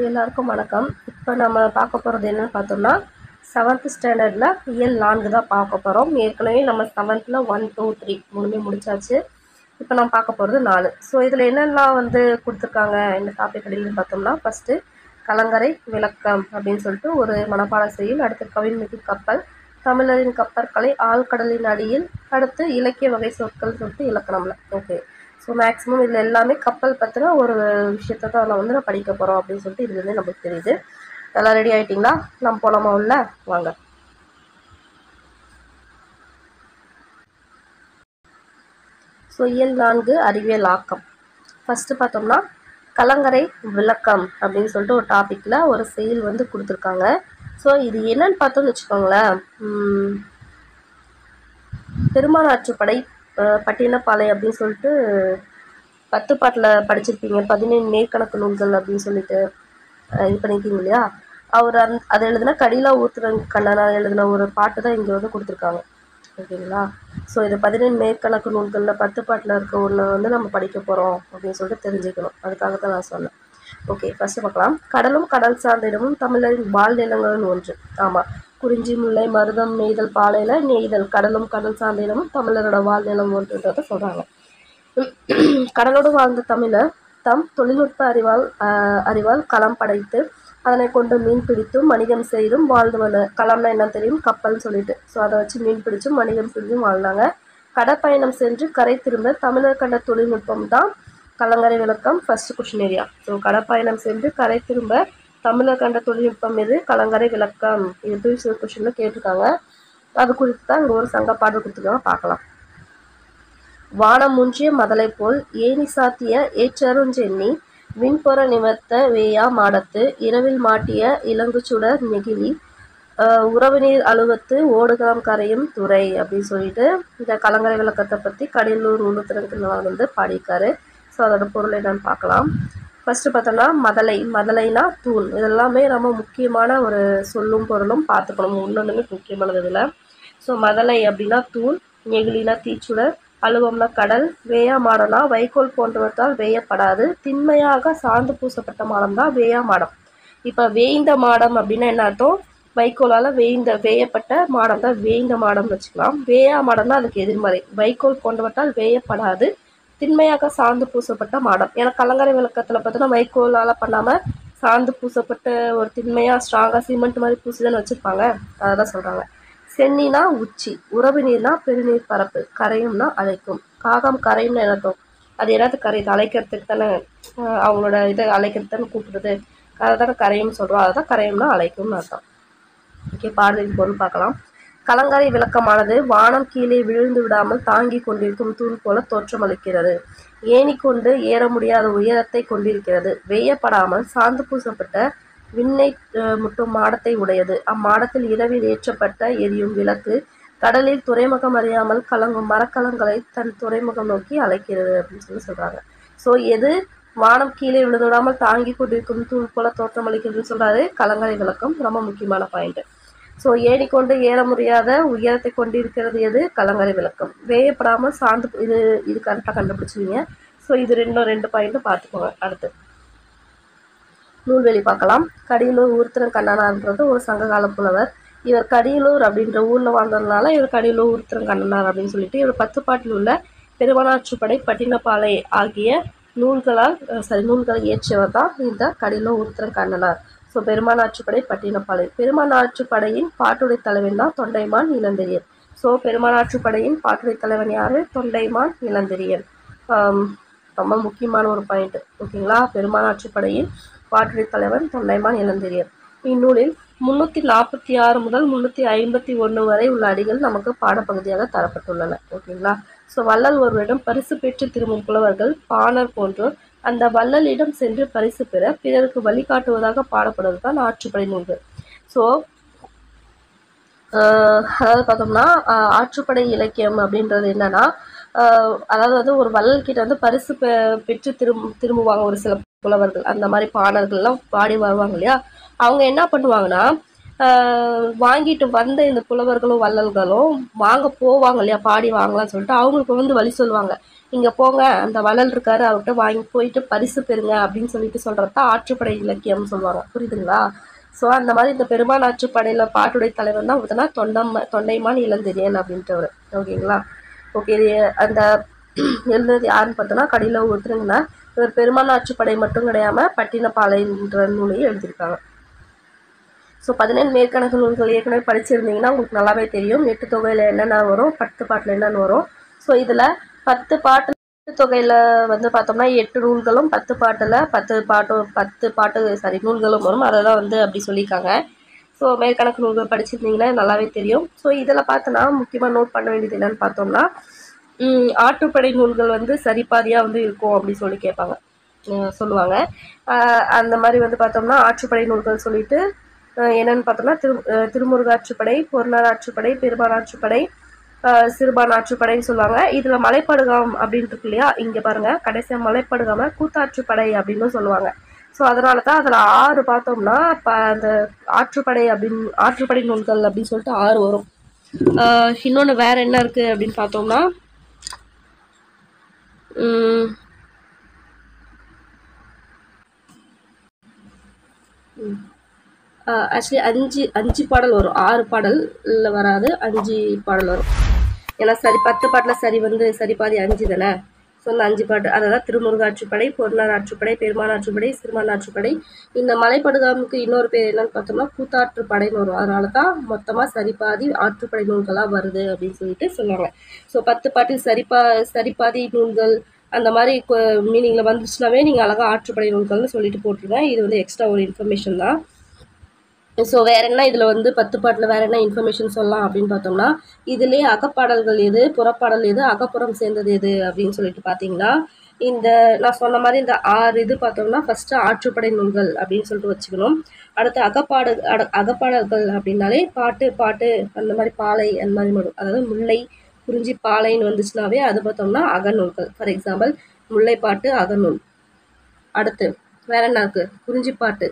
எல்லாருக்கும் வணக்கம். இப்போ நம்ம பார்க்க போகிறது என்னன்னு பார்த்தோம்னா 7th ஸ்டாண்டர்டில் இயல் 4 தான் பார்க்க போகிறோம். ஏற்கனவே நம்ம 7th 1, 2, 3 மூணுமே முடிச்சாச்சு. இப்போ நம்ம பார்க்க போகிறது 4. ஸோ இதில் என்னெல்லாம் கொடுத்துருக்காங்க இந்த டாபிக் அப்படின்னு பார்த்தோம்னா, ஃபஸ்ட்டு கலங்கரை விளக்கம் அப்படின்னு சொல்லிட்டு ஒரு மனப்பாட செய்யுள், அடுத்து கவின்மிகு கப்பல், தமிழரின் கப்பற்கலை, ஆழ்கடலின் அடியில், அடுத்து இலக்கிய வகை சொற்கள் சொல்லிட்டு இலக்கணம்ல. ஓகே, ஸோ மேக்ஸிமம் இதில் எல்லாமே கப்பல் பற்றின ஒரு விஷயத்தை தான் நான் படிக்க போகிறோம் அப்படின்னு சொல்லிட்டு இதுலேருந்து நமக்கு தெரியுது. எல்லாம் ரெடி ஆகிட்டிங்களா? நம்ம போலாமா உள்ள? வாங்க. ஸோ இயல் 4 அறிவியல் ஆக்கம். ஃபஸ்ட்டு பார்த்தோம்னா கலங்கரை விளக்கம் அப்படின்னு சொல்லிட்டு ஒரு டாப்பிக்கில் ஒரு செயல் கொடுத்துருக்காங்க. ஸோ இது என்னன்னு பார்த்தோம்னு வச்சுக்கோங்களேன், பெருமானாற்றுப்படை பட்டினப்பாலை அப்படின்னு சொல்லிட்டு 10 பாட்டில் படிச்சிருப்பீங்க. 17 மேற்கணக்கு நூல்கள் அப்படின்னு சொல்லிட்டு இது பண்ணியிருக்கீங்க இல்லையா? அவர் அதை எழுதினா கடிலா ஊத்துறன் கண்ணனார் எழுதின ஒரு பாட்டு தான் இங்கே கொடுத்துருக்காங்க. ஓகேங்களா? ஸோ இது 17 மேற்கணக்கு நூல்களில் 10 பாட்டில் இருக்க ஒன்று நம்ம படிக்க போகிறோம் அப்படின்னு சொல்லிட்டு தெரிஞ்சுக்கணும். அதுக்காக தான் நான் சொன்னேன். ஓகே, ஃபஸ்ட்டு பார்க்கலாம். கடலும் கடல் சார்ந்த இடமும் தமிழரின் வாழ்நிலங்களும் ஒன்று. ஆமாம், குறிஞ்சி, முல்லை, மருதம், நெய்தல், பாலையில் நெய்தல், கடலும் கடல் சார்ந்த இடமும் தமிழரோட வாழ்நிலம் ஒன்றுன்றதை சொல்கிறாங்க. கடலோடு வாழ்ந்த தமிழர் தம் தொழில்நுட்ப அறிவால் களம் படைத்து அதனை கொண்டு மீன் பிடித்தும் வணிகம் செய்தும் வாழ்ந்து வந்தார். களம்னா என்ன தெரியும்? கப்பல்னு சொல்லிட்டு. ஸோ அதை வச்சு மீன் பிடிச்சும் வணிகம் செஞ்சும் வாழ்ந்தாங்க. கடற்பயணம் சென்று கரை திரும்ப தமிழர் கண்ட தொழில்நுட்பம் தான் கலங்கரை விளக்கம். First question area. ஸோ கடற்பயணம் சென்று கரை திரும்ப தமிழர் கண்ட தொழில்நுட்பம் எது? கலங்கரை விளக்கம். இது ப்ரீவியஸ் கொஸ்டின்ல கேட்டிருக்காங்க. அது குறித்து தான் இங்கே ஒரு சங்க பாடல் கொடுத்துருக்காங்க, பார்க்கலாம். வானம் முன்றிய மதலை போல் ஏனி சாத்திய ஏற்றருஞ்சென்னி விண்பொற நிமிர்த்த வேயா மாடத்து இரவில் மாட்டிய இளங்குச்சுடர் நெகிழி உறவுநீர் அலுவத்து ஓடுகாம் கரையும் துறை அப்படின்னு சொல்லிட்டு இந்த கலங்கரை விளக்கத்தை பற்றி கடலூர் உள்ளுத்திறன் பாடியிருக்காரு. ஸோ அதோட பொருள் என்னன்னு பார்க்கலாம். ஃபஸ்ட்டு பார்த்தோம்னா மதலைனா தூண். இதெல்லாமே ரொம்ப முக்கியமான ஒரு சொல்லும் பொருளும் பார்த்துக்கணும். ஒன்றுமே முக்கியமானது இதில். ஸோ மதலை அப்படின்னா தூண், நெகிழினா தீச்சுடர், அலுவம்னா கடல், வேயா மாடம்னா வைக்கோல் போன்றவற்றால் வேயப்படாது திண்மையாக சார்ந்து பூசப்பட்ட மாடம் தான் வேயா மாடம். இப்போ வேய்ந்த மாடம் அப்படின்னா என்ன அர்த்தம்? வைக்கோலால் வேயப்பட்ட மாடம் தான் வேய்ந்த மாடம்னு வச்சுக்கலாம். வேயா மாடம்னா அதுக்கு எதிர்மறை, வைக்கோல் போன்றவற்றால் வேயப்படாது திண்மையாக சார்ந்து பூசப்பட்ட மாடம். ஏன்னா கலங்கரை விளக்கத்தில் பார்த்தோன்னா வைக்கோலால் பண்ணாமல் சார்ந்து பூசப்பட்ட ஒரு திண்மையாக ஸ்ட்ராங்காக சிமெண்ட் மாதிரி பூசிதானே வச்சுருப்பாங்க. அதை தான் சொல்கிறாங்க. சென்னினா உச்சி, உறவு நீர்னா பெருநீர் பரப்பு, கரையும்னா அழைக்கும். காகம் கரையும்னு என்னத்தோம்? அது என்னது கரையுது? அழைக்கிறதுக்கு தானே, அவங்களோட இதை அழைக்கிறது தானே கூப்பிடுறது. அதை தானே கரையும் சொல்கிறோம். அதை தான் கரையும்னா அழைக்கும்னு அர்த்தம். ஓகே, பாடலின் பொருள் பார்க்கலாம். கலங்கரை விளக்கமானது வானம் கீழே விழுந்து விடாமல் தாங்கி கொண்டிருக்கும் தூண் போல தோற்றமளிக்கிறது. ஏணி கொண்டு ஏற முடியாத உயரத்தை கொண்டிருக்கிறது. வேயப்படாமல் சார்ந்து பூசப்பட்ட விண்ணை முட்டும் மாடத்தை உடையது. அம்மாடத்தில் இரவில் ஏற்றப்பட்ட எரியும் விளக்கு கடலில் துறைமுகம் அறியாமல் கலங்கும் மரக்கலங்களை தன் துறைமுகம் நோக்கி அழைக்கிறது அப்படின்னு சொல்றாங்க. ஸோ எது வானம் கீழே விழுந்துவிடாமல் தாங்கி கொண்டிருக்கும் தூள் போல தோற்றமளிக்கிறதுன்னு சொல்றாரு. கலங்கரை விளக்கம் ரொம்ப முக்கியமான பாயிண்ட். ஸோ ஏணி கொண்டு ஏற முடியாத உயரத்தை கொண்டிருக்கிறது எது? கலங்கரை விளக்கம். வேயப்படாமல் சார்ந்து இது கரெக்டாக கண்டுபிடிச்சிருவீங்க. ஸோ இது ரெண்டு பாயிண்ட்டும் பார்த்துக்கோங்க. அடுத்து நூல்வெளி பார்க்கலாம். கடியலூர் ஊர்த்திரன் கண்ணனார்ன்றது ஒரு சங்ககால புலவர். இவர் கடியலூர் அப்படின்ற ஊரில் வாழ்ந்ததுனால இவர் கடியலூர் ஊர்த்திரன் கண்ணனார் அப்படின்னு சொல்லிட்டு இவர் 10 பாட்டில் உள்ள பெருமானாற்றுப்படை பட்டினப்பாலை ஆகிய நூல்களை இயற்றியவர் தான் இந்த கடியலூர் ஊர்த்திரன் கண்ணனார். ஸோ பெருமானாற்றுப்படை பட்டினப்பாலை. பெருமானாற்றுப்படையின் பாட்டுடை தலைவன் தான் தொண்டைமான் இளந்திரியன். ஸோ பெருமானாற்றுப்படையின் பாட்டுடை தலைவன் யாரு? தொண்டைமான் இளந்திரியன். ரொம்ப முக்கியமான ஒரு பாயிண்ட். ஓகேங்களா? பெருமானாற்றுப்படையின் பாட்டுடை தலைவன் தொண்டைமான் இளந்திரியன். இந்நூலில் 346 முதல் 351 வரை உள்ள அடிகள் நமக்கு பாடப்பகுதியாக தரப்பட்டுள்ளன. ஓகேங்களா? ஸோ வள்ளல் ஒருவரிடம் பரிசு பெற்று திரும்பும் புலவர்கள் பாணர் போன்றோர் அந்த வள்ளலிடம் சென்று பரிசு பெற பிறருக்கு வழிகாட்டுவதாக பாடப்படுவது தான் ஆற்றுப்படை நூல்கள். ஸோ அதாவது பார்த்தோம்னா ஆற்றுப்படை இலக்கியம் அப்படின்றது என்னன்னா, அதாவது ஒரு வள்ளல் கிட்ட பரிசு பெற்று திரும்புவாங்க ஒரு சில புலவர்கள். அந்த மாதிரி பாடல்கள்லாம் பாடி வருவாங்க இல்லையா? அவங்க என்ன பண்ணுவாங்கன்னா, வாங்கிட்டு வந்த இந்த புலவர்களும் வள்ளல்களும் வாங்க போவாங்க இல்லையா, பாடி வாங்கலாம்னு சொல்லிட்டு அவங்களுக்கு வழி சொல்லுவாங்க. இங்கே போங்க அந்த வள்ளல் இருக்காரு அவர்கிட்ட வாங்கி போயிட்டு பரிசு பெறுங்க அப்படின்னு சொல்லிட்டு சொல்கிறது தான் ஆற்றுப்படை இலக்கியம்னு சொல்லுவாங்க. புரியுதுங்களா? ஸோ அந்த மாதிரி இந்த பெருமாள் ஆற்றுப்படையில் பாட்டுடை தலைவர் தான் பார்த்தோன்னா தொண்டைமான் இளந்தெரியன் அப்படின்றவர். ஓகேங்களா? ஓகே. அந்த எழுதுனது யாருன்னு பார்த்தோன்னா கடியில் ஒருத்தருங்கன்னா இவர் பெருமாள் ஆற்றுப்படை மட்டும் கிடையாமல் பட்டினப்பாலைன்ற நூலையும் எழுதியிருக்காங்க. ஸோ 17 மேற்கணக்கு நூல்கள் ஏற்கனவே படிச்சிருந்தீங்கன்னா உங்களுக்கு நல்லாவே தெரியும். 8 தொகையில் என்னென்ன வரும், 10 பாட்டில் என்னென்னு வரும். ஸோ இதில் 10 பாட்டு தொகையில் வந்து பார்த்தோம்னா 8 நூல்களும் 10 பாட்டில் 10 பாட்டு நூல்களும் வரும். அதை தான் வந்து அப்படி சொல்லியிருக்காங்க. ஸோ மேற்கணக்கு நூல்கள் படிச்சிருந்தீங்கன்னா நல்லாவே தெரியும். ஸோ இதில் பார்த்தோன்னா முக்கியமாக நோட் பண்ண வேண்டியது என்னென்னு பார்த்தோம்னா ஆற்றுப்படை நூல்கள் வந்து சரிபாதியாக வந்து இருக்கும் அப்படின்னு சொல்லி சொல்லுவாங்க. அந்த மாதிரி வந்து பார்த்தோம்னா ஆற்றுப்படை நூல்கள் சொல்லிட்டு என்னென்னு பார்த்தோம்னா திருமுருகாற்றுப்படை, பொருளார் ஆற்றுப்படை, பெருமாள் ஆற்றுப்படை, சிறுபான் ஆற்றுப்படைன்னு சொல்லுவாங்க. இதில் மலைப்படுகாம் அப்படின்ட்டு இருக்கு இல்லையா, இங்கே பாருங்கள் கடைசியாக மலைப்படுகாம கூத்தாற்றுப்படை அப்படின்னு சொல்லுவாங்க. ஸோ அதனால தான் அதில் 6 பார்த்தோம்னா அந்த ஆற்றுப்படை நூல்கள் அப்படின்னு சொல்லிட்டு 6 வரும். இன்னொன்று வேறு என்ன இருக்குது அப்படின்னு பார்த்தோம்னா ஆக்சுவலி 5 பாடல் வரும். 6 பாடலில் வராது, 5 பாடல் வரும். ஏன்னா 10 பாட்டில் சரிபாதி 5 தானே. ஸோ அந்த 5 பாட்டு அதாவது திருமுருகாற்றுப்படை, பொருளார் ஆற்றுப்படை, பெருமாள் ஆற்றுப்படை, சிறுமான் ஆற்றுப்படை. இந்த மலைப்படுகாமுக்கு இன்னொரு பேர் என்னன்னு பார்த்தோம்னா கூத்தாற்றுப்படைன்னு வரும். அதனால தான் மொத்தமாக சரிபாதி ஆற்றுப்படை நூல்களாக வருது அப்படின்னு சொல்லிட்டு சொல்லுவாங்க. ஸோ 10 பாட்டில் சரிபாதி நூல்கள் அந்த மாதிரி மீனிங்கில் வந்துச்சுனாவே நீங்கள் அழகாக ஆற்றுப்படை நூல்கள்னு சொல்லிட்டு போட்டுருங்க. இது வந்து எக்ஸ்ட்ரா ஒரு இன்ஃபர்மேஷன் தான். ஸோ வேற என்ன இதில் வந்து 10 பாட்டில் வேற என்ன இன்ஃபர்மேஷன் சொல்லலாம் அப்படின்னு பார்த்தோம்னா இதுலேயே அகப்பாடல்கள் எது, புறப்பாடல் எது, அகப்புறம் சேர்ந்தது எது அப்படின்னு சொல்லிட்டு பார்த்தீங்கன்னா இந்த நான் சொன்ன மாதிரி இந்த 6 இது பார்த்தோம்னா ஃபர்ஸ்ட் ஆற்றுப்படை நூல்கள் அப்படின்னு சொல்லிட்டு வச்சுக்கணும். அடுத்து அகப்பாடல்கள் அப்படின்னாலே பாட்டு அந்த மாதிரி பாலை அந்த மாதிரி வரும். அதாவது முல்லை, குறிஞ்சி, பாலைன்னு வந்துச்சுனாவே அது பார்த்தோம்னா அகநூல்கள். ஃபார் எக்ஸாம்பிள் முல்லைப்பாட்டு அகநூல். அடுத்து வேற என்ன இருக்கு, குறிஞ்சிப்பாட்டு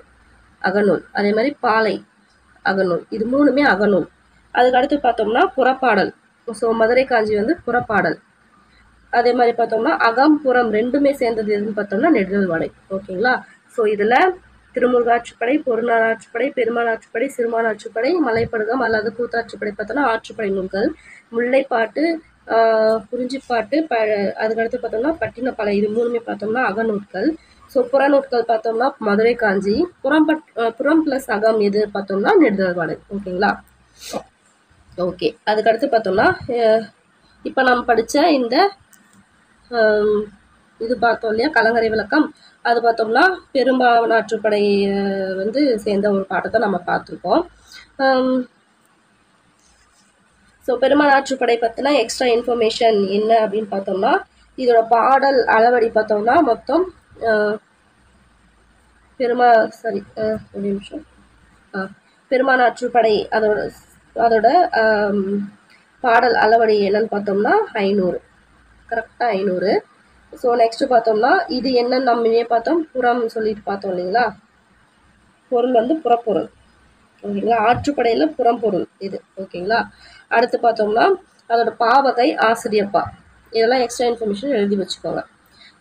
அகநூல், அதே மாதிரி பாலை அகநூல். இது 3மே அகநூல். அதுக்கு அடுத்து பார்த்தோம்னா புறப்பாடல். ஸோ மதுரை காஞ்சி வந்து புறப்பாடல். அதே மாதிரி பார்த்தோம்னா அகம் புறம் ரெண்டுமே சேர்ந்தது எதுன்னு பார்த்தோம்னா நெடுநல் வாடை. ஓகேங்களா? ஸோ இதில் திருமுருகாற்றுப்படை, பொருளார் ஆற்றுப்படை, பெருமாள் ஆற்றுப்படை, சிறுமான் ஆற்றுப்படை, மலைப்படுகம் அல்லது கூத்தாற்றுப்படை பார்த்தோம்னா ஆற்றுப்படை நூல்கள். முல்லைப்பாட்டு, குறிஞ்சிப்பாட்டு, அதுக்கடுத்து பார்த்தோம்னா பட்டினப்பாலை. இது 3மே பார்த்தோம்னா அகநூல்கள். ஸோ புறநூட்கள் பார்த்தோம்னா மதுரை காஞ்சி. புறம் ப்ளஸ் அகம் எது பார்த்தோம்னா நெடுநல் வாடை. ஓகேங்களா? ஓகே. அதுக்கடுத்து பார்த்தோம்னா இப்போ நம்ம படித்த இந்த இது பார்த்தோம் இல்லையா கலங்கரை விளக்கம், அது பார்த்தோம்னா பெரும்பாவனாற்றுப்படை வந்து சேர்ந்த ஒரு பாட்டத்தை நம்ம பார்த்துருக்கோம். ஸோ பெருமாள் ஆற்றுப்படை பற்றினா எக்ஸ்ட்ரா இன்ஃபர்மேஷன் என்ன அப்படின்னு பார்த்தோம்னா இதோட பாடல் அளவடி பார்த்தோம்னா மொத்தம் ஒரு நிமிஷம். பெருமாள் ஆற்றுப்படை அதோட பாடல் அளவடி என்னன்னு பார்த்தோம்னா 500. கரெக்டாக 500. ஸோ நெக்ஸ்ட் பார்த்தோம்னா இது என்னன்னு நம்ம பார்த்தோம், புறம் சொல்லிட்டு பார்த்தோம் இல்லைங்களா. பொருள் வந்து புறப்பொருள். ஓகேங்களா? ஆற்றுப்படையில் புறம்பொருள் இது. ஓகேங்களா? அடுத்து பார்த்தோம்னா அதோட பாவகை ஆசிரியப்பா. இதெல்லாம் எக்ஸ்ட்ரா இன்ஃபர்மேஷன் எழுதி வச்சுக்கோங்க.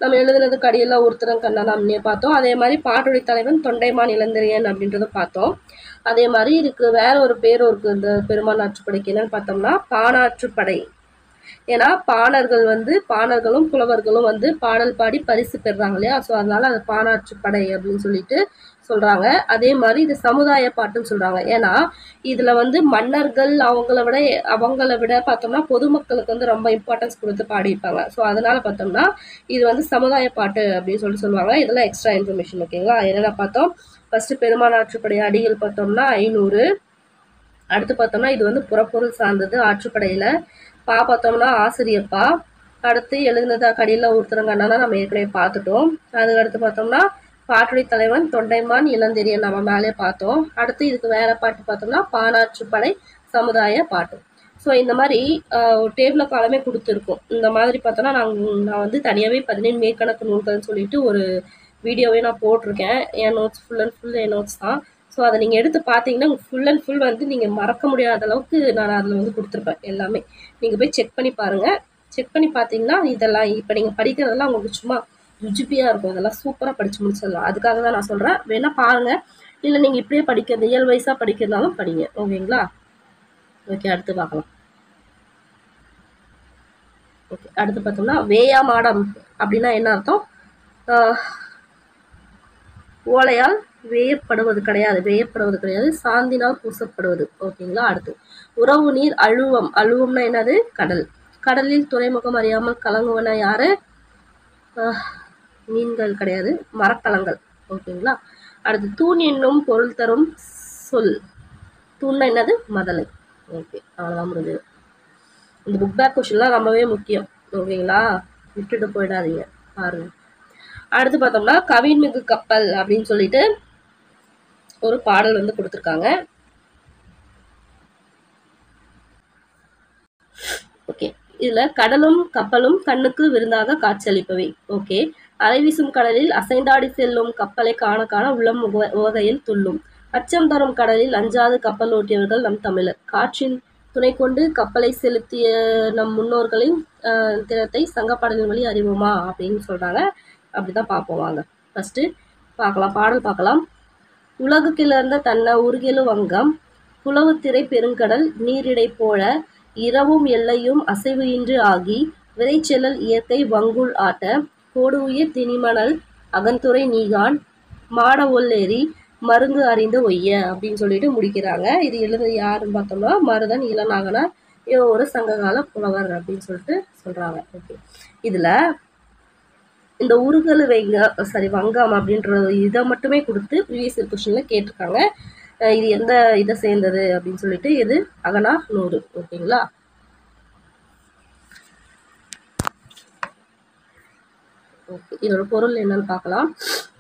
நம்ம எழுதுனது கடியெல்லாம் ஒருத்தரம் கண்ணாமன்னே பார்த்தோம். அதே மாதிரி பாட்டுடை தலைவன் தொண்டைமான் இளந்தெரியன் அப்படின்றத பார்த்தோம். அதே மாதிரி இதுக்கு வேற ஒரு பேரும் இருக்கு இந்த பெருமாள் ஆற்றுப்படைக்கு. என்னன்னு பார்த்தோம்னா பாணாற்றுப்படை. ஏன்னா பாணர்களும் புலவர்களும் வந்து பாடல் பாடி பரிசு பெறுறாங்க இல்லையா. ஸோ அதனால அது பாணாற்றுப்படை அப்படின்னு சொல்லிட்டு சொல்றாங்க. அதே மாதிரி இது சமுதாய பாட்டுன்னு சொல்றாங்க. ஏன்னா இதுல வந்து மன்னர்கள் அவங்கள விட பார்த்தோம்னா பொதுமக்களுக்கு வந்து ரொம்ப இம்பார்ட்டன்ஸ் கொடுத்து பாடியிருப்பாங்க. ஸோ அதனால பார்த்தோம்னா இது வந்து சமுதாய பாட்டு அப்படின்னு சொல்லுவாங்க. இதெல்லாம் எக்ஸ்ட்ரா இன்ஃபர்மேஷன். ஓகேங்களா? என்னென்ன பார்த்தோம், ஃபர்ஸ்ட் பெருமாள் ஆற்றுப்படை அடிகள் பார்த்தோம்னா 500. அடுத்து பார்த்தோம்னா இது வந்து புறப்பொருள் சார்ந்தது ஆற்றுப்படையில. பார்த்தோம்னா ஆசிரியப்பா. அடுத்து எழுதுனதா கடியில் ஒருத்தரங்கண்ணா நம்ம ஏற்கனவே பார்த்துட்டோம். அதுக்கு அடுத்து பார்த்தோம்னா பாட்டுடை தலைவன் தொண்டைமான் இளந்தெரியன் நம்ம மேலே பார்த்தோம். அடுத்து இதுக்கு வேற பாட்டு பார்த்தோம்னா பாணாற்றுப்படை சமுதாய பாட்டு. ஸோ இந்த மாதிரி ஒரு டேபிள காலமே கொடுத்துருக்கோம். இந்த மாதிரி பார்த்தோன்னா நான் வந்து தனியாகவே 17 மேற்கணக்கு நூல்கள்னு சொல்லிட்டு ஒரு வீடியோவே நான் போட்டிருக்கேன். என் நோட்ஸ் ஃபுல் அண்ட் ஃபுல் என் நோட்ஸ் தான். ஸோ அதை நீங்கள் எடுத்து பார்த்தீங்கன்னா ஃபுல் அண்ட் ஃபுல் வந்து நீங்கள் மறக்க முடியாத அளவுக்கு நான் அதில் வந்து கொடுத்துருப்பேன். எல்லாமே நீங்கள் போய் செக் பண்ணி பாருங்கள். செக் பண்ணி பார்த்தீங்கன்னா இதெல்லாம் இப்போ நீங்கள் படிக்கிறதெல்லாம் உங்களுக்கு சும்மா ருஜிப்பியாக இருக்கும். இதெல்லாம் சூப்பராக படித்து முடிச்சிடலாம். அதுக்காக தான் நான் சொல்கிறேன். வேணால் பாருங்கள். இல்லை நீங்கள் இப்படியே படிக்கிறது இயல் வைஸாக படிக்கிறதாலும் படிங்க. ஓகேங்களா? ஓகே, அடுத்து பார்க்கலாம். ஓகே, அடுத்து பார்த்தோம்னா வேயா மாடம் அப்படின்னா என்ன அர்த்தம்? ஓலையால் வேயப்படுவது கிடையாது, சாந்தினால் பூசப்படுவது. ஓகேங்களா? அடுத்து உறவு நீர் அழுவம். அழுவம்னா என்னது? கடல். கடலில் துறைமுகம் அறியாமல் கலங்குவன யாரு? மீன்கள் கிடையாது, மரக்கலங்கள். ஓகேங்களா? அடுத்து தூண் என்னும் பொருள் தரும் சொல். தூண்னா என்னது? மதலை. ஓகே, அவ்வளோதான் முடிஞ்சது. இந்த புக் பேக் கொஸ்டின்லாம் ரொம்பவே முக்கியம். ஓகேங்களா? விட்டுட்டு போயிடாதீங்க, பாருங்க. அடுத்து பார்த்தோம்னா கவின்மிகு கப்பல் அப்படின்னு சொல்லிட்டு ஒரு பாடல் வந்து கொடுத்துருக்காங்க. ஓகே, இதுல கடலும் கப்பலும் கண்ணுக்கு விருந்தாக காட்சியளிப்பவை. ஓகே, அலை வீசும் கடலில் அசைந்தாடி செல்லும் கப்பலை காண காண உள்ளம் உவகையில் துள்ளும். அச்சம் தரும் கடலில் அஞ்சாது கப்பல் ஓட்டியவர்கள் நம் தமிழர். காற்றின் துணை கொண்டு கப்பலை செலுத்திய நம் முன்னோர்களின் திறத்தை சங்கப்பாடலின் வழி அறிவோமா அப்படின்னு சொல்றாங்க. அப்படிதான் பார்ப்போம் வாங்க. ஃபர்ஸ்ட் பார்க்கலாம், பாடல் பார்க்கலாம். உலகு கிளர்ந்த தன்ன உருகெழு வங்கம் புலவு திரை பெருங்கடல் நீரிடை போல இரவும் எல்லையும் அசைவு இன்று ஆகி விரைச்செல்லல் இயற்கை வங்குள் ஆட்ட கோடு உயிர் திணிமணல் அகந்துரை நீகான் மாட ஒல்லேரி மருங்கு அறிந்து ஒய்ய அப்படின்னு சொல்லிட்டு முடிக்கிறாங்க. இது எழுத யாருன்னு பார்த்தோம்னா மருதன் இளநாகனார், ஒரு சங்ககால புலவர் அப்படின்னு சொல்லிட்டு சொல்றாங்க. ஓகே, இதுல இந்த உருகல் வங்கம் அப்படின்ற இதை மட்டுமே கொடுத்து ப்ரீவியஸ் கொஸ்டின்ல கேட்டிருக்காங்க. இது எந்த இதை சேர்ந்தது அப்படின்னு சொல்லிட்டு, இது அகநானூறு. ஓகேங்களா? ஓகே, இதோட பொருள் என்னன்னு பார்க்கலாம்.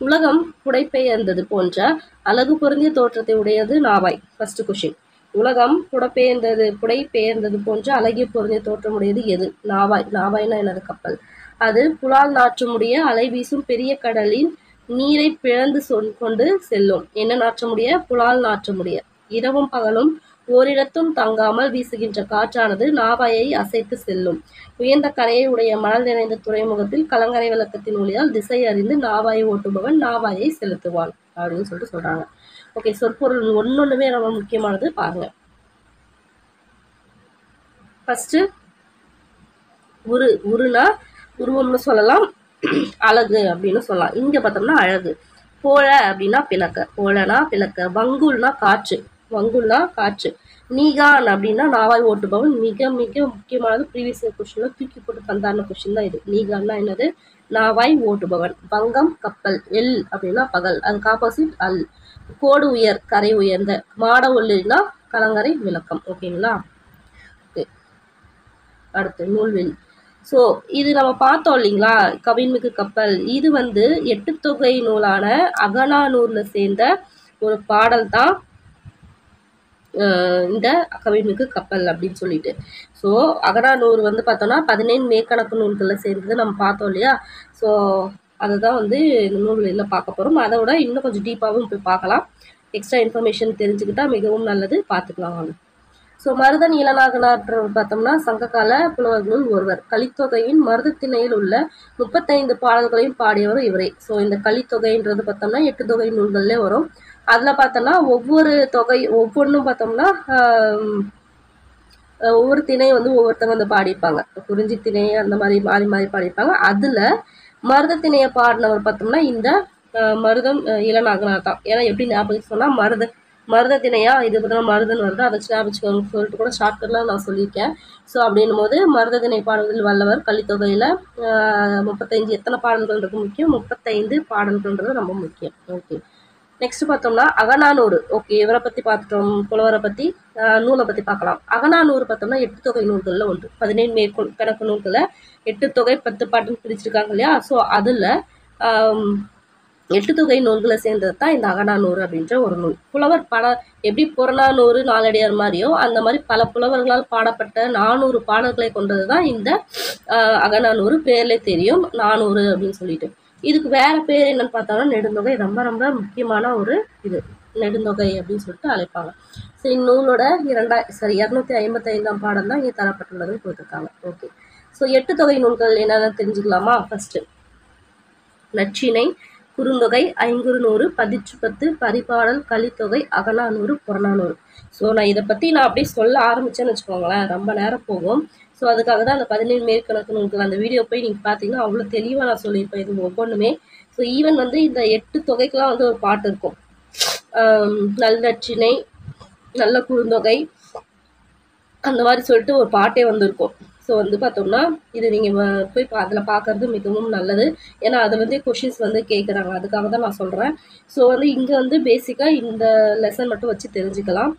உலகம் புடைப்பெயர்ந்தது போன்ற அழகு பொருந்திய தோற்றத்தை உடையது நாவாய். ஃபர்ஸ்ட் கொஸ்டின், உலகம் புடைப்பெயர்ந்தது போன்ற அழகிய பொருந்திய தோற்றம் உடையது எது? நாவாய். நாவாய்னா என்னது? கப்பல். அது புலால் நாற்றமுடைய அலை வீசும் பெரிய கடலின் நீரை பிளந்து கொண்டு செல்லும். என்ன நாற்றமுடைய? புலால் நாற்றமுடைய. இரவும் பகலும் ஓரிடத்தும் தங்காமல் வீசுகின்ற காற்றானது நாவாயை அசைத்து செல்லும். உயர்ந்த கரையை உடைய மணல் நிறைந்த துறைமுகத்தில் கலங்கரை விளக்கத்தின் ஒளியால் திசை அறிந்து நாவாயை ஓட்டுபவன் நாவாயை செலுத்துவான் அப்படின்னு சொல்லிட்டு சொல்றாங்க. ஓகே, சொற்பொருள் ஒன்னொன்னுமே ரொம்ப முக்கியமானது, பாருங்க. ஃபர்ஸ்ட் உருனா உருவம்னு சொல்லலாம், அழகு அப்படின்னு சொல்லலாம். இங்க பார்த்தோம்னா அழகு. போல அப்படின்னா பிளக்க, போலனா பிளக்க. வங்குல்னா காற்று, வங்குல்னா காற்று. நீகான் அப்படின்னா நாவாய் ஓட்டுபவன். மிக மிக முக்கியமானது, ப்ரீவியஸ் கொஸ்டின்ல தூக்கி போட்டு தந்தான கொஸ்டின் தான் இது. நீகான்னா என்னது? நாவாய் ஓட்டுபவன். வங்கம் கப்பல். எல் அப்படின்னா பகல், அதுக்கு ஆப்போசிட் அல். கோடு உயர், கரை உயர்ந்த. மாட ஒல்லினா கலங்கரை விளக்கம். ஓகேங்களா? அடுத்து நூல்வெளி. ஸோ இது நம்ம பார்த்தோம் இல்லைங்களா, கவின்மிகு கப்பல். இது வந்து 8 தொகை நூலான அகநானூர்ல சேர்ந்த ஒரு பாடல் தான் இந்த கவின்மிகு கப்பல் அப்படின்னு சொல்லிட்டு. ஸோ அகநானூறு வந்து பார்த்தோம்னா 15 மேற்கணக்கு நூல்களில் சேர்ந்தது நம்ம பார்த்தோம் இல்லையா. ஸோ அதுதான் வந்து இந்த நூல்களில் பார்க்க போகிறோம். அதை விட இன்னும் கொஞ்சம் டீப்பாகவும் போய் பார்க்கலாம். எக்ஸ்ட்ரா இன்ஃபர்மேஷன் தெரிஞ்சுக்கிட்டா மிகவும் நல்லது, பார்த்துக்கலாம் வாங்க. ஸோ மருதன் இளநாகனார் பார்த்தோம்னா சங்ககால புலவர்களுள் ஒருவர். கலித்தொகையின் மருதத்திணையில் உள்ள 35 பாடல்களையும் பாடியவர் இவரே. ஸோ இந்த கலித்தொகைன்றது பார்த்தோம்னா 8 தொகை நூல்கள்லேயே வரும். அதில் பார்த்தோம்னா ஒவ்வொன்றும் பார்த்தோம்னா ஒவ்வொரு திணை வந்து ஒவ்வொருத்தவங்க வந்து பாடிப்பாங்க. குறிஞ்சி திணை அந்த மாதிரி மாறி மாறி பாடிப்பாங்க. அதில் மருத திணையை பாடினவர் பார்த்தோம்னா இந்த மருதம் இளநாகனார் தான். ஏன்னா எப்படி ஞாபகம் சொன்னால் மருத திணையா, இது பார்த்தோம்னா மருதன் வருது, அதை ஞாபகம் சொல்லிட்டு கூட ஷார்ட்கட்லாம் நான் சொல்லியிருக்கேன். ஸோ அப்படின்னும் போது மருத திணை பாடல்கள் வல்லவர். கலித்தொகையில் 35 எத்தனை பாடல்கள்ன்றது முக்கியம், 35 பாடல்கள்ன்றது ரொம்ப முக்கியம். ஓகே, நெக்ஸ்ட் பார்த்தோம்னா அகநானூறு. ஓகே, இவரை பற்றி பார்த்துட்டோம், புலவரை பற்றி. நூலை பற்றி பார்க்கலாம். அகநானூறு பார்த்தோம்னா 8 தொகை நூல்களில் ஒன்று. 15 மேற்கணக்கு நூல்களில் 8 தொகை 10 பாட்டுன்னு பிரிச்சிருக்காங்க இல்லையா. ஸோ அதில் 8 தொகை நூல்களை சேர்ந்தது தான் இந்த அகநானூறு அப்படின்ற ஒரு நூல். புலவர் எப்படி புறநானூறு நாலடியார் மாதிரியோ அந்த மாதிரி பல புலவர்களால் பாடப்பட்ட 400 பாடல்களை கொண்டது தான் இந்த அகநானூறு. பேர்லே தெரியும் 400 அப்படின்னு சொல்லிட்டு. இதுக்கு வேற பேர் என்னன்னு பார்த்தோம்னா நெடுந்தொகை. ரொம்ப ரொம்ப முக்கியமான ஒரு இது நெடுந்தொகை அப்படின்னு சொல்லிட்டு அழைப்பாங்க. ஸோ இந்நூலோட 255ஆம் பாடல் தான் இங்கே தரப்பட்டுள்ளதுன்னு கொடுத்துருக்காங்க. ஓகே, ஸோ 8 தொகை நூல்கள் என்னென்னு தெரிஞ்சுக்கலாமா? ஃபர்ஸ்ட் நற்றிணை, குறுந்தொகை, ஐங்குறுநூறு, பதிற்றுப்பத்து, பரிபாடல், கலித்தொகை, அகநானூறு, புறநானூறு. ஸோ நான் இதை பற்றி நான் அப்படியே சொல்ல ஆரம்பிச்சேன்னு வச்சுக்கோங்களேன், ரொம்ப நேரம் போகும். ஸோ அதுக்காக தான் அந்த 17 மேற்கணக்கு நூல்கள் அந்த வீடியோ போய் நீங்கள் பார்த்தீங்கன்னா அவ்வளோ தெளிவாக நான் சொல்லியிருப்பேன் இது ஒவ்வொன்றுமே. ஸோ ஈவன் வந்து இந்த 8 தொகைக்கெலாம் வந்து ஒரு பாட்டு இருக்கும். நற்றிணை, நல்ல குறுந்தொகை, அந்த மாதிரி சொல்லிட்டு ஒரு பாட்டே வந்திருக்கும். ஸோ வந்து பார்த்தோம்னா இது நீங்கள் போய் அதில் பார்க்கறது மிகவும் நல்லது. ஏன்னா அதை வந்து கொஷின்ஸ் வந்து கேட்குறாங்க, அதுக்காக தான் நான் சொல்கிறேன். ஸோ வந்து இங்கே வந்து பேசிக்காக இந்த லெசன் மட்டும் வச்சு தெரிஞ்சுக்கலாம்.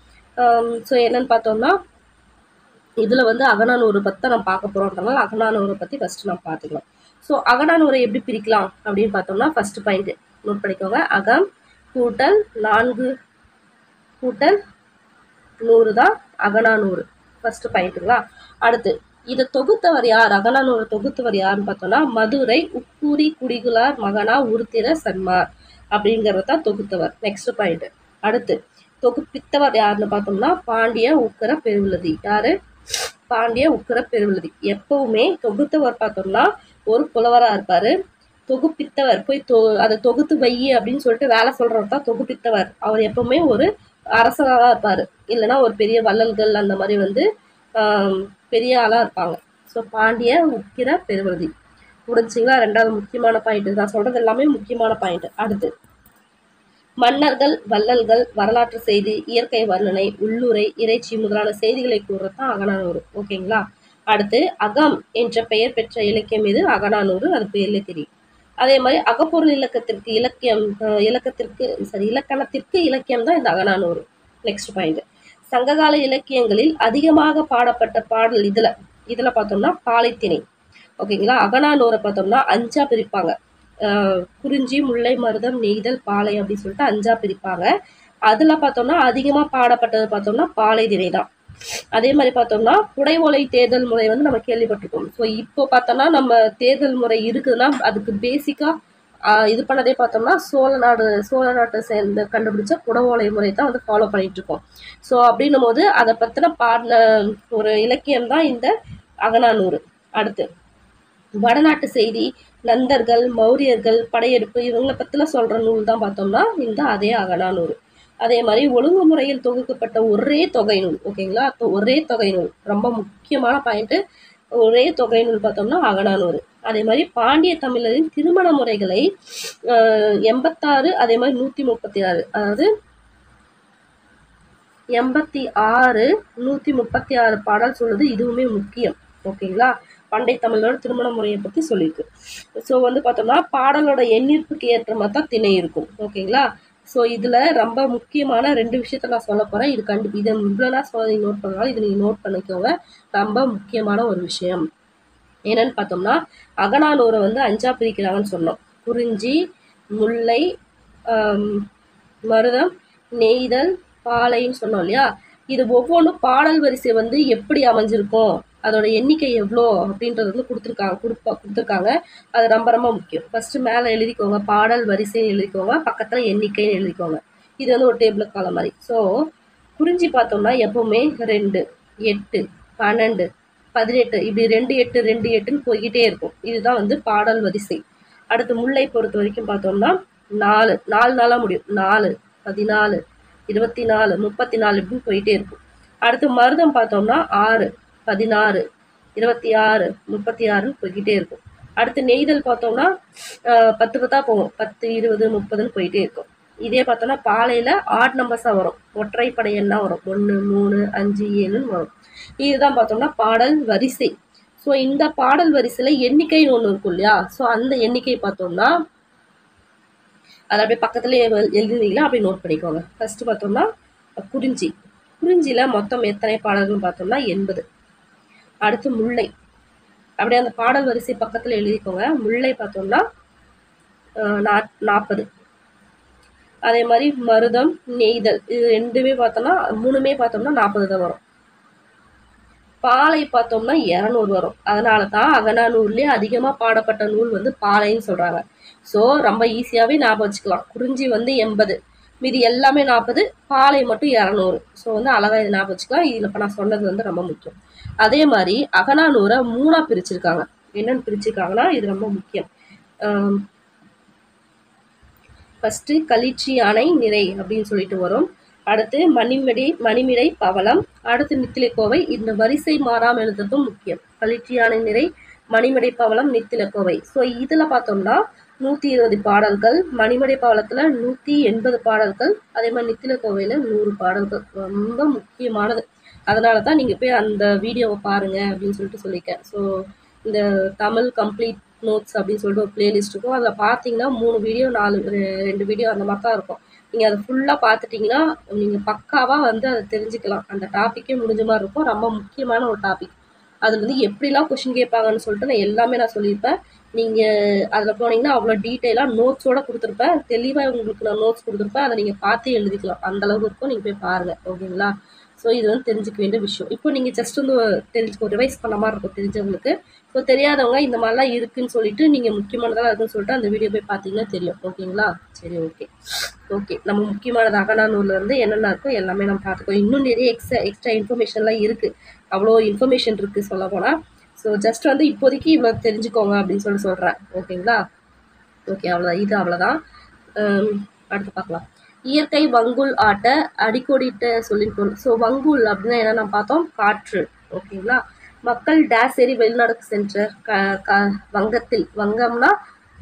ஸோ என்னென்னு பார்த்தோம்னா இதில் வந்து அகநானூறு பற்றி தான் நான் பார்க்க போகிறோன்றனால அகநானூரை பற்றி ஃபஸ்ட்டு நான் பார்த்துக்கலாம். ஸோ அகநானூரை எப்படி பிரிக்கலாம் அப்படின்னு பார்த்தோம்னா ஃபஸ்ட்டு பாயிண்ட் நோட் பண்ணிக்கோங்க. அகம் கூட்டல் 4 கூட்டல் 100 தான் அகநானூறு. ஃபர்ஸ்ட் பாயிண்ட்டுங்களா. அடுத்து இதை தொகுத்தவர் யார்? அகநானூறு தொகுத்தவர் யாருன்னு பார்த்தோம்னா மதுரை உக்கூரி குடிகுலார் மகனா உருத்திர சன்மார் அப்படிங்கிறது தான் தொகுத்தவர். Next point. அடுத்து தொகுப்பித்தவர் யாருன்னு பார்த்தோம்னா பாண்டிய உக்கர பெருவிழுதி. யாரு? பாண்டிய உக்கர பெருவிழுதி. எப்பவுமே தொகுத்தவர் பார்த்தோம்னா ஒரு புலவராக இருப்பாரு. தொகுப்பித்தவர் போய் அதை தொகுத்து வை அப்படின்னு சொல்லிட்டு வேலை சொல்றவர் தான் தொகுப்பித்தவர். அவர் எப்பவுமே ஒரு அரசராக இருப்பாரு, இல்லைன்னா ஒரு பெரிய வள்ளல்கள் அந்த மாதிரி வந்து பெரிய ஆளா இருப்பாங்க. ஸோ பாண்டிய உக்கிர பெருவிழுதி முடிஞ்சுங்களா. ரெண்டாவது முக்கியமான பாயிண்ட், நான் சொல்றது எல்லாமே முக்கியமான பாயிண்ட். அடுத்து மன்னர்கள், வள்ளல்கள், வரலாற்று செய்தி, இயற்கை வர்ணனை, உள்ளுரை, இறைச்சி முதலான செய்திகளை கூறுறது தான் அகநானூறு. ஓகேங்களா. அடுத்து அகம் என்ற பெயர் பெற்ற இலக்கியம் எது? அகநானூறு. அது பேர்ல தெரியும். அதே மாதிரி அகப்பொருள் இலக்கணத்திற்கு இலக்கியம் தான் இந்த அகநானூறு. Next point. சங்ககால இலக்கியங்களில் அதிகமாக பாடப்பட்ட பாடல் இதுல பார்த்தோம்னா பாலைத்திணை. ஓகேங்களா. அகநானூரை பார்த்தோம்னா 5ஆ பிரிப்பாங்க. குறிஞ்சி, முல்லை, மருதம், நெய்தல், பாலை அப்படின்னு சொல்லிட்டு 5ஆ பிரிப்பாங்க. அதுல பார்த்தோம்னா அதிகமா பாடப்பட்டது பார்த்தோம்னா பாலைத்திணை தான். அதே மாதிரி பார்த்தோம்னா புடைவோலை தேர்தல் முறை வந்து நம்ம கேள்விப்பட்டிருக்கோம். ஸோ இப்போ பார்த்தோம்னா நம்ம தேர்தல் முறை இருக்குதுன்னா அதுக்கு பேசிக்கா இது பண்ணதே பார்த்தோம்னா சோழ நாட்டை சேர்ந்து கண்டுபிடிச்ச புடவோலை முறை தான் வந்து ஃபாலோ பண்ணிட்டு இருக்கோம். ஸோ அப்படின்னும் போது அதை பத்தின பாடின ஒரு இலக்கியம் தான் இந்த அகநானூறு. அடுத்து வடநாட்டு செய்தி, நந்தர்கள், மௌரியர்கள், படையெடுப்பு இவங்களை பத்தில சொல்ற நூல் தான் பார்த்தோம்னா இந்த அதே அகநானூறு. அதே மாதிரி ஒழுங்கு முறையில் தொகுக்கப்பட்ட ஒரே தொகை நூல். ஓகேங்களா. ஒரே தொகை நூல் ரொம்ப முக்கியமான பாயிண்ட். ஒரே தொகை நூல் பார்த்தோம்னா அகநானூறு. அதே மாதிரி பாண்டிய தமிழரின் திருமண முறைகளை 86, அதே மாதிரி 136, அதாவது 86, 136 பாடல் சொல்லுது. இதுவுமே முக்கியம். ஓகேங்களா. பண்டை தமிழோட திருமண முறையை பத்தி சொல்லியிருக்கு. ஸோ வந்து பார்த்தோம்னா பாடலோட எண்ணிற்கு ஏற்ற மாதிரி தான் திணை இருக்கும். ஓகேங்களா. ஸோ இதில் ரொம்ப முக்கியமான 2 விஷயத்த நான் சொல்ல போகிறேன். இது இதை இவ்வளோ சொல்ல நோட் பண்ணாலும் இது நீங்கள் நோட் பண்ணிக்கோங்க. ரொம்ப முக்கியமான ஒரு விஷயம் என்னன்னு பார்த்தோம்னா அகநானூரை வந்து 5ஆ பிரிக்கிறாங்கன்னு சொன்னோம். குறிஞ்சி, முல்லை, மருதம், நெய்தல், பாலைன்னு சொன்னோம் இல்லையா. இது ஒவ்வொன்றும் பாடல் வரிசை வந்து எப்படி அமைஞ்சிருக்கும், அதோட எண்ணிக்கை எவ்வளோ அப்படின்றது வந்து கொடுத்துருக்காங்க. அது ரொம்ப ரொம்ப முக்கியம். ஃபர்ஸ்ட் மேலே எழுதிக்கோங்க, பாடல் வரிசைன்னு எழுதிக்கோங்க, பக்கத்தில் எண்ணிக்கைன்னு எழுதிக்கோங்க. இது வந்து ஒரு டேபிள் கால மாதிரி. ஸோ குறிஞ்சி பார்த்தோம்னா எப்பவுமே 2, 8, 12, 18 இப்படி 2, 8, 2, 8ன்னு போய்கிட்டே இருக்கும். இதுதான் வந்து பாடல் வரிசை. அடுத்து முல்லை பொறுத்த வரைக்கும் பார்த்தோம்னா 4 நாளாக முடியும். 4, 14, 24, 34 இப்படின்னு போயிட்டே இருக்கும். அடுத்து மருதம் பார்த்தோம்னா 6, 16, 26, 36ன்னு போய்கிட்டே இருக்கும். அடுத்து நெய்தல் பார்த்தோம்னா 10 போகும். 10, 20, 30ன்னு போயிட்டே இருக்கும். இதே பார்த்தோம்னா பாலையில ஆட் நம்பர்ஸா வரும், ஒற்றைப்படை எண்ணா வரும். 1, 3, 5, 7ன்னு வரும். இதுதான் பார்த்தோம்னா பாடல் வரிசை. ஸோ இந்த பாடல் வரிசையில எண்ணிக்கைன்னு ஒன்று இருக்கும் இல்லையா. ஸோ அந்த எண்ணிக்கை பார்த்தோம்னா அதை அப்படியே பக்கத்துல எழுதுவீங்களா அப்படி நோட் பண்ணிக்கோங்க. ஃபர்ஸ்ட் பார்த்தோம்னா குறிஞ்சியில மொத்தம் எத்தனை பாடல்கள் பார்த்தோம்னா 80. அடுத்து முல்லை, அப்படியே அந்த பாடல் வரிசை பக்கத்துல எழுதிக்கோங்க. முல்லை பார்த்தோம்னா 40. அதே மாதிரி மருதம், நெய்தல் இது 2மே பார்த்தோம்னா 3மே பார்த்தோம்னா 40 தான் வரும். பாலை பார்த்தோம்னா 200 வரும். அதனால தான் அகநானூர்லயே அதிகமா பாடப்பட்ட நூல் வந்து பாலைன்னு சொல்றாங்க. ஸோ ரொம்ப ஈஸியாவே ஞாபகம் வச்சுக்கலாம். குறிஞ்சி வந்து 80, மீதி எல்லாமே 40, பாலை மட்டும் 200. ஸோ வந்து அழகா இது ஞாபகம் வச்சுக்கலாம். இதில் இப்போ நான் சொன்னது வந்து ரொம்ப முக்கியம். அதே மாதிரி அகநானூரை 3ஆ பிரிச்சிருக்காங்க. என்னன்னு பிரிச்சிருக்காங்கன்னா இது ரொம்ப முக்கியம். ஃபர்ஸ்ட் களிற்றி யானை நிறை அப்படின்னு சொல்லிட்டு வரும். அடுத்து மணிமிடை பவளம், அடுத்து நித்திலக்கோவை. இந்த வரிசை மாறாமல் எழுதுறதும் முக்கியம். களிற்றி யானை நிறை, மணிமிடை பவளம், நித்திலக்கோவை. ஸோ இதுல பார்த்தோம்னா 120 பாடல்கள், மணிமடை பவளத்துல 180 பாடல்கள், அதே மாதிரி நித்திலக்கோவையில 100 பாடல்கள். ரொம்ப முக்கியமானது. அதனாலதான் நீங்க போய் அந்த வீடியோவை பாருங்க அப்படின்னு சொல்லிட்டு சொல்லியிருக்கேன். ஸோ இந்த தமிழ் கம்ப்ளீட் நோட்ஸ் அப்படின்னு சொல்லிட்டு ஒரு பிளேலிஸ்ட் இருக்கும். அதில் பார்த்தீங்கன்னா 3 வீடியோ 2 வீடியோ அந்த மாதிரி தான் இருக்கும். நீங்கள் அதை ஃபுல்லாக பார்த்துட்டிங்கன்னா நீங்கள் பக்காவாக வந்து அதை தெரிஞ்சுக்கலாம். அந்த டாப்பிக்கே முடிஞ்ச மாதிரி இருக்கும். ரொம்ப முக்கியமான ஒரு டாபிக். அதில் வந்து எப்படிலாம் கொஷின் கேட்பாங்கன்னு சொல்லிட்டு நான் எல்லாமே நான் சொல்லியிருப்பேன். நீங்கள் அதில் போனீங்கன்னா அவ்வளோ டீட்டெயிலாக நோட்ஸோடு கொடுத்துருப்பேன். தெளிவாக உங்களுக்கு நான் நோட்ஸ் கொடுத்துருப்பேன். அதை நீங்கள் பார்த்தே எழுதிக்கலாம். அந்தளவுக்கு இருக்கும். நீங்கள் போய் பாருங்கள். ஓகேங்களா? ஸோ இது வந்து தெரிஞ்சுக்க வேண்டிய விஷயம். இப்போ நீங்கள் ஜஸ்ட் வந்து தெரிஞ்சுக்க ரிவைஸ் பண்ண மாதிரி இருக்கும் தெரிஞ்சவங்களுக்கு. ஸோ தெரியாதவங்க இந்த மாதிரிலாம் இருக்குன்னு சொல்லிட்டு நீங்கள் முக்கியமானதாக இருக்குன்னு சொல்லிட்டு அந்த வீடியோ போய் பார்த்தீங்கன்னா தெரியும். ஓகேங்களா? சரி, ஓகே. நம்ம முக்கியமானது அகநானூரில் இருந்து என்னென்ன இருக்கோ எல்லாமே நம்ம பார்த்துக்கோ. இன்னும் நிறைய எக்ஸ்ட்ரா இன்ஃபர்மேஷன்லாம் இருக்குது. அவ்வளோ இன்ஃபர்மேஷன் இருக்குது சொல்ல போனால். ஸோ ஜஸ்ட் வந்து இப்போதைக்கு இவ்வளோ தெரிஞ்சுக்கோங்க அப்படின்னு சொல்கிறேன். ஓகேங்களா? ஓகே, அவ்வளோதான். அடுத்து பார்க்கலாம். இயற்கை வங்குல் ஆட்ட அடிக்கோடிட்ட சொல்லின் பொருள். ஸோ வங்குல் அப்படின்னா என்ன நம்ம பார்த்தோம்? காற்று. ஓகேங்களா? மக்கள் டேஸ் ஏறி வெளிநாடுக்கு சென்ற வங்கத்தில், வங்கம்னா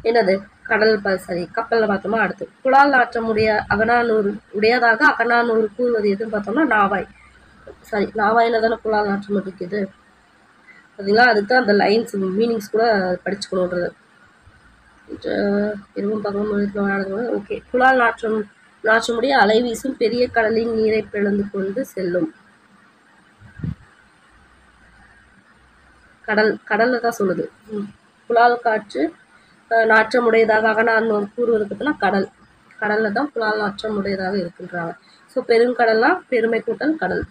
என்னது? கடல். சரி, கப்பலில் பார்த்தோமா? அடுத்து குழால் நாற்றமுடைய அகநானூறு உடையதாக அகநானூறு கூறுவது எதுன்னு பார்த்தோம்னா நாவாய். சாரி, நாவாயில தானே குழால் நாற்றம் இருக்குது. பார்த்தீங்களா? அதுக்கு தான் அந்த லைன்ஸ் மீனிங்ஸ் கூட படிச்சுக்கணுன்றது. ஓகே. குழால் நாற்றமுடைய அலை வீசும் பெரிய கடலின் நீரை பிளந்து கொண்டு செல்லும். கடல்ல தான் சொல்லுது. குழால் காற்று நாற்றமுடையதாக அகநானூறு கூறுவதுக்குன்னா கடல்ல தான் குழால் நாற்றமுடையதாக இருக்கின்றாங்க. ஸோ பெருங்கடல்னா பெருமை கூட்டல் கடல்.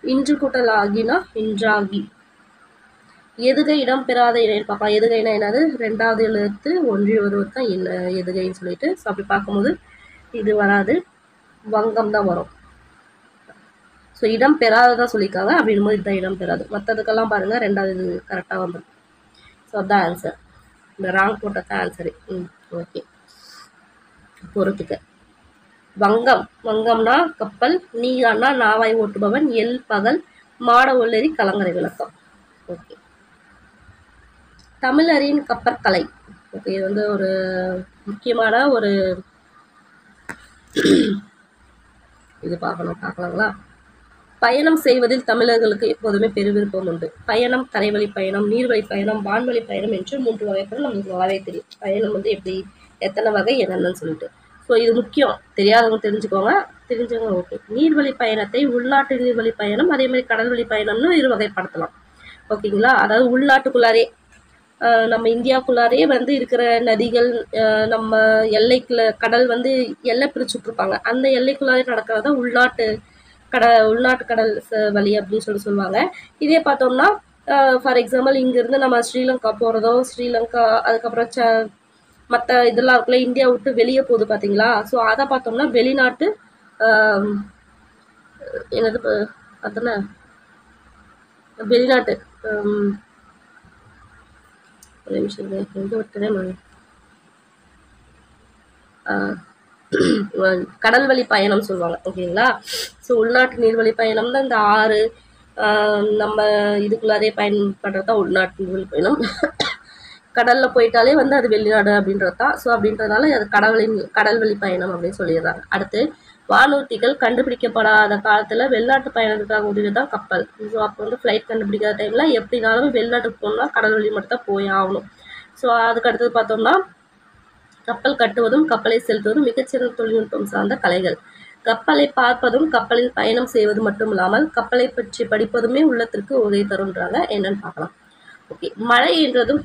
இன்று கூட்டல் ஆகினா இன்றாகி. எதுகை இடம் பெறாத இணை பார்க்கலாம். எதுகைனா என்னது? 2வது எழுத்து ஒன்றி வருவது தான் எதுகைன்னு சொல்லிட்டு. ஸோ அப்படி பார்க்கும்போது இது வராது, வங்கம் தான் வரும். ஸோ இடம் பெறாததான் சொல்லியிருக்காங்க. அப்படின்னும் போது இதுதான் இடம் பெறாது. மற்றதுக்கெல்லாம் பாருங்க 2வது இது கரெக்டாக வந்துடும். ஸோ அதுதான் ஆன்சர். இந்த ராங் போட்டதான் ஆன்சரு. ஓகே, பொறுத்துக்க. வங்கம்னா கப்பல், நீகான்னா நாவாய் ஓட்டுபவன், எல் பகல், மாட ஒல்லரி கலங்கரை விளக்கம். ஓகே. தமிழரின் கப்பற்கலை. ஓகே, இது வந்து ஒரு முக்கியமான ஒரு இது பார்க்கலாங்களா? பயணம் செய்வதில் தமிழர்களுக்கு எப்போதுமே பெருவிருப்பம் உண்டு. பயணம் தரைவழி பயணம், நீர்வழி பயணம், வான்வழி பயணம் என்று 3 வகைப்படும் நம்மளுக்கு நல்லாவே தெரியும். பயணம் வந்து எப்படி, எத்தனை வகை, என்னென்னு சொல்லிட்டு. ஸோ இது முக்கியம். தெரியாதவங்க தெரிஞ்சுக்கோங்க, தெரிஞ்சவங்க ஓகே. நீர்வழி பயணத்தை உள்நாட்டு நீர்வழி பயணம், அதே மாதிரி கடல்வழி பயணம்னு 2 வகைப்படுத்தலாம். ஓகேங்களா? அதாவது உள்நாட்டுக்குள்ளாரே நம்ம இந்தியாவுக்குள்ளாரே வந்து இருக்கிற நதிகள், நம்ம எல்லைக்குள்ள கடல் வந்து எல்லை பிரிச்சு விட்டுருப்பாங்க. அந்த எல்லைக்குள்ளாரே நடக்கிறதா உள்நாட்டு கடல் வழி அப்படின்னு சொல்லுவாங்க. இதே பார்த்தோம்னா ஃபார் எக்ஸாம்பிள் இங்கிருந்து நம்ம ஸ்ரீலங்கா போகிறதோ, ஸ்ரீலங்கா அதுக்கப்புறம் மற்ற இதெல்லாம் இருக்குல்ல, இந்தியா விட்டு வெளியே போகுது பார்த்தீங்களா? ஸோ அதை பார்த்தோம்னா வெளிநாட்டு என்னது பார்த்தோன்னா வெளிநாட்டு ஒரு நிமிஷம் எங்கே விட்டுனே கடல்வழி பயணம் சொல்லுவாங்க. ஓகேங்களா? ஸோ உள்நாட்டு நீர்வழி பயணம் தான் இந்த ஆறு நம்ம இதுக்குள்ளாரே பயன்படுறதா உள்நாட்டு நீர்வழி பயணம். கடலில் போயிட்டாலே வந்து அது வெளிநாடு அப்படின்றது தான். ஸோ அப்படின்றதுனால அது கடல்வழி பயணம் அப்படின்னு சொல்லிடுறாங்க. அடுத்து வானூர்திகள் கண்டுபிடிக்கப்படாத காலத்தில் வெளிநாட்டு பயணத்துக்காக உதவி தான் கப்பல். ஸோ அப்போ வந்து ஃப்ளைட் கண்டுபிடிக்காத டைமில் எப்படினாலும் வெளிநாட்டுக்கு போகணும்னா கடல் வழி மட்டும் தான் போய் ஆகணும். ஸோ அதுக்கு அடுத்தது பார்த்தோம்னா கப்பல் கட்டுவதும் கப்பலை செலுத்துவதும் மிகச்சிறந்த தொழில்நுட்பம் சார்ந்த கலைகள். கப்பலை பார்ப்பதும் கப்பலில் பயணம் செய்வது மட்டும் இல்லாமல் கப்பலை பற்றி படிப்பதுமே உள்ளத்திற்கு உதவி தருன்றாங்க. என்னன்னு பார்க்கலாம். ஓகே. மழை என்றதும்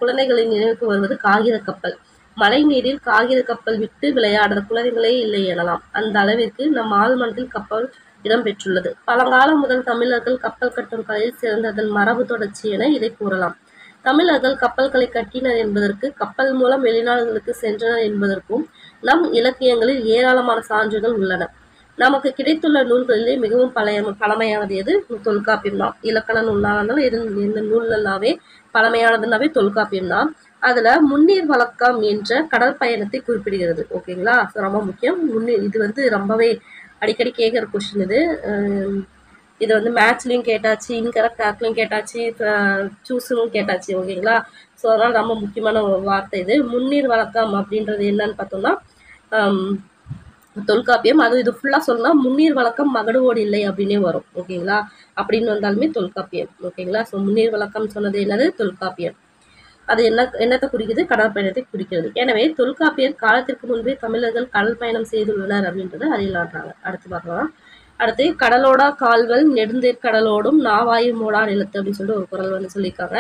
குழந்தைகளின் நினைவுக்கு வருவது காகித கப்பல். மழை நீரில் காகித கப்பல் விட்டு விளையாடுற குழந்தைகளே இல்லை எனலாம். அந்த அளவிற்கு நம் ஆழ்மனத்தில் கப்பல் இடம்பெற்றுள்ளது. பழங்காலம் முதல் தமிழர்கள் கப்பல் கட்டும் கலையில் சிறந்ததன் மரபு தொடர்ச்சி என இதை கூறலாம். தமிழர்கள் கப்பல்களை கட்டினர் என்பதற்கு, கப்பல் மூலம் வெளிநாடுகளுக்கு சென்றனர் என்பதற்கும் நம் இலக்கியங்களில் ஏராளமான சான்றுகள் உள்ளன. நமக்கு கிடைத்துள்ள நூல்களிலே மிகவும் பழமையானது எது? தொல்காப்பியம் தான். இலக்கண நூலானாலும் எந்த நூல்லனாவே பழமையானதுனாவே தொல்காப்பியம் தான். அதுல முன்னீர் வழக்கம் என்ற கடல் பயணத்தை குறிப்பிடுகிறது. ஓகேங்களா? ரொம்ப முக்கியம். இது ரொம்பவே அடிக்கடி கேட்குற கொஸ்டின் இது. இது மேத்ஸ்லையும் கேட்டாச்சு, இன்கரெக்ட் ஆக்லையும் கேட்டாச்சு, சூஸும் கேட்டாச்சு. ஓகேங்களா? ஸோ அதனால ரொம்ப முக்கியமான ஒரு வார்த்தை இது. முன்னீர் வழக்கம் அப்படின்றது என்னன்னு பார்த்தோம்னா தொல்காப்பியம். அது இது ஃபுல்லா சொன்னா முன்னீர் வழக்கம் மகடுவோடு இல்லை அப்படின்னே வரும். ஓகேங்களா? அப்படின்னு வந்தாலுமே தொல்காப்பியம். ஓகேங்களா? ஸோ முன்னீர் வழக்கம் சொன்னது என்னது? தொல்காப்பியம். அது என்னத்தை குறிக்குது? கடல் பயணத்தை குறிக்கிறது. எனவே தொல்காப்பியர் காலத்திற்கு முன்பே தமிழர்கள் கடல் பயணம் செய்துள்ளனர் அப்படின்றத அறியலான்றாங்க. அடுத்து பார்க்கலாம். அடுத்து கடலோடா கால்வல் நெடுந்தேர் கடலோடும் நாவாயும் ஓடா நிலத்து அப்படின்னு சொல்லிட்டு ஒரு குறள் சொல்லியிருக்காங்க.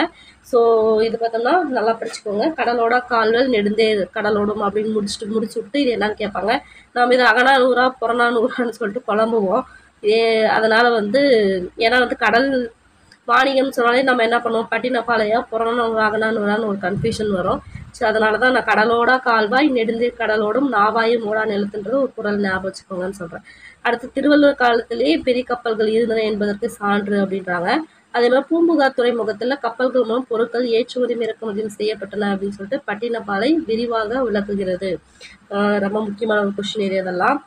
ஸோ இது பார்த்தோம்னா நல்லா படிச்சுக்கோங்க. கடலோடா கால்வல் நெடுந்தேர் கடலோடும் அப்படின்னு முடிச்சு விட்டு இது என்னன்னு கேட்பாங்க. நாம் இது அகநானூறா புறநானூறான்னு சொல்லிட்டு குழம்புவோம். அதனால ஏன்னா கடல் வாணிகம் சொன்னாலே நம்ம என்ன பண்ணுவோம்? பட்டினப்பாளையா புறநானூறு அகநானூறான்னு ஒரு கன்ஃபியூஷன் வரும். ஸோ அதனால தான் நான் கடலோடா கால்வாய் நெடுந்தேர் கடலோடும் நாவாயும் ஓடா நிலத்துன்றது ஒரு குறள் ஞாபகம் வச்சுக்கோங்கன்னு சொல்கிறேன். அடுத்து திருவள்ளுவர் காலத்திலேயே பெரிய கப்பல்கள் இருந்தன என்பதற்கு சான்று அப்படின்றாங்க. அதே மாதிரி பூம்புகார் துறைமுகத்துல கப்பல்கள் மூலம் பொருட்கள் ஏற்றுமதி இறக்குமதியும் செய்யப்பட்டன அப்படின்னு சொல்லிட்டு பட்டினப்பாலை விரிவாக விளக்குகிறது. ரொம்ப முக்கியமான ஒரு கொஸ்டின் இதெல்லாம்.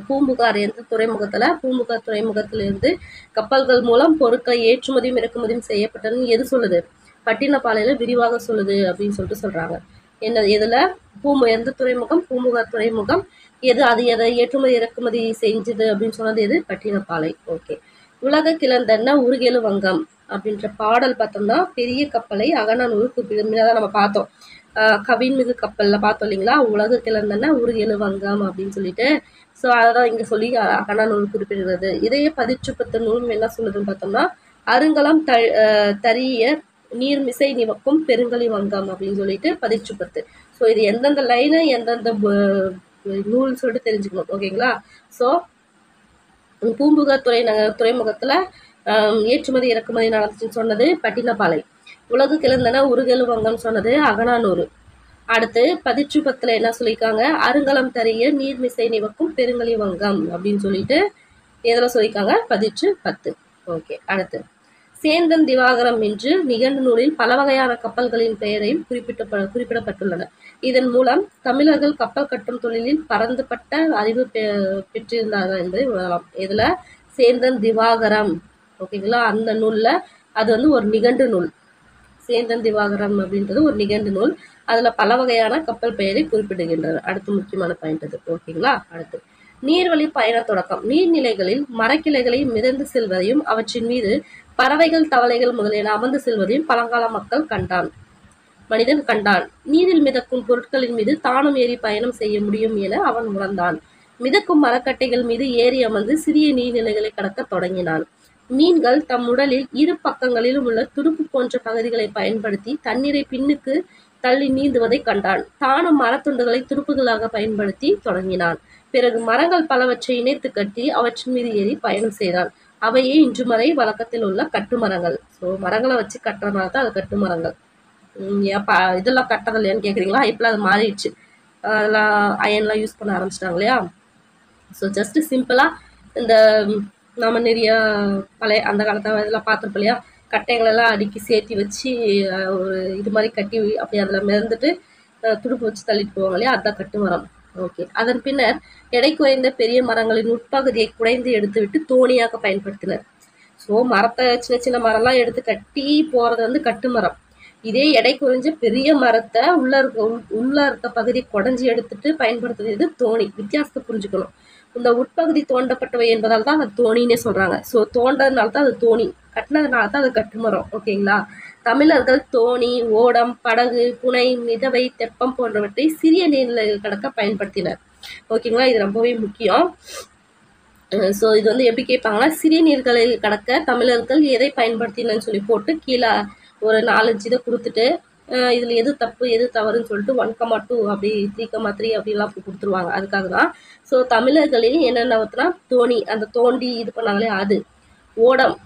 பூம்புகார் எந்த துறைமுகத்துல? பூம்புகார் துறைமுகத்திலிருந்து கப்பல்கள் மூலம் பொருட்கள் ஏற்றுமதியும் இறக்குமதியும் செய்யப்பட்டதுன்னு எது சொல்லுது? பட்டினப்பாலையில விரிவாக சொல்லுது அப்படின்னு சொல்லிட்டு சொல்றாங்க. எதுல? எந்த துறைமுகம்? பூம்புகார் துறைமுகம். அது எதை ஏற்றுமதி இறக்குமதி செஞ்சது அப்படின்னு சொன்னது எது? பட்டினப்பாலை. ஓகே. உலக கிளந்தன்ன உருகெழு வங்கம் அப்படின்ற பாடல் பார்த்தோம்னா பெரிய கப்பலை அகநானூறு குறிப்பிடுதான் நம்ம பார்த்தோம். கவின்மிகு கப்பல்ல பார்த்தோம் இல்லைங்களா? உலக கிளந்தன்ன உருகெழு வங்கம் அப்படின்னு சொல்லிட்டு. ஸோ அதான் இங்க சொல்லி அகநானூறு குறிப்பிடுகிறது. இதையே 10 நூலும் என்ன சொல்லுதுன்னு பார்த்தோம்னா அருங்கலம் தரிய நீர்மிசை நிவக்கும் பெருங்கலி வங்கம் அப்படின்னு சொல்லிட்டு 10. ஸோ இது எந்தெந்த லைனு எந்தெந்த நூல்னு சொல்லிட்டு தெரிஞ்சுக்கணும். ஓகேங்களா? ஸோ பூம்புகார் துறைமுகத்துல ஏற்றுமதி இறக்குமதி நடந்துச்சுன்னு சொன்னது பட்டினப்பாலை. உலகு கிளந்தன உருகெழு வங்கம் சொன்னது அகநானூறு. அடுத்து 10 என்ன சொல்லியிருக்காங்க? அருங்கலம் தரிய நீர்மிசை நிவக்கும் பெருங்கலி வங்கம் அப்படின்னு சொல்லிட்டு எதில் சொல்லியிருக்காங்க? 10. ஓகே. அடுத்து சேந்தன் திவாகரம் என்று நிகண்டு நூலில் பல வகையான கப்பல்களின் பெயரையும் குறிப்பிடப்பட்டுள்ளன. இதன் மூலம் தமிழர்கள் கப்பல் கட்டும் தொழிலில் பரந்துபட்ட அறிவு பெற்றிருந்தார்கள் என்பதை உணரலாம். இதுல சேந்தன் திவாகரம். ஓகேங்களா? அந்த நூல்ல அது ஒரு நிகண்டு நூல். சேந்தன் திவாகரம் அப்படின்றது ஒரு நிகண்டு நூல். அதுல பல வகையான கப்பல் பெயரை குறிப்பிடுகின்றனர். அடுத்து முக்கியமான பாயிண்ட் அது. ஓகேங்களா? அடுத்து நீர்வழி பயண தொடக்கம். நீர்நிலைகளில் மரக்கிளைகளை மிதந்து செல்வதையும் அவற்றின் மீது பறவைகள் தவளைகள் முதலியன அமர்ந்து செல்வதையும் பழங்கால மனிதன் கண்டான். நீரில் மிதக்கும் பொருட்களின் மீது தானும் ஏறி பயணம் செய்ய முடியும் என அவன் உணர்ந்தான். மிதக்கும் மரக்கட்டைகள் மீது ஏறி அமர்ந்து சிறிய நீர்நிலைகளை கடக்க தொடங்கினான். மீன்கள் தம் உடலில் இரு பக்கங்களிலும் உள்ள துடுப்பு போன்ற பகுதிகளை பயன்படுத்தி தண்ணீரை பின்னுக்கு தள்ளி நீந்துவதை கண்டான். தானும் மரத்துண்டுகளை துடுப்புகளாக பயன்படுத்தி தொடங்கினான். பிறகு மரங்கள் பலவற்றை இணைத்து கட்டி அவற்றின் மீது ஏறி பயணம் செய்தான். அவையே இன்று வரை வழக்கத்தில் உள்ள கட்டுமரங்கள். ஸோ மரங்களை வச்சு கட்டுறதுனால தான் அது கட்டுமரங்கள். இதெல்லாம் கட்டுறது இல்லையான்னு கேட்குறீங்களா? இப்பெல்லாம் அது மாறிடுச்சு. அதெல்லாம் அயன்லாம் யூஸ் பண்ண ஆரம்பிச்சிட்டாங்க இல்லையா? ஸோ ஜஸ்ட் சிம்பிளா இந்த நம்ம நிறைய பழைய அந்த காலத்தில் இதெல்லாம் பார்த்துருப்போம் இல்லையா? கட்டைகளெல்லாம் அடுக்கி சேர்த்தி வச்சு ஒரு இது மாதிரி கட்டி அப்படி அதில் மிதந்துட்டு துடுப்பு வச்சு தள்ளிட்டு போவாங்க இல்லையா? அதுதான் கட்டுமரம். ஓகே. அதன் பின்னர் எடை குறைந்த பெரிய மரங்களின் உட்பகுதியை குடைந்து எடுத்துவிட்டு தோணியாக பயன்படுத்தினர். ஸோ மரத்தை சின்ன சின்ன மரம்லாம் எடுத்து கட்டி போறது கட்டுமரம். இதே எடை குறைஞ்ச பெரிய மரத்தை உள்ள இருக்க பகுதி குடைஞ்சி எடுத்துட்டு பயன்படுத்துறது தோணி. வித்தியாசத்தை புரிஞ்சுக்கணும். இந்த உட்பகுதி தோண்டப்பட்டவை என்பதால் தான் அது தோணின்னே சொல்றாங்க. ஸோ தோண்டதுனால தான் அது தோணி, கட்டினதுனால தான் அது கட்டுமரம். ஓகேங்களா? தமிழர்கள் தோணி, ஓடம், படகு, புனை, மிதவை, தெப்பம் போன்றவற்றை சிறிய நீர்நிலைகள் கடக்க பயன்படுத்தினர். ஓகேங்களா? இது ரொம்பவே முக்கியம். ஸோ இது எப்படி கேட்பாங்கன்னா, சிறிய நீர்களில் கடக்க தமிழர்கள் எதை பயன்படுத்தினன்னு சொல்லி போட்டு கீழே ஒரு 4-5 இதை கொடுத்துட்டு இதில் எது தப்பு எது தவறுன்னு சொல்லிட்டு 1,2 அப்படி 3,3 அப்படிலாம் கொடுத்துருவாங்க. அதுக்காக தான். ஸோ தமிழர்களில் என்னென்ன ஊற்றுனா தோணி, அந்த தோண்டி இது பண்ணாங்களே அது. ஓடம்,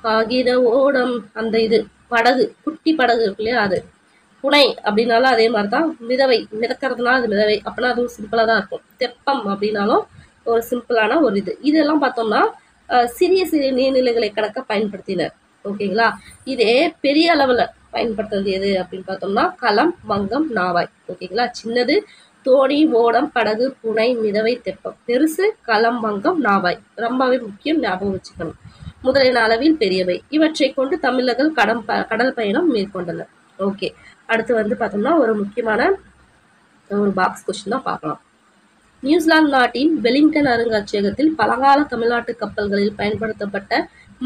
காகித ஓடம், அந்த இது. படகு, குட்டி படகு இருக்கு இல்லையா அது. புனை அப்படின்னாலும் அதே மாதிரி தான். மிதவை, மிதக்கிறதுனால அது மிதவை, அப்படின்னா அதுவும் சிம்பிளாக தான் இருக்கும். தெப்பம் அப்படின்னாலும் ஒரு சிம்பிளான ஒரு இதெல்லாம் பார்த்தோம்னா சிறிய சிறிய நீர்நிலைகளை கணக்க பயன்படுத்தினர். ஓகேங்களா. இதே பெரிய அளவில் பயன்படுத்துறது எது அப்படின்னு பார்த்தோம்னா களம், வங்கம், நாவாய். ஓகேங்களா. சின்னது தோணி, ஓடம், படகு, புனை, மிதவை, தெப்பம். பெருசு களம், வங்கம், நாவாய். ரொம்பவே முக்கியம், ஞாபகம் வச்சுக்கணும். முதலின அளவில் பெரியவை. இவற்றை கொண்டு தமிழர்கள் கடல் பயணம் மேற்கொண்டனர். ஓகே. அடுத்து வந்து பார்த்தோம்னா ஒரு முக்கியமான ஒரு பாக்ஸ் கொஸ்டின் தான் பார்க்கலாம். நியூசிலாந்து நாட்டின் வெலிங்டன் அருங்காட்சியகத்தில் பழங்கால தமிழ்நாட்டு கப்பல்களில் பயன்படுத்தப்பட்ட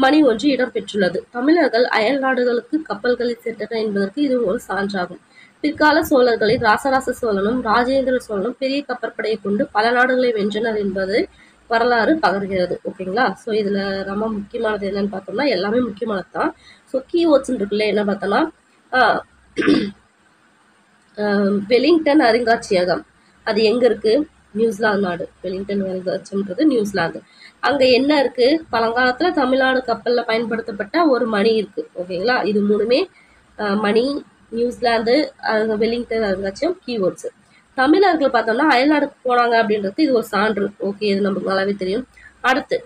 மணி ஒன்று இடம்பெற்றுள்ளது. தமிழர்கள் அயல் நாடுகளுக்கு கப்பல்களில் சென்றனர் என்பதற்கு இது ஒரு சான்றாகும். பிற்கால சோழர்களில் ராசராச சோழனும் ராஜேந்திர சோழனும் பெரிய கப்பற்படையை கொண்டு பல நாடுகளை வென்றனர் என்பது வரலாறு பகர்கிறது. ஓகேங்களா. ஸோ இதுல ரொம்ப முக்கியமானது என்னன்னு பார்த்தோம்னா எல்லாமே முக்கியமானது தான். ஸோ கீவேர்ட்ஸ் இருக்குல்ல என்ன பார்த்தோம்னா வெலிங்டன் அருங்காட்சியகம் அது எங்க இருக்கு? நியூசிலாந்து நாடு. வெலிங்டன் அருங்காட்சியகம்ன்றது நியூசிலாந்து. அங்க என்ன இருக்கு? பழங்காலத்துல தமிழ்நாடு கப்பல்ல பயன்படுத்தப்பட்ட ஒரு மணி இருக்கு. ஓகேங்களா. இது மூணுமே மணி, நியூசிலாந்து, வெலிங்டன் அருங்காட்சியகம் கீவேர்ட்ஸ். தமிழர்கள் பார்த்தோம்னா அயல்நாடுக்கு போனாங்க அப்படின்றது இது ஒரு சான்று. ஓகே, இது நமக்கு நல்லாவே தெரியும். அடுத்து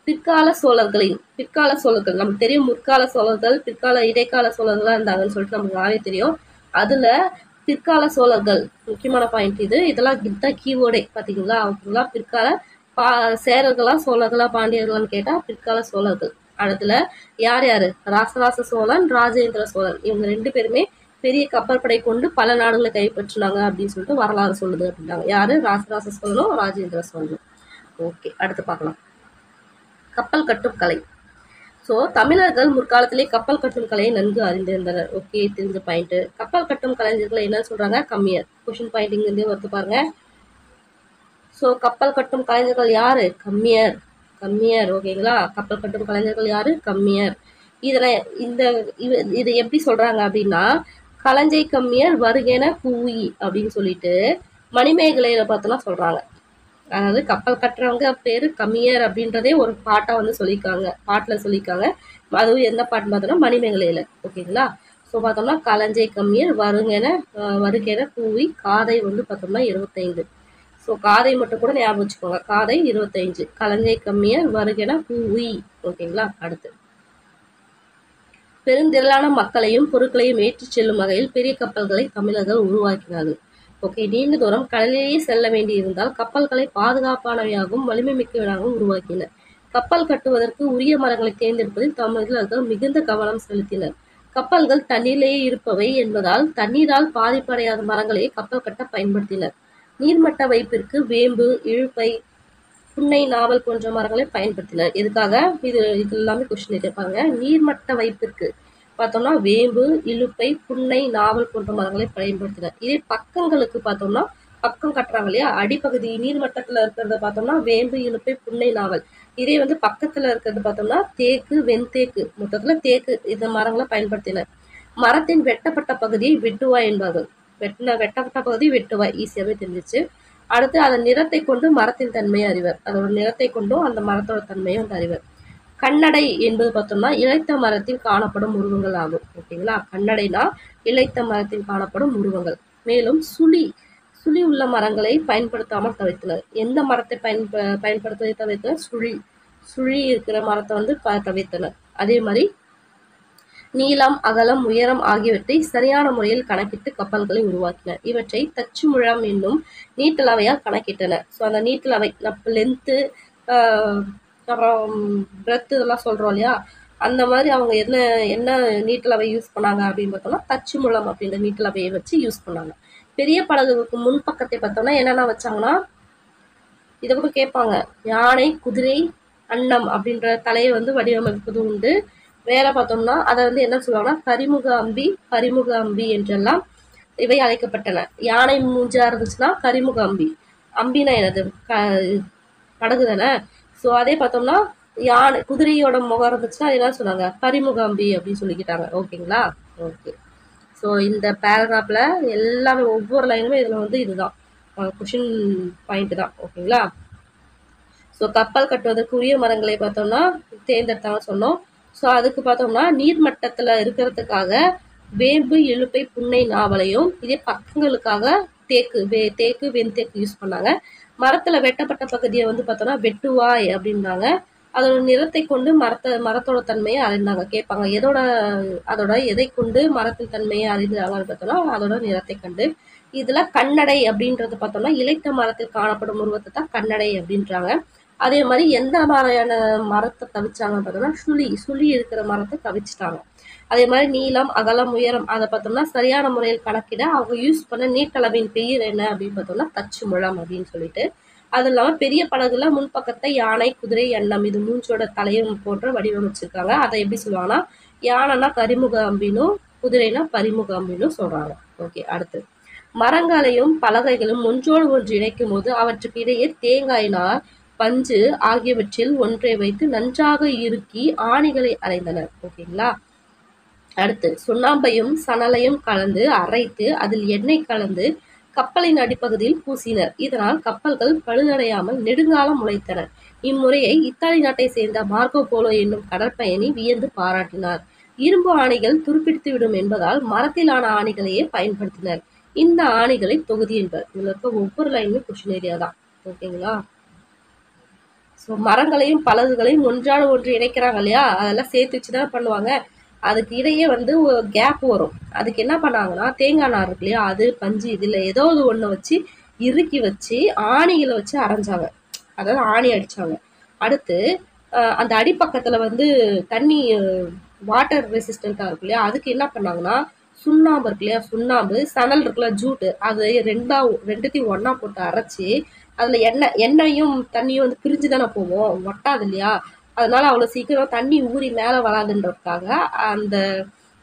பிற்கால சோழர்கள் நமக்கு தெரியும். முற்கால சோழர்கள், பிற்கால இடைக்கால சோழர்களா இருந்தாங்கன்னு சொல்லிட்டு நமக்கு நல்லாவே தெரியும். அதுல பிற்கால சோழர்கள் முக்கியமான பாயிண்ட் இதெல்லாம் இதுதான் கீவேர்டே பாத்தீங்களா. ஓகேங்களா. பிற்கால சேரர்களா சோழர்களா பாண்டியர்களான்னு கேட்டா பிற்கால சோழர்கள். அடுத்துல யார் யாரு? ராசராச சோழன், ராஜேந்திர சோழன். இவங்க 2 பேருமே பெரிய கப்பற்படை கொண்டு பல நாடுகளை கைப்பற்றினாங்க அப்படின்னு சொல்லிட்டு வரலாறு சொல்லுது அப்படின்னாங்க. யாரு? ராசராச சோழனும் ராஜேந்திர சோழனும். ஓகே, அடுத்து பார்க்கலாம். கப்பல் கட்டும் கலை. ஸோ தமிழர்கள் முற்காலத்திலே கப்பல் கட்டும் கலையை நன்கு அறிந்திருந்தனர். ஓகே, தெரிஞ்ச பாயிண்ட். கப்பல் கட்டும் கலைஞர்களை என்ன சொல்றாங்க? கம்மியர். கொஸ்டின் பாயிண்ட் இங்கிருந்தே வருது பாருங்க. ஸோ கப்பல் கட்டும் கலைஞர்கள் யாரு? கம்மியர். ஓகேங்களா. கப்பல் கட்டும் கலைஞர்கள் யாரு? கம்மியர். இதை எப்படி சொல்றாங்க அப்படின்னா களஞ்சை கம்மியர் வருகென கூவி அப்படின்னு சொல்லிட்டு மணிமேகலையில பார்த்தோம்னா சொல்றாங்க. அதாவது கப்பல் கட்டுறவங்க பேரு கம்மியர் அப்படின்றதே ஒரு பாட்டா வந்து பாட்டுல சொல்லியிருக்காங்க. அதுவும் என்ன பாட்டு பார்த்தோம்னா மணிமேகலையில. ஓகேங்களா. ஸோ பார்த்தோம்னா களஞ்சை கம்மியர் வருகென கூவி காதை வந்து பார்த்தோம்னா 25. ஸோ காதை மட்டும் கூட ஞாபகம் வச்சுக்கோங்க. காதை 25. களஞ்சை கம்மியர் வருகென கூவி. ஓகேங்களா. அடுத்து பெருந்திரளான மக்களையும் பொருட்களையும் ஏற்றிச் செல்லும் வகையில் பெரிய கப்பல்களை தமிழர்கள் உருவாக்கினார்கள். ஓகே, நீண்ட தூரம் கடலிலேயே செல்ல வேண்டியிருந்தால் கப்பல்களை பாதுகாப்பானவையாகவும் வலிமை மிக்கவையாகவும் உருவாக்கினர். கப்பல் கட்டுவதற்கு உரிய மரங்களை தேர்ந்தெடுப்பதில் தமிழர்கள் மிகுந்த கவனம் செலுத்தினர். கப்பல்கள் தண்ணீரிலேயே இருப்பவை என்பதால் தண்ணீரால் பாதிப்படையாத மரங்களையே கப்பல் கட்ட பயன்படுத்தினர். நீர்மட்ட வைப்பிற்கு வேம்பு, இழுப்பை, புன்னை, நாவல் போன்ற மரங்களை பயன்படுத்தினர். எதுக்காக? இது எல்லாமே கொஸ்டின் கேட்பாங்க. நீர்மட்ட வைப்பிற்கு பார்த்தோம்னா வேம்பு, இலுப்பை, புன்னை, நாவல் போன்ற மரங்களை பயன்படுத்தினர். இதே பக்கங்களுக்கு பார்த்தோம்னா பக்கம் கட்டுறாங்க இல்லையா, அடிப்பகுதி நீர்மட்டத்துல இருக்கிறத பார்த்தோம்னா வேம்பு, இலுப்பை, புன்னை, நாவல். இதே வந்து பக்கத்துல இருக்கிறது பார்த்தோம்னா தேக்கு, வெண்தேக்கு, மொத்தத்துல தேக்கு இந்த மரங்களை பயன்படுத்தினர். மரத்தின் வெட்டப்பட்ட பகுதியை வெட்டுவாய் என்பார்கள். வெட்டப்பட்ட பகுதி வெட்டுவாய் ஈஸியாவே தெரிஞ்சிச்சு. அடுத்து அதன் நிறத்தை கொண்டு மரத்தின் தன்மையை அறிவர். அதோட நிறத்தை கொண்டும் அந்த மரத்தோட தன்மையை வந்து அறிவர். கண்ணடை என்பது பார்த்தோம்னா இளைத்த மரத்தில் காணப்படும் உருவங்கள் ஆகும். ஓகேங்களா. கண்ணடைனா இளைத்த மரத்தில் காணப்படும் உருவங்கள். மேலும் சுழி உள்ள மரங்களை பயன்படுத்தாமல் தவிர்த்தனர். எந்த மரத்தை பயன்படுத்துவதை தவிர்த்தனர்? சுழி இருக்கிற மரத்தை வந்து தவிர்த்தனர். அதே மாதிரி நீளம், அகலம், உயரம் ஆகியவற்றை சரியான முறையில் கணக்கிட்டு கப்பல்களை உருவாக்கினர். இவற்றை தச்சு முழம் என்னும் நீட்டளவையால் கணக்கிட்டனர். ஸோ அந்த நீட்டளவை லென்த்து அப்புறம் பிரெத் இதெல்லாம் சொல்றோம் இல்லையா, அந்த மாதிரி அவங்க என்ன நீட்டளவை யூஸ் பண்ணாங்க அப்படின்னு பார்த்தோம்னா தச்சு முழம் அப்படின்ற நீட்டளவையை வச்சு யூஸ் பண்ணாங்க. பெரிய படகுக்கு முன்பக்கத்தை பார்த்தோம்னா என்னென்ன வச்சாங்கன்னா இதை கூட கேட்பாங்க. யானை, குதிரை, அன்னம் அப்படின்ற தலையை வந்து வடிவமைப்பது உண்டு. வேற பார்த்தோம்னா அதை வந்து என்ன சொல்லுவாங்கன்னா கரிமுக அம்பி என்றெல்லாம் இவை அழைக்கப்பட்டன. யானை மூஞ்சா இருந்துச்சுன்னா கரிமுக அம்பி. அம்பினா என்னது? படகு தானே. ஸோ அதே பார்த்தோம்னா குதிரையோட முகம் இருந்துச்சுன்னா என்ன சொன்னாங்க? கரிமுக அம்பி அப்படின்னு சொல்லிக்கிட்டாங்க. ஓகேங்களா. ஓகே. ஸோ இந்த பேராகிராஃப்ல எல்லாமே ஒவ்வொரு லைனுமே இதுல வந்து இதுதான் கொஷின் பாயிண்ட் தான். ஓகேங்களா. ஸோ கப்பல் கட்டுவதற்கு உரிய மரங்களை பார்த்தோம்னா தேர்ந்தெடுத்தாங்க சொன்னோம். ஸோ அதுக்கு பார்த்தோம்னா நீர்மட்டத்தில் இருக்கிறதுக்காக வேம்பு, இலுப்பை, புன்னை, நாவலையும், இதே பக்கங்களுக்காக தேக்கு வெண்தேக்கு யூஸ் பண்ணாங்க. மரத்துல வெட்டப்பட்ட பகுதியை வந்து பார்த்தோம்னா வெட்டுவாய் அப்படின்னாங்க. அதோட நிறத்தை கொண்டு மரத்தோட தன்மையை அறிந்தாங்க. கேட்பாங்க அதோட எதை கொண்டு மரத்தின் தன்மையை அறிந்தாங்கன்னு பார்த்தோம்னா அதோட நிறத்தை கண்டு. இதுல கண்ணடை அப்படின்றது பார்த்தோம்னா இளைத்த மரத்தில் காணப்படும் உருவத்தை தான் கண்ணடை அப்படின்றாங்க. அதே மாதிரி எந்த மாதிரியான மரத்தை தவிச்சாங்கன்னு பார்த்தோம்னா சுழி இருக்கிற மரத்தை தவிச்சிட்டாங்க. அதே மாதிரி நீளம், அகலம், உயரம் அதை பார்த்தோம்னா சரியான முறையில் கணக்கிட அவங்க யூஸ் பண்ண நீட்டளவின் பெயர் என்ன அப்படின்னு பார்த்தோம்னா தச்சு முழம் அப்படின்னு சொல்லிட்டு. அது இல்லாம பெரிய படகுல முன்பக்கத்தை யானை, குதிரை, எண்ணம் இது மூஞ்சோட தலையும் போன்ற வடிவமைச்சிருக்காங்க. அதை எப்படி சொல்லுவாங்கன்னா யானைனா கரிமுக அம்பினும் குதிரைனா பரிமுக அம்பினும் சொல்றாங்க. ஓகே, அடுத்து மரங்களையும் பலகைகளும் ஒன்றோடு ஒன்று இணைக்கும் போது அவற்றுக்கு இடையே தேங்காய் நார், பஞ்சு ஆகியவற்றில் ஒன்றை வைத்து நன்றாக இறுக்கி ஆணிகளை அரைந்தனர். ஓகேங்களா. அடுத்து சுண்ணாம்பையும் சணலையும் கலந்து அரைத்து அதில் எண்ணெய் கலந்து கப்பலின் அடிப்பகுதியில் பூசினர். இதனால் கப்பல்கள் பழுதடையாமல் நெடுங்காலம் உழைத்தன. இம்முறையை இத்தாலி நாட்டை சேர்ந்த மார்க்கோ போலோ என்னும் கடற்பயணி வியந்து பாராட்டினார். இரும்பு ஆணிகள் துருப்பிடித்து விடும் என்பதால் மரத்திலான ஆணிகளையே பயன்படுத்தினர். இந்த ஆணிகளை தொகுதி என்பர். இதுல இருக்க ஒவ்வொரு லைனுமே கொஸ்டின் ஏரியா தான். ஓகேங்களா. ஸோ மரங்களையும் பலகைகளையும் ஒன்றாட ஒன்று இணைக்கிறாங்க இல்லையா, அதெல்லாம் சேர்த்து வச்சுதான் பண்ணுவாங்க. அதுக்கு இடையே வந்து ஒரு கேப் வரும். அதுக்கு என்ன பண்ணாங்கன்னா தேங்காய் நார் இருக்கு இல்லையா, அது பஞ்சு இதுல ஏதோ ஒண்ணு வச்சு இறுக்கி வச்சு ஆணிகளை வச்சு அரைஞ்சாங்க, அதாவது ஆணி அடிச்சாங்க. அடுத்து அந்த அடிப்பக்கத்துல வந்து தண்ணி வாட்டர் ரெசிஸ்டண்டா இருக்கு இல்லையா, அதுக்கு என்ன பண்ணாங்கன்னா சுண்ணாம்பு இருக்கு இல்லையா, சுண்ணாம்பு, சணல் இருக்குல்ல, ஜூட்டு, அது ரெண்டுத்தையும் ஒன்னா போட்டு அரைச்சி அதுல எண்ணெயும் தண்ணியும் வந்து பிரிஞ்சு தானே போவோம், ஒட்டாது இல்லையா, அதனால அவ்வளவு சீக்கிரம் தண்ணி ஊறி மேல வராதுன்றதுக்காக அந்த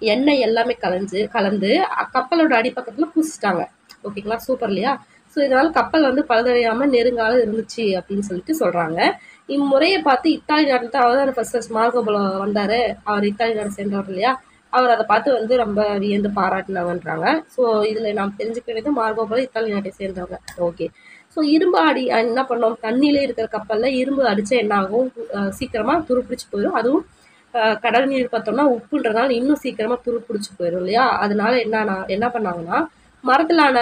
எண்ணெய் எல்லாமே கலந்து கப்பலோட அடிப்பக்கத்துல பூசிட்டாங்க. ஓகேங்களா, சூப்பர் இல்லையா. ஸோ இதனால கப்பல் வந்து பழுதடையாம நெருங்கால இருந்துச்சு அப்படின்னு சொல்லிட்டு சொல்றாங்க. இம்முறையை பார்த்து இத்தாலி நாட்டில் தான் அவர் ஃபர்ஸ்ட் மார்க்கோ போலோ வந்தாரு, அவர் இத்தாலி நாடு சேர்ந்தவர் இல்லையா, அவர் அதை பார்த்து வந்து ரொம்ப வியந்து பாராட்டினவன்றாங்க. ஸோ இதுல நாம் தெரிஞ்சுக்க வேண்டியது மார்க்கோ போலோ இத்தாலி நாட்டை சேர்ந்தவங்க. ஓகே. ஸோ இரும்பு என்ன பண்ணோம், தண்ணியில இருக்கிற கப்பல்ல இரும்பு அடிச்சா என்ன ஆகும், சீக்கிரமா துருப்பிடிச்சு போயிடும். அதுவும் கடல் நீர் பார்த்தோம்னா உப்புன்றதுனால இன்னும் சீக்கிரமா துருப்பிடிச்சு போயிடும் இல்லையா. அதனால என்ன பண்ணாங்கன்னா மரத்திலான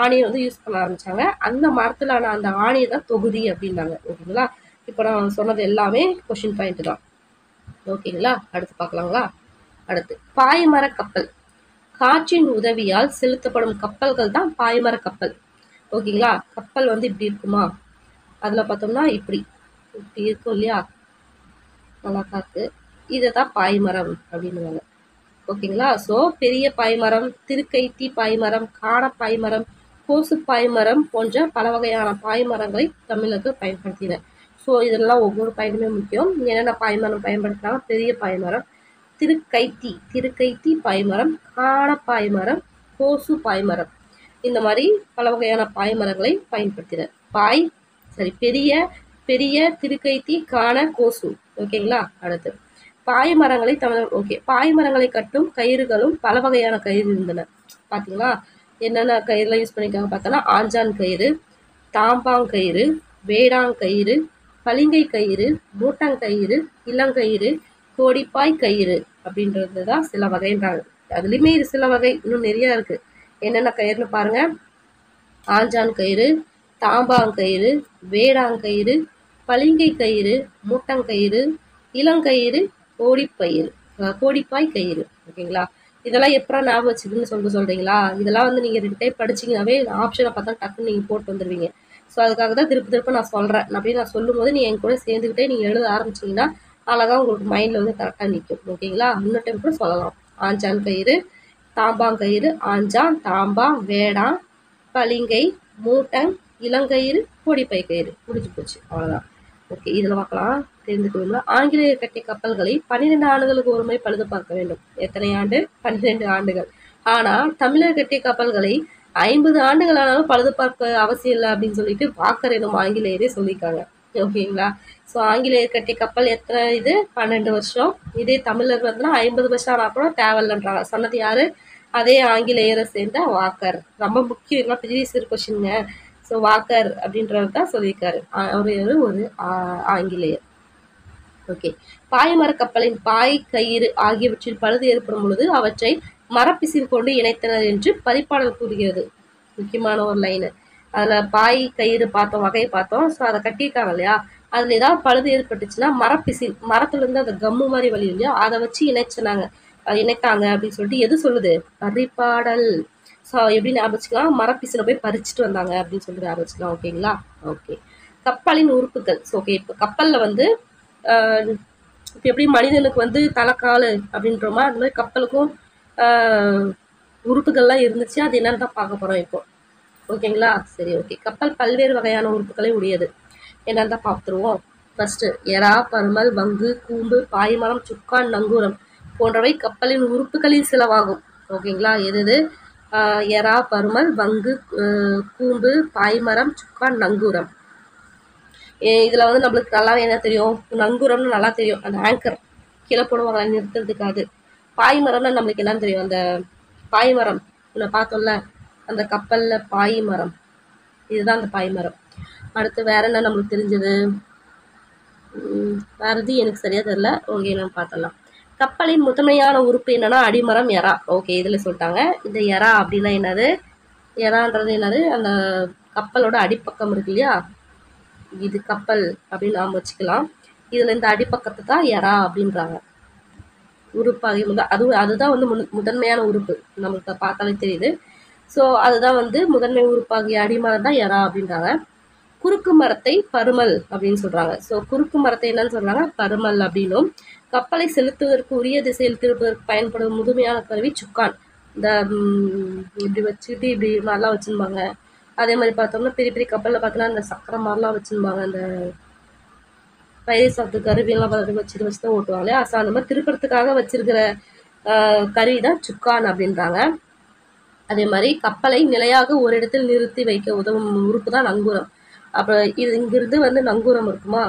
ஆணியை வந்து யூஸ் பண்ண ஆரம்பிச்சாங்க. அந்த மரத்திலான அந்த ஆணியை தான் தொகுதி அப்படின்னாங்க. ஓகேங்களா. இப்போ நான் சொன்னது எல்லாமே கொஸ்டின் பாயிண்ட் தான். ஓகேங்களா. அடுத்து பார்க்கலாங்களா. அடுத்து பாய்மர கப்பல். காற்றின் உதவியால் செலுத்தப்படும் கப்பல்கள் தான் பாய்மர கப்பல். ஓகேங்களா. கப்பல் வந்து இப்படி இருக்குமா, அதுல பார்த்தோம்னா இப்படி இருக்கும் இல்லையா, நல்லா காத்து, இதுதான் பாய்மரம் அப்படின்னுவாங்க. ஓகேங்களா. ஸோ பெரிய பாய்மரம், திருக்கைத்தி பாய்மரம், காண பாய்மரம், கோசு பாய்மரம் போன்ற பல வகையான பாய்மரங்களை தமிழர்கள் பயன்படுத்தினர். ஸோ இதெல்லாம் ஒவ்வொரு பாயிண்டுமே முக்கியம். என்னென்ன பாய்மரம் பயன்படுத்தினாங்க, பெரிய பாய்மரம், திருக்கைத்தி பாய்மரம், காண பாய்மரம், கோசு பாய்மரம், இந்த மாதிரி பல வகையான பாய்மரங்களை பயன்படுத்தினர். பெரிய திருக்கைத்தி, காண, கோசு. ஓகேங்களா. அடுத்து பாய்மரங்களை பாய்மரங்களை கட்டும் கயிறுகளும் பல வகையான கயிறு இருந்தன. பாத்தீங்களா, என்னென்ன கயிறுலாம் யூஸ் பண்ணிருக்காங்க பார்த்தோன்னா ஆஞ்சான் கயிறு, தாம்பாங்கயிறு, வேடாங்கயிறு, பளிங்கை கயிறு, மூட்டங்கயிறு, இளங்கயிறு, கோடிப்பாய் கயிறு அப்படின்றதுதான் சில வகைன்றாங்க. அதுலயுமே இது சில வகை, இன்னும் நிறைய இருக்கு. என்னென்ன கயிறுன்னு பாருங்க, ஆஞ்சான் கயிறு, தாம்பாங்கயிறு, வேடாங்கயிறு, பளிங்கை கயிறு, மூட்டங்கயிறு, இளங்கயிறு, கோடிப்பாய் கயிறு. ஓகேங்களா. இதெல்லாம் எப்படா ஞாபகம் வச்சுக்குன்னு சொல்றீங்களா, இதெல்லாம் வந்து நீங்க 2 டைம் படிச்சீங்கன்னாவே ஆப்ஷனை பார்த்தா டக்குன்னு நீங்க போட்டு வந்துடுவீங்க. ஸோ அதுக்காக தான் திருப்ப நான் சொல்றேன். அப்படின்னு நான் சொல்லும் போது நீங்க என் கூட சேர்ந்துக்கிட்டே நீங்க எழுத ஆரம்பிச்சீங்கன்னா அழகா உங்களுக்கு மைண்ட்ல வந்து கரெக்டா நிற்கும். ஓகேங்களா. இன்னொரு டைம் கூட சொல்லலாம். ஆஞ்சான் கயிறு, தாம்பாங்கயிறு, ஆஞ்சான், தாம்பா, வேடா, பளிங்கை, மூட்டன், இளங்கயிறு, கோடிப்பை கயிறு. முடிஞ்சு போச்சு, அவ்வளவுதான். ஓகே, இதுல பார்க்கலாம். தெரிந்துக்கொள்ளுங்களா. ஆங்கிலேயர் கட்டிய கப்பல்களை 12 ஆண்டுகளுக்கு ஒரு முறை பழுது பார்க்க வேண்டும். எத்தனை ஆண்டு? 12 ஆண்டுகள். ஆனா தமிழர் கட்டிய கப்பல்களை 50 ஆண்டுகள் ஆனாலும் பழுது பார்க்க அவசியம் இல்லை அப்படின்னு சொல்லிட்டு வாக்கர் எனும் ஆங்கிலேயரே சொல்லியிருக்காங்க. ஓகேங்களா. ஸோ ஆங்கிலேயர் கட்டிய கப்பல் எத்தனை, இது 12 வருஷம். இதே தமிழர் வந்து 50 வருஷம் ஆனா கூட தேவையில்லைன்றாங்க. சொன்னது யாரு? அதே ஆங்கிலேயரை சேர்ந்த வாக்கர். ரொம்ப முக்கியம், இதெல்லாம் ப்ரீவியஸ் கொஸ்டின்ங்க. ஸோ வாக்கர் அப்படின்றவர் தான் சொல்லியிருக்காரு. ஒரு ஆங்கிலேயர். ஓகே. பாய்மர கப்பலின் பாய், கயிறு ஆகியவற்றில் பழுது ஏற்படும் பொழுது அவற்றை மரப்பிசில் கொண்டு இணைத்தனர் என்று பரிபாடல் கூறுகிறது. முக்கியமான ஒரு லைனு. அதில் பாய் கயிறு பார்த்தோம், வகையை பார்த்தோம். ஸோ அதை கட்டியிருக்காங்க இல்லையா, அதில் ஏதாவது பழுது ஏற்பட்டுச்சுன்னா மரத்துலேருந்து அந்த கம்மு மாதிரி வலி இல்லையா, அதை வச்சு இணைக்காங்க அப்படின்னு சொல்லிட்டு எது சொல்லுது? பரிபாடல். ஸோ எப்படி ஞாபகம் வச்சுக்கலாம்? மரப்பிசினை போய் பறிச்சுட்டு வந்தாங்க அப்படின்னு சொல்லிட்டு ஞாபகம் வச்சுக்கலாம். ஓகேங்களா? ஓகே. கப்பலின் உறுப்புகள். ஸோ ஓகே, இப்போ கப்பலில் வந்து இப்போ எப்படி மனிதனுக்கு வந்து தலைக்கால் அப்படின்றோமா, அந்த மாதிரி கப்பலுக்கும் உறுப்புகள்லாம் இருந்துச்சு. அது என்னன்னு தான் பார்க்க போகிறோம் இப்போ. ஓகேங்களா? சரி, ஓகே. கப்பல் பல்வேறு வகையான உறுப்புகளை உடையது. என்னன்னு தான் பார்த்துருவோம். ஃபர்ஸ்ட், எறா, பருமல், வங்கு, கூம்பு, பாய்மரம், சுக்கான், நங்கூரம் போன்றவை கப்பலின் உறுப்புகளில் சிலவாகும். ஓகேங்களா? எது? எறா, பருமல், வங்கு, கூம்பு, பாய்மரம், சுக்கான், நங்கூரம். இதுல வந்து நம்மளுக்கு நல்லாவே என்ன தெரியும்? நங்கூரம்னு நல்லா தெரியும், அந்த ஆங்கர் கீழே போடுவாங்க நிறுத்துறதுக்காது. பாய்மரம்னா நம்மளுக்கு என்னன்னு தெரியும்? அந்த பாய்மரம் பார்த்தோம்ல, அந்த கப்பல்ல பாய்மரம், இதுதான் அந்த பாய்மரம். அடுத்து வேற என்ன நம்மளுக்கு தெரிஞ்சது? வேற எது எனக்கு சரியா தெரியல. ஓகே, நம்ம பார்த்தலாம். கப்பலின் முதன்மையான உறுப்பு என்னன்னா அடிமரம், எறா. ஓகே, இதுல சொல்லிட்டாங்க. இந்த எறா அப்படின்னா என்னது? எறான்றது என்னது? அந்த கப்பலோட அடிப்பக்கம் இருக்கு இல்லையா, இது கப்பல் அப்படின்னு நாம வச்சுக்கலாம். இதுல இந்த அடிப்பக்கத்தை தான் எறா அப்படின்றாங்க. உறுப்பாகி அதுதான் வந்து முதன்மையான உறுப்பு, நமக்கு பார்த்தாலே தெரியுது. ஸோ அதுதான் வந்து முதன்மை உறுப்பாகிய அடிமரம் தான் எறா அப்படின்றாங்க. குறுக்கு மரத்தை பருமல் அப்படின்னு சொல்றாங்க. ஸோ குறுக்கு மரத்தை என்னன்னு சொல்றாங்க? பருமல் அப்படின்னும். கப்பலை செலுத்துவதற்கு உரிய திசையில் திருப்பதற்கு பயன்படும் முழுமையான கருவி சுக்கான். இந்த இப்படி வச்சுக்கிட்டு இப்படி மாதிரிலாம் வச்சிருப்பாங்க. அதே மாதிரி பார்த்தோம்னா பெரிய பெரிய கப்பலில் பார்த்தோன்னா இந்த சக்கரம் மாதிரிலாம் வச்சிருப்பாங்க. அந்த பைரஸ் ஆஃப் த கருவியெல்லாம் வச்சு தான் ஓட்டுவாங்களே. ஸோ அந்த மாதிரி திருப்பறதுக்காக வச்சிருக்கிற கருவி தான் சுக்கான் அப்படின்றாங்க. அதே மாதிரி கப்பலை நிலையாக ஒரு இடத்தில் நிறுத்தி வைக்க உதவும் உறுப்பு தான் நங்கூரம். அப்புறம் இது இங்கிருந்து வந்து நங்கூரம் இருக்குமா,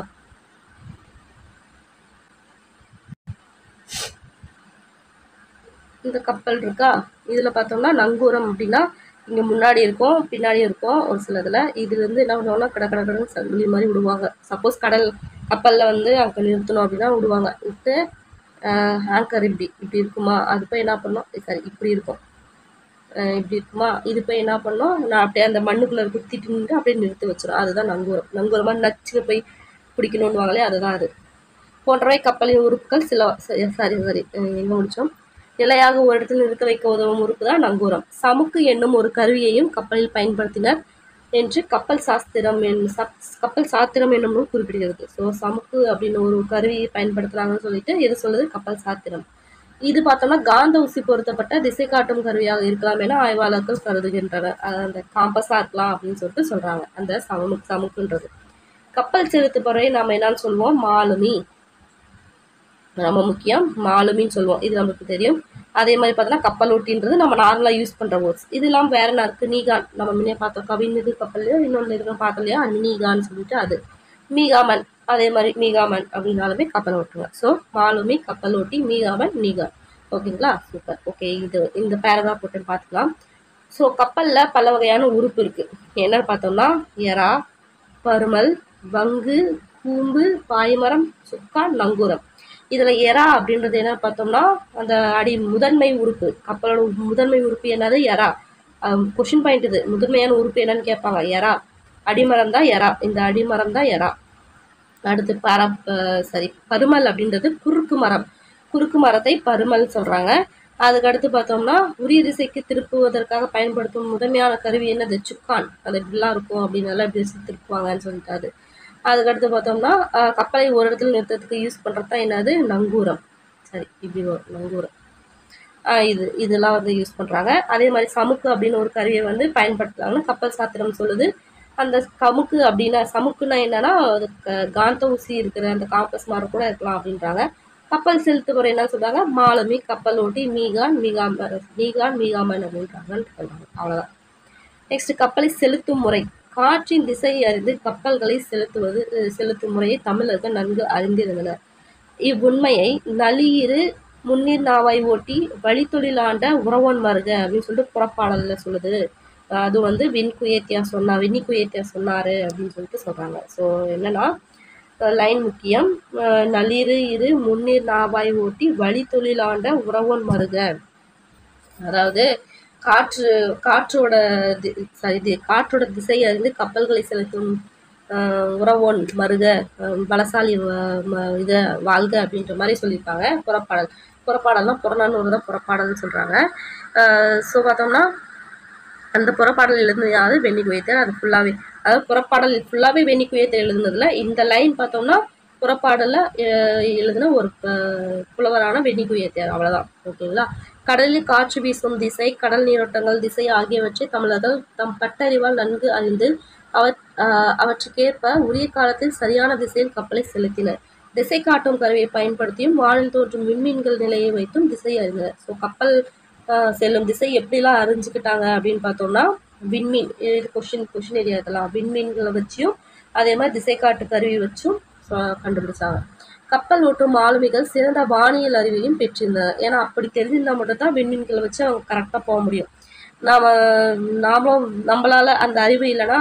இந்த கப்பல் இருக்கா, இதுல பார்த்தோம்னா நங்கூரம் அப்படின்னா இங்க முன்னாடி இருக்கும், பின்னாடி இருக்கும் ஒரு சிலதுல. இதுல இருந்து என்ன பண்ணுவாங்கன்னா கடற்கடன்னு சங்கிலி மாதிரி விடுவாங்க. சப்போஸ் கப்பல்ல வந்து அங்க நிறுத்தணும் அப்படின்னா விடுவாங்க. விட்டு ஆங்கர் இப்படி இருக்குமா, அது போய் என்ன பண்ணோம், சரி இப்படி இருக்கும், இப்படி இருக்குமா, இது போய் என்ன பண்ணோம், நான் அப்படியே அந்த மண்ணுக்குள்ள குத்திட்டு நின்று அப்படியே நிறுத்தி வச்சிடும். அதுதான் நங்கூரம். நங்கூரமா நச்சுன்னு போய் பிடிக்கணும்னு வாங்களே, அதுதான் அது. போன்றவை கப்பலின் உறுப்புகள் சரி எங்க முடிச்சோம்? நிலையாக ஒரு இடத்தில் நிறுத்த வைக்க உதவும் உறுப்பு தான் நங்கூரம். சமுக்கு என்னும் ஒரு கருவியையும் கப்பலில் பயன்படுத்தினர் என்று கப்பல் சாத்திரம் என்னும் நூல் குறிப்பிடுகிறது. ஸோ சமுக்கு அப்படின்னு ஒரு கருவியை பயன்படுத்துறாங்கன்னு சொல்லிட்டு எது சொல்லுது? கப்பல் சாத்திரம். இது பார்த்தோம்னா காந்த ஊசி பொருத்தப்பட்ட திசை காட்டும் கருவியாக இருக்கலாம் என ஆய்வாளர்கள் கருதுகின்றனர். அந்த காம்பஸா இருக்கலாம் அப்படின்னு சொல்லிட்டு சொல்றாங்க அந்த சமுக்குன்றது. கப்பல் செலுத்து பொறையை நாம என்னன்னு சொல்லுவோம்? மாலுமி. ரொம்ப முக்கியம், மாலுமின்னு சொல்லுவோம். இது நமக்கு தெரியும். அதே மாதிரி பார்த்தோன்னா கப்பல் ஓட்டின்றது நம்ம நார்மலாக யூஸ் பண்ணுற வேர்ட்ஸ். இது இல்லாமல் வேற என்ன இருக்குது? நீகான். நம்ம முன்னே பார்த்தோம், கவிஞது கப்பல்லையோ இன்னொன்று இருக்கிறோம் பார்த்தோம் இல்லையா, நீகான்னு சொல்லிட்டு அது. மீகாமன், அதே மாதிரி மீகாமன் அப்படின்னாலுமே கப்பல் ஓட்டுங்க. ஸோ மாலுமி, கப்பல் ஓட்டி, மீகாமன், நீகான். ஓகேங்களா? சூப்பர். ஓகே, இது இந்த பேராகிராஃப் போட்டு பார்த்துக்கலாம். ஸோ கப்பலில் பல வகையான உறுப்பு இருக்குது. என்னன்னு பார்த்தோம்னா எறா, பருமல், வங்கு, கூம்பு, பாய்மரம், சுக்கான், நங்கூரம். இதுல எறா அப்படின்றது என்ன பார்த்தோம்னா அந்த முதன்மை உறுப்பு. கப்பலோட முதன்மை உறுப்பு என்னது? எறா. கொஸ்டின் பாயிண்ட் இது. முதன்மையான உறுப்பு என்னன்னு கேட்பாங்க. எறா. அடிமரம் தான் எறா. இந்த அடிமரம் தான் எறா. அடுத்து பருமல் அப்படின்றது குறுக்கு மரம். குறுக்கு மரத்தை பருமல் சொல்றாங்க. அதுக்கு அடுத்து பார்த்தோம்னா உரிய திசைக்கு திருப்புவதற்காக பயன்படுத்தும் முதன்மையான கருவி என்னது? சுக்கான். அது இப்படிலாம் இருக்கும் அப்படின்னு நல்லா இப்படி திருப்புவாங்கன்னு சொல்லிட்டாரு. அதுக்கடுத்து பார்த்தோம்னா கப்பலை ஒரு இடத்துல நிறுத்தத்துக்கு யூஸ் பண்ணுறது தான் என்னது? நங்கூரம். சரி, இப்படி வரும் நங்கூரம். இதெல்லாம் வந்து யூஸ் பண்ணுறாங்க. அதே மாதிரி சமுக்கு அப்படின்னு ஒரு கருவியை வந்து பயன்படுத்துகிறாங்கன்னு கப்பல் சாத்திரம் சொல்லுது. அந்த சமுக்குன்னா என்னன்னா காந்த ஊசி இருக்கிற அந்த காம்பஸ் மாதிரி கூட இருக்கலாம் அப்படின்றாங்க. கப்பல் செலுத்து முறை என்ன சொல்றாங்க? மாலுமி, கப்பல் ஓட்டி, மீகாமன் அப்படின்றாங்கன்னு சொல்றாங்க. அவ்வளோதான். நெக்ஸ்ட், கப்பலை செலுத்தும் முறை. காற்றின் திசையை அறிந்து கப்பல்களை செலுத்தும் முறையை தமிழர்கள் நன்கு அறிந்திருந்தனர். இவ்வுண்மையை நளியிரு முன்னீர் நாவாய் ஓட்டி வழித்தொழிலாண்ட உறவோன் மருக அப்படின்னு சொல்லிட்டு புறப்பாடல்ல சொல்லுது. அது வந்து வின்னி குயேத்தியா சொன்னாரு அப்படின்னு சொல்லிட்டு சொல்றாங்க. ஸோ என்னன்னா லைன் முக்கியம். நளிரு முன்னீர் நாவாய் ஓட்டி வழித்தொழிலாண்ட உறவோன் மருக. அதாவது காற்று காற்றோட காற்றோட திசை அறிந்து கப்பல்களை செலுத்தும் உறவோன் மருக பலசாலி இத வாழ்க அப்படின்ற மாதிரி சொல்லியிருப்பாங்க. புறப்பாடல்னா புறநானூறு தான் புறப்பாடல்னு சொல்கிறாங்க. ஸோ பார்த்தோம்னா அந்த புறப்பாடல் எழுதுனது யாரு? வெண்ணி குயத்தர். அது ஃபுல்லாகவே, அதாவது புறப்பாடல் ஃபுல்லாகவே வெண்ணி குயத்தர் எழுதுனதுல இந்த லைன் பார்த்தோம்னா புறப்பாடலில் எழுதுன ஒரு புலவரான வெண்ணி குயத்தர், அவ்வளோதான். ஓகேங்களா? கடலில் காற்று வீசும் திசை, கடல் நீரோட்டங்கள் திசை ஆகியவற்றை தமிழர்கள் தம் பட்டறிவால் நன்கு அறிந்து அவற்றுக்கேற்ப உரிய காலத்தில் சரியான திசையில் கப்பலை செலுத்தினர். திசை காட்டும் கருவியை பயன்படுத்தியும் வானில் தோன்றும் விண்மீன்கள் நிலையை வைத்தும் திசை அறிந்தனர். ஸோ கப்பல் செல்லும் திசை எப்படிலாம் அறிஞ்சுக்கிட்டாங்க அப்படின்னு பார்த்தோம்னா, விண்மீன், இது கொஷின் ஏரியா இதெல்லாம் விண்மீன்களை வச்சியும் அதே மாதிரி திசை காட்டு கருவி வச்சும் கண்டுபிடிச்சாங்க. கப்பல் ஓட்டும் ஆளுமைகள் சிறந்த வானியல் அறிவையும் பெற்றிருந்தனர். ஏன்னா அப்படி தெரிஞ்சிருந்தா மட்டும் தான் விண்மீன்களை வச்சு அவங்க கரெக்டாக போக முடியும். நம்மளால அந்த அறிவு இல்லைன்னா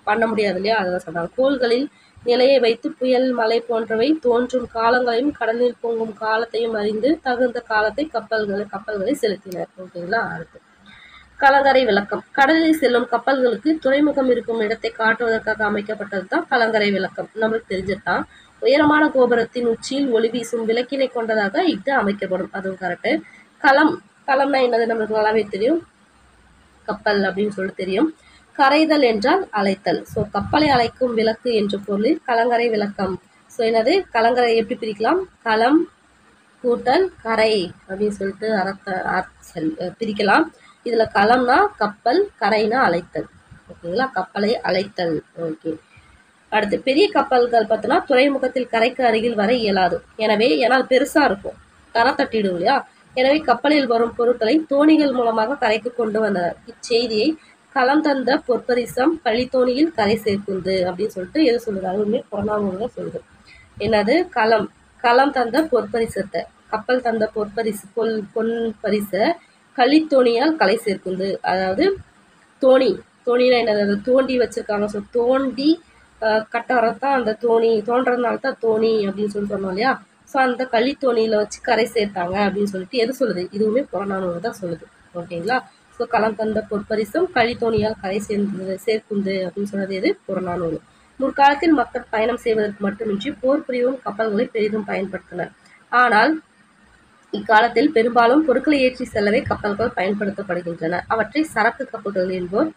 பண்ண முடியாது இல்லையா? அதை சொல்றாங்க. கோள்களில் நிலையை வைத்து புயல் மழை போன்றவை தோன்றும் காலங்களையும் கடலில் பொங்கும் காலத்தையும் அறிந்து தகுந்த காலத்தை கப்பல்களை செலுத்தினர். ஓகேங்களா? அடுத்து கலங்கரை விளக்கம். கடலில் செல்லும் கப்பல்களுக்கு துறைமுகம் இருக்கும் இடத்தை காட்டுவதற்காக அமைக்கப்பட்டது தான் கலங்கரை விளக்கம். நம்மளுக்கு தெரிஞ்சதுதான். உயரமான கோபுரத்தின் உச்சியில் ஒளி வீசும் விளக்கினை கொண்டதாக இது அமைக்கப்படும். அதுவும் கரெக்டு. களம்னா என்னது நம்மளுக்கு நல்லாவே தெரியும். கப்பல் அப்படின்னு சொல்லிட்டு தெரியும். கரைதல் என்றால் அழைத்தல். ஸோ கப்பலை அழைக்கும் விளக்கு என்ற பொருளில் கலங்கரை விளக்கம். ஸோ என்னது? கலங்கரை எப்படி பிரிக்கலாம்? களம் கூட்டல் கரை அப்படின்னு சொல்லிட்டு பிரிக்கலாம். இதுல களம்னா கப்பல், கரைனா அழைத்தல். ஓகேங்களா? கப்பலை அழைத்தல். ஓகே. அடுத்து பெரிய கப்பல்கள் பார்த்தோன்னா துறைமுகத்தில் கரைக்கு அருகில் வர இயலாது. ஏன்னா பெருசா இருக்கும், கரை தட்டிடும் இல்லையா? எனவே கப்பலில் வரும் பொருட்களை தோணிகள் மூலமாக கரைக்கு கொண்டு வந்தனர். இச்செய்தியை களம் தந்த பொற்பரிசம் கழித்தோணியில் கரை சேர்க்குந்து அப்படின்னு சொல்லிட்டு எது சொல்லுது? அதுவுமே புறநானூறுல சொல்லுது. என்னது? களம் தந்த பொற்பரிசத்தை, கப்பல் தந்த பொன் பரிசை கழித்தோணியால் கரை சேர்க்குந்து. அதாவது தோணினா என்னது? தோண்டி வச்சிருக்காங்க. ஸோ தோண்டி கட்டறதான் அந்த தோணி, தோன்றதுனால தான் தோணி அப்படின்னு சொல்லி சொன்னோம் இல்லையா? ஸோ அந்த கழித்தோணியில வச்சு கரை சேர்த்தாங்க அப்படின்னு சொல்லிட்டு எது சொல்லுது? இதுவுமே புறநானூறு தான் சொல்லுது. ஓகேங்களா? ஸோ களம் தந்த பொற்பரிசம் கழித்தோணியால் கரை சேர்க்குந்து அப்படின்னு சொன்னது எது? புறநானூறு. முற்காலத்தில் மக்கள் பயணம் செய்வதற்கு மட்டுமின்றி போர் புரியவும் கப்பல்களை பெரிதும் பயன்படுத்தினர். ஆனால் இக்காலத்தில் பெரும்பாலும் பொருட்களை ஏற்றி செல்லவே கப்பல்கள் பயன்படுத்தப்படுகின்றன. அவற்றை சரக்கு கப்பல்கள் என்பர்.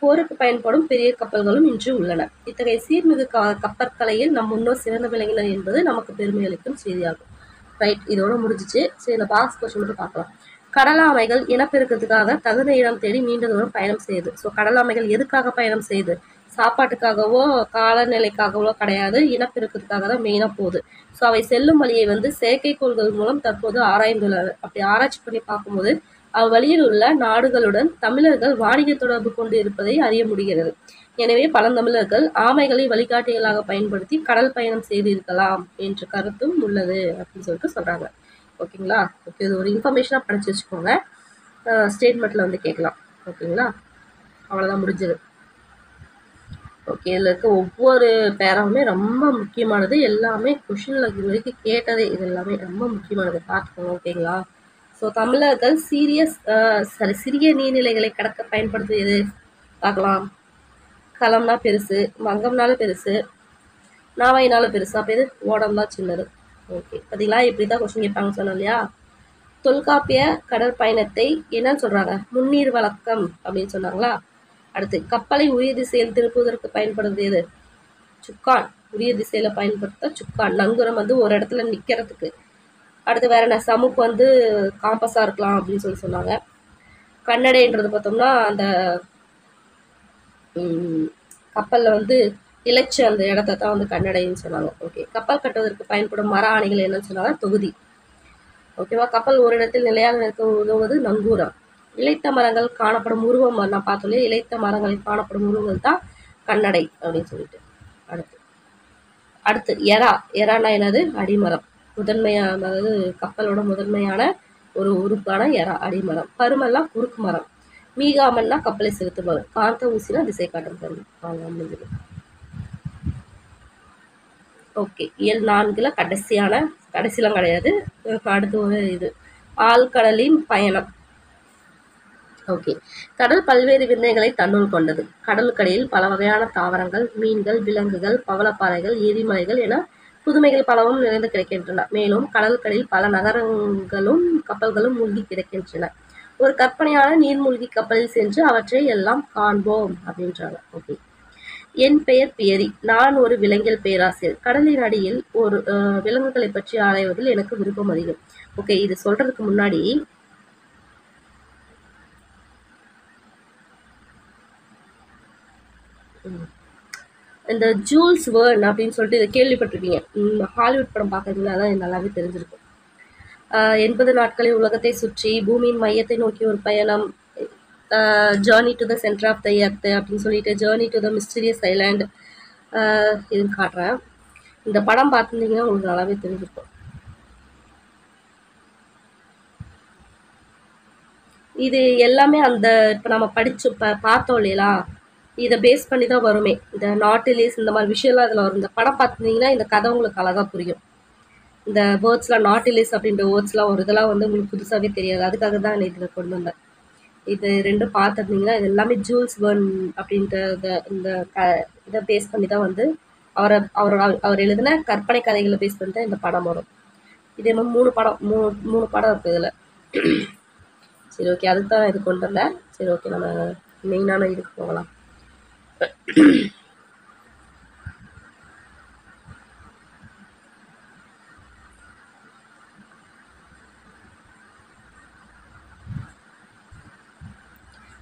போருக்கு பயன்படும் பெரிய கப்பல்களும் இன்று உள்ளன. இத்தகைய சீர்மிகு கப்பற்கலையில் நம் முன்னோர் சிறந்து விளங்கினர் என்பது நமக்கு பெருமை அளிக்கும் செய்தியாகும். ரைட், இதோட முடிஞ்சிச்சு. சரி, இந்த பாக்ஸ் கொஸ்டின் மட்டும் பார்க்கலாம். கடலாமைகள் இனப்பெருக்கத்துக்காக தகுந்த இடம் தேடி நீண்ட தூரம் பயணம் செய்யுது. ஸோ கடலாமைகள் எதுக்காக பயணம் செய்யுது? சாப்பாட்டுக்காகவோ காலநிலைக்காகவோ கிடையாது, இனப்பெருக்கத்துக்காக தான் மெயினாக போகுது. ஸோ அவை செல்லும் வழியை செயற்கைக்கோள்கள் மூலம் தற்போது ஆராய்ந்துள்ளனர். அப்படி ஆராய்ச்சி பண்ணி பார்க்கும்போது அவ்வழியில் உள்ள நாடுகளுடன் தமிழர்கள் வாணிக தொடர்பு கொண்டு இருப்பதை அறிய முடிகிறது. எனவே பழந்தமிழர்கள் ஆமைகளை வழிகாட்டிகளாக பயன்படுத்தி கடல் பயணம் செய்திருக்கலாம் என்ற கருத்தும் உள்ளது அப்படின்னு சொல்லிட்டு சொல்றாங்க. ஓகேங்களா? ஓகே, இது ஒரு இன்ஃபர்மேஷனாக படிச்சு வச்சுக்கோங்க. ஸ்டேட்மெண்ட்ல கேட்கலாம். ஓகேங்களா? அவ்வளோதான், முடிஞ்சது. ஓகே, இதில் இருக்க ஒவ்வொரு பேராவுமே ரொம்ப முக்கியமானது. எல்லாமே கொஷினில் இது வரைக்கும் கேட்டதே இது எல்லாமே ரொம்ப முக்கியமானது, பார்த்துக்கோங்க. ஓகேங்களா? ஸோ தமிழர்கள் சிறிய நீர்நிலைகளை கடக்க பயன்படுத்துவது பார்க்கலாம். களம்னா பெருசு, மங்கம்னாலும் பெருசு, நாவாயினாலும் பெருசு. அப்போ இது ஓடம் தான் சின்னது. ஓகே, பார்த்தீங்களா? இப்படி தான் கொஸ்டின் கேட்பாங்க சொன்னோம் இல்லையா? தொல்காப்பிய கடற்பயணத்தை என்னன்னு சொல்கிறாங்க? முன்னீர் வழக்கம் அப்படின்னு சொன்னாங்களா? அடுத்து கப்பலை உரிய திசையில் திருப்புவதற்கு பயன்படுறது எது? சுக்கான். உரிய திசையில் பயன்படுத்த சுக்கான். நங்குரம் ஒரு இடத்துல நிற்கிறதுக்கு. அடுத்து வேற என்ன? சமுக்கு காம்பஸாக இருக்கலாம் அப்படின்னு சொன்னாங்க. கண்ணடைன்றது பார்த்தோம்னா அந்த கப்பலில் இழைச்சி அந்த இடத்த தான் கண்ணடைன்னு சொன்னாங்க. ஓகே, கப்பல் கட்டுவதற்கு பயன்படும் மர ஆணைகள் என்னன்னு சொன்னாங்க? தொகுதி. ஓகேவா? கப்பல் ஒரு இடத்தில் நிலையாக நிற்க உதவுவது நங்கூரம். இழைத்த மரங்கள் காணப்படும் உருவம் நான் பார்த்தோம். இழைத்த மரங்களில் காணப்படும் உருவங்கள் தான் கண்ணடை அப்படின்னு சொல்லிட்டு. அடுத்து எறானா என்னது? அடிமரம். முதன்மையான, அதாவது கப்பலோட முதன்மையான ஒரு உறுப்பான எறா, அடிமரம். பருமெல்லாம் குறுக்கு மரம். மீகாமன்னா கப்பலை செலுத்தும் மரம். காந்த ஊசினா திசை காட்டும் கருவி. வாங்க. ஓகே, இயல் 4ல் கடைசிலாம் கிடையாது. அடுத்து ஒரு இது ஆழ்கடலின் பயணம். ஓகே. கடல் பல்வேறு விந்தைகளை தன்னுள் கொண்டது. கடலுக்கடியில் பல வகையான தாவரங்கள், மீன்கள், விலங்குகள், பவளப்பாறைகள், எரிமலைகள் என புதுமைகள் பலவும் நிறைந்து கிடக்கின்றன. மேலும் கடலுக்கடியில் பல நகரங்களும் கப்பல்களும் மூழ்கி கிடக்கின்றன. ஒரு கற்பனையான நீர்மூழ்கி கப்பலில் சென்று அவற்றை எல்லாம் காண்போம் அப்படின்றாங்க. ஓகே. என் பெயர் பியரி. நான் ஒரு விலங்கியல் பேராசிரியர். கடலின் அடியில் ஒரு விலங்குகளை பற்றி ஆராய்வதில் எனக்கு விருப்பம் அதிகம். ஓகே, இது சொல்றதுக்கு முன்னாடி இந்த ஜூல்ஸ் வேர்ன் அப்படின்னு சொல்லிட்டு இதை கேள்விப்பட்டிருப்பீங்க. ஹாலிவுட் படம் பார்க்கறதுல தான் நல்லாவே தெரிஞ்சிருக்கும். 80 நாட்களில் உலகத்தை சுற்றி பூமியின் மையத்தை நோக்கி ஒரு பயணம், journey to the centre of the earth அப்படின்னு சொல்லிட்டு journey to the mysterious island இதுன்னு காட்டுறேன். இந்த படம் பார்த்துருந்தீங்கன்னா உங்களுக்கு நல்லாவே தெரிஞ்சிருக்கும். இது எல்லாமே அந்த இப்போ நம்ம படிச்சு பார்த்தோம் இல்லையா, இதை பேஸ் பண்ணி தான் வருமே. இந்த நாட்டிலிஸ் இந்த மாதிரி விஷயம்லாம் இதில் வரும். இந்த படம் பார்த்துருந்தீங்கன்னா இந்த கதை உங்களுக்கு அழகாக புரியும். இந்த வேர்ட்ஸ்லாம் நாட்டிலிஸ் அப்படின்ற வேர்ட்ஸ்லாம் ஒரு இதெல்லாம் வந்து உங்களுக்கு புதுசாகவே தெரியாது. அதுக்காக தான் இதில் கொண்டு வந்தேன். இது ரெண்டும் பார்த்துருந்தீங்கன்னா இது எல்லாமே ஜூல்ஸ் வேர்ன் அப்படின்ற இந்த இதை பேஸ் பண்ணி தான் வந்து அவர் எழுதின கற்பனை கதைகளை பேஸ் பண்ணி தான் இந்த படம் வரும். இதே மாதிரி மூணு படம் இருக்குது இதில். சரி, ஓகே, அதுக்கு தான் இது கொண்டு வந்தேன். சரி, ஓகே, நம்ம மெயினான இதுக்கு போகலாம்.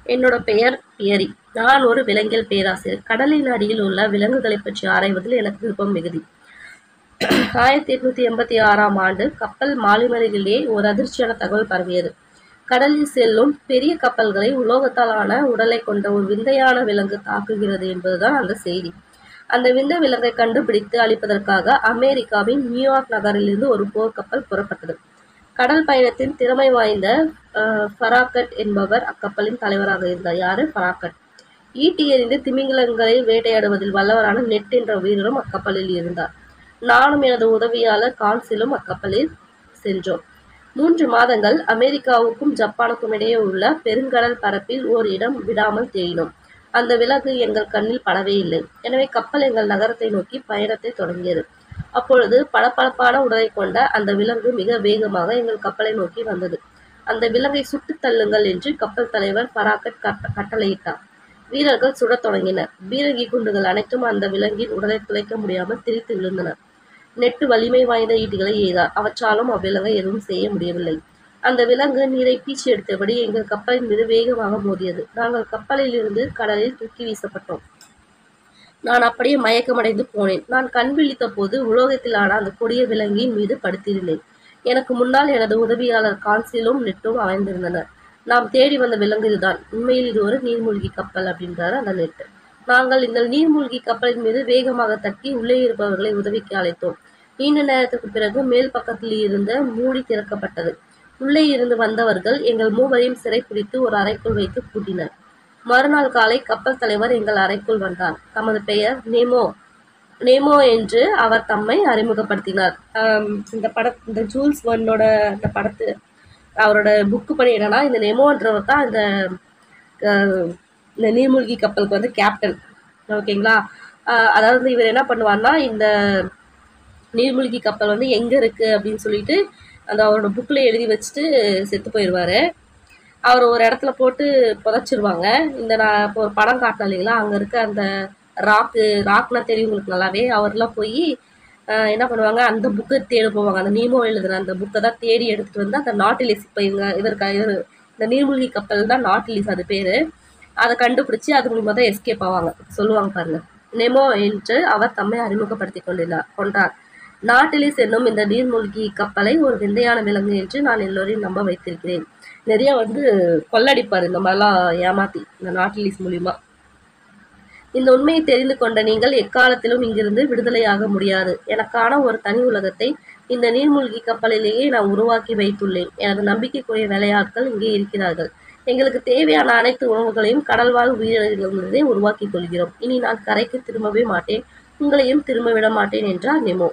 என்னோட பெயர் பியரி. நான் ஒரு விலங்கியல் பேராசிரியர். கடலின் அடியில் உள்ள விலங்குகளை பற்றி ஆராய்வதில் எனக்கு விருப்பம் மிகுதி. 1886ஆம் ஆண்டு கப்பல் மாலுமிகளிடையே ஒரு அதிர்ச்சியான தகவல் பரவியது. கடலில் செல்லும் பெரிய கப்பல்களை உலோகத்தாலான உடலை கொண்ட ஒரு விந்தையான விலங்கு தாக்குகிறது என்பதுதான் அந்த செய்தி. அந்த விந்தை விலங்கை கண்டுபிடித்து அழிப்பதற்காக அமெரிக்காவின் நியூயார்க் நகரிலிருந்து ஒரு போர்க்கப்பல் புறப்பட்டது. கடல் பயணத்தின் திறமை வாய்ந்த ஃபராகட் என்பவர் அக்கப்பலின் தலைவராக இருந்தார். யாரு? ஃபராகட். ஈட்டி எறிந்து திமிங்கலங்களை வேட்டையாடுவதில் வல்லவரான நெட் என்ற வீரரும் அக்கப்பலில் இருந்தார். நானும் எனது உதவியாளர் கான்சிலும் அக்கப்பலில் சென்றோம். 3 மாதங்கள் அமெரிக்காவுக்கும் ஜப்பானுக்கும் இடையே உள்ள பெருங்கடல் பரப்பில் ஓர் இடம் விடாமல் தேடினோம். அந்த விலங்கு எங்கள் கண்ணில் படவே இல்லை. எனவே கப்பல் எங்கள் நகரத்தை நோக்கி பயணத்தை தொடங்கியது. அப்பொழுது பளபளப்பான உடலை கொண்ட அந்த விலங்கு மிக வேகமாக எங்கள் கப்பலை நோக்கி வந்தது. அந்த விலங்கை சுட்டு தள்ளுங்கள் என்று கப்பல் தலைவர் ஃபராகட் கட்டளையிட்டார். வீரர்கள் சுடத் தொடங்கினர். பீரங்கி குண்டுகள் அனைத்தும் அந்த விலங்கின் உடலை துளைக்க முடியாமல் திரித்து விழுந்தன. நெட்டு வலிமை வாய்ந்த ஈட்டிகளை எய்தார். அவற்றாலும் அவ்விலங்கை எதுவும் செய்ய முடியவில்லை. அந்த விலங்கு நீரை பீச்சி எடுத்தபடி எங்கள் கப்பலின் மீது வேகமாக மோதியது. நாங்கள் கப்பலில் இருந்து கடலில் தூக்கி வீசப்பட்டோம். நான் அப்படியே மயக்கமடைந்து போனேன். நான் கண் விழித்த போது உலோகத்திலான அந்த கொடிய விலங்கின் மீது படுத்திருந்தேன். எனக்கு முன்னால் எனது உதவியாளர் கான்சிலும் நெட்டும் அமைந்திருந்தனர். நாம் தேடி வந்த விலங்கு இதுதான். உண்மையில் இது ஒரு நீர்மூழ்கி கப்பல் அப்படின்றாரு அந்த நெட். நாங்கள் இந்த நீர்மூழ்கி கப்பலின் மீது வேகமாக தட்டி உள்ளே இருப்பவர்களை உதவிக்கு அழைத்தோம். நீண்ட நேரத்துக்கு பிறகு மேல் பக்கத்தில் இருந்த மூடி திறக்கப்பட்டது. உள்ளே இருந்து வந்தவர்கள் எங்கள் மூவரையும் சிறைப்பிடித்து ஒரு அறைக்குள் வைத்து பூட்டினர். மறுநாள் காலை கப்பல் தலைவர் எங்கள் அறைக்குள் வந்தார். தமது பெயர் நேமோ என்று அவர் தம்மை அறிமுகப்படுத்தினார். இந்த ஜூல்ஸ் வேர்னோட இந்த படத்து அவரோட புக்கு படி என்னன்னா, இந்த நெமோன்றவர் தான் இந்த நீர்மூழ்கி கப்பலுக்கு வந்து கேப்டன். ஓகேங்களா? அதாவது இவர் என்ன பண்ணுவார்னா, இந்த நீர்மூழ்கி கப்பல் வந்து எங்க இருக்கு அப்படின்னு சொல்லிட்டு அந்த அவரோட புக்கில் எழுதி வச்சுட்டு செத்து போயிடுவாரு. அவர் ஒரு இடத்துல போட்டு புதைச்சிருவாங்க. நான் இப்போ ஒரு படம் காட்டினேன் இல்லைங்களா, அங்கே இருக்க அந்த ராக்னா தெரியும் உங்களுக்கு நல்லாவே. அவர்லாம் போய் என்ன பண்ணுவாங்க, அந்த புக்கை தேடி போவாங்க. அந்த நீமோ எழுதுன அந்த புக்கை தான் தேடி எடுத்துகிட்டு வந்து அந்த நாட்டிலிஸ், இப்போ இவர் இந்த நீர்மூழ்கி கப்பல் தான் நாட்டிலிஸ் அது பேர். அதை கண்டுபிடிச்சி அது மூலமாக தான் எஸ்கேப் ஆவாங்க. சொல்லுவாங்க பாருங்க, நெமோ என்று அவர் தம்மை அறிமுகப்படுத்தி கொண்டார். நாட்டிலிஸ் என்னும் இந்த நீர்மூழ்கி கப்பலை ஒரு விந்தையான விலங்கு என்று நான் எல்லோரையும் நம்ப வைத்திருக்கிறேன். நிறைய வந்து கொள்ளடிப்பார் இந்த மாதிரிலாம் ஏமாத்தி இந்த நாட்டிலிஸ் மூலியமா. இந்த உண்மையை தெரிந்து கொண்ட நீங்கள் எக்காலத்திலும் இங்கிருந்து விடுதலையாக முடியாது. எனக்கான ஒரு தனி உலகத்தை இந்த நீர்மூழ்கி கப்பலிலேயே நான் உருவாக்கி வைத்துள்ளேன். எனது நம்பிக்கைக்குரிய வேலையாட்கள் இங்கே இருக்கிறார்கள். எங்களுக்கு தேவையான அனைத்து உணவுகளையும் கடல்வாழ் உயிரினங்களிலிருந்தே உருவாக்கி கொள்கிறோம். இனி நான் கரைக்கு திரும்பவே மாட்டேன், உங்களையும் திரும்ப விட மாட்டேன் என்றார் நெமோ.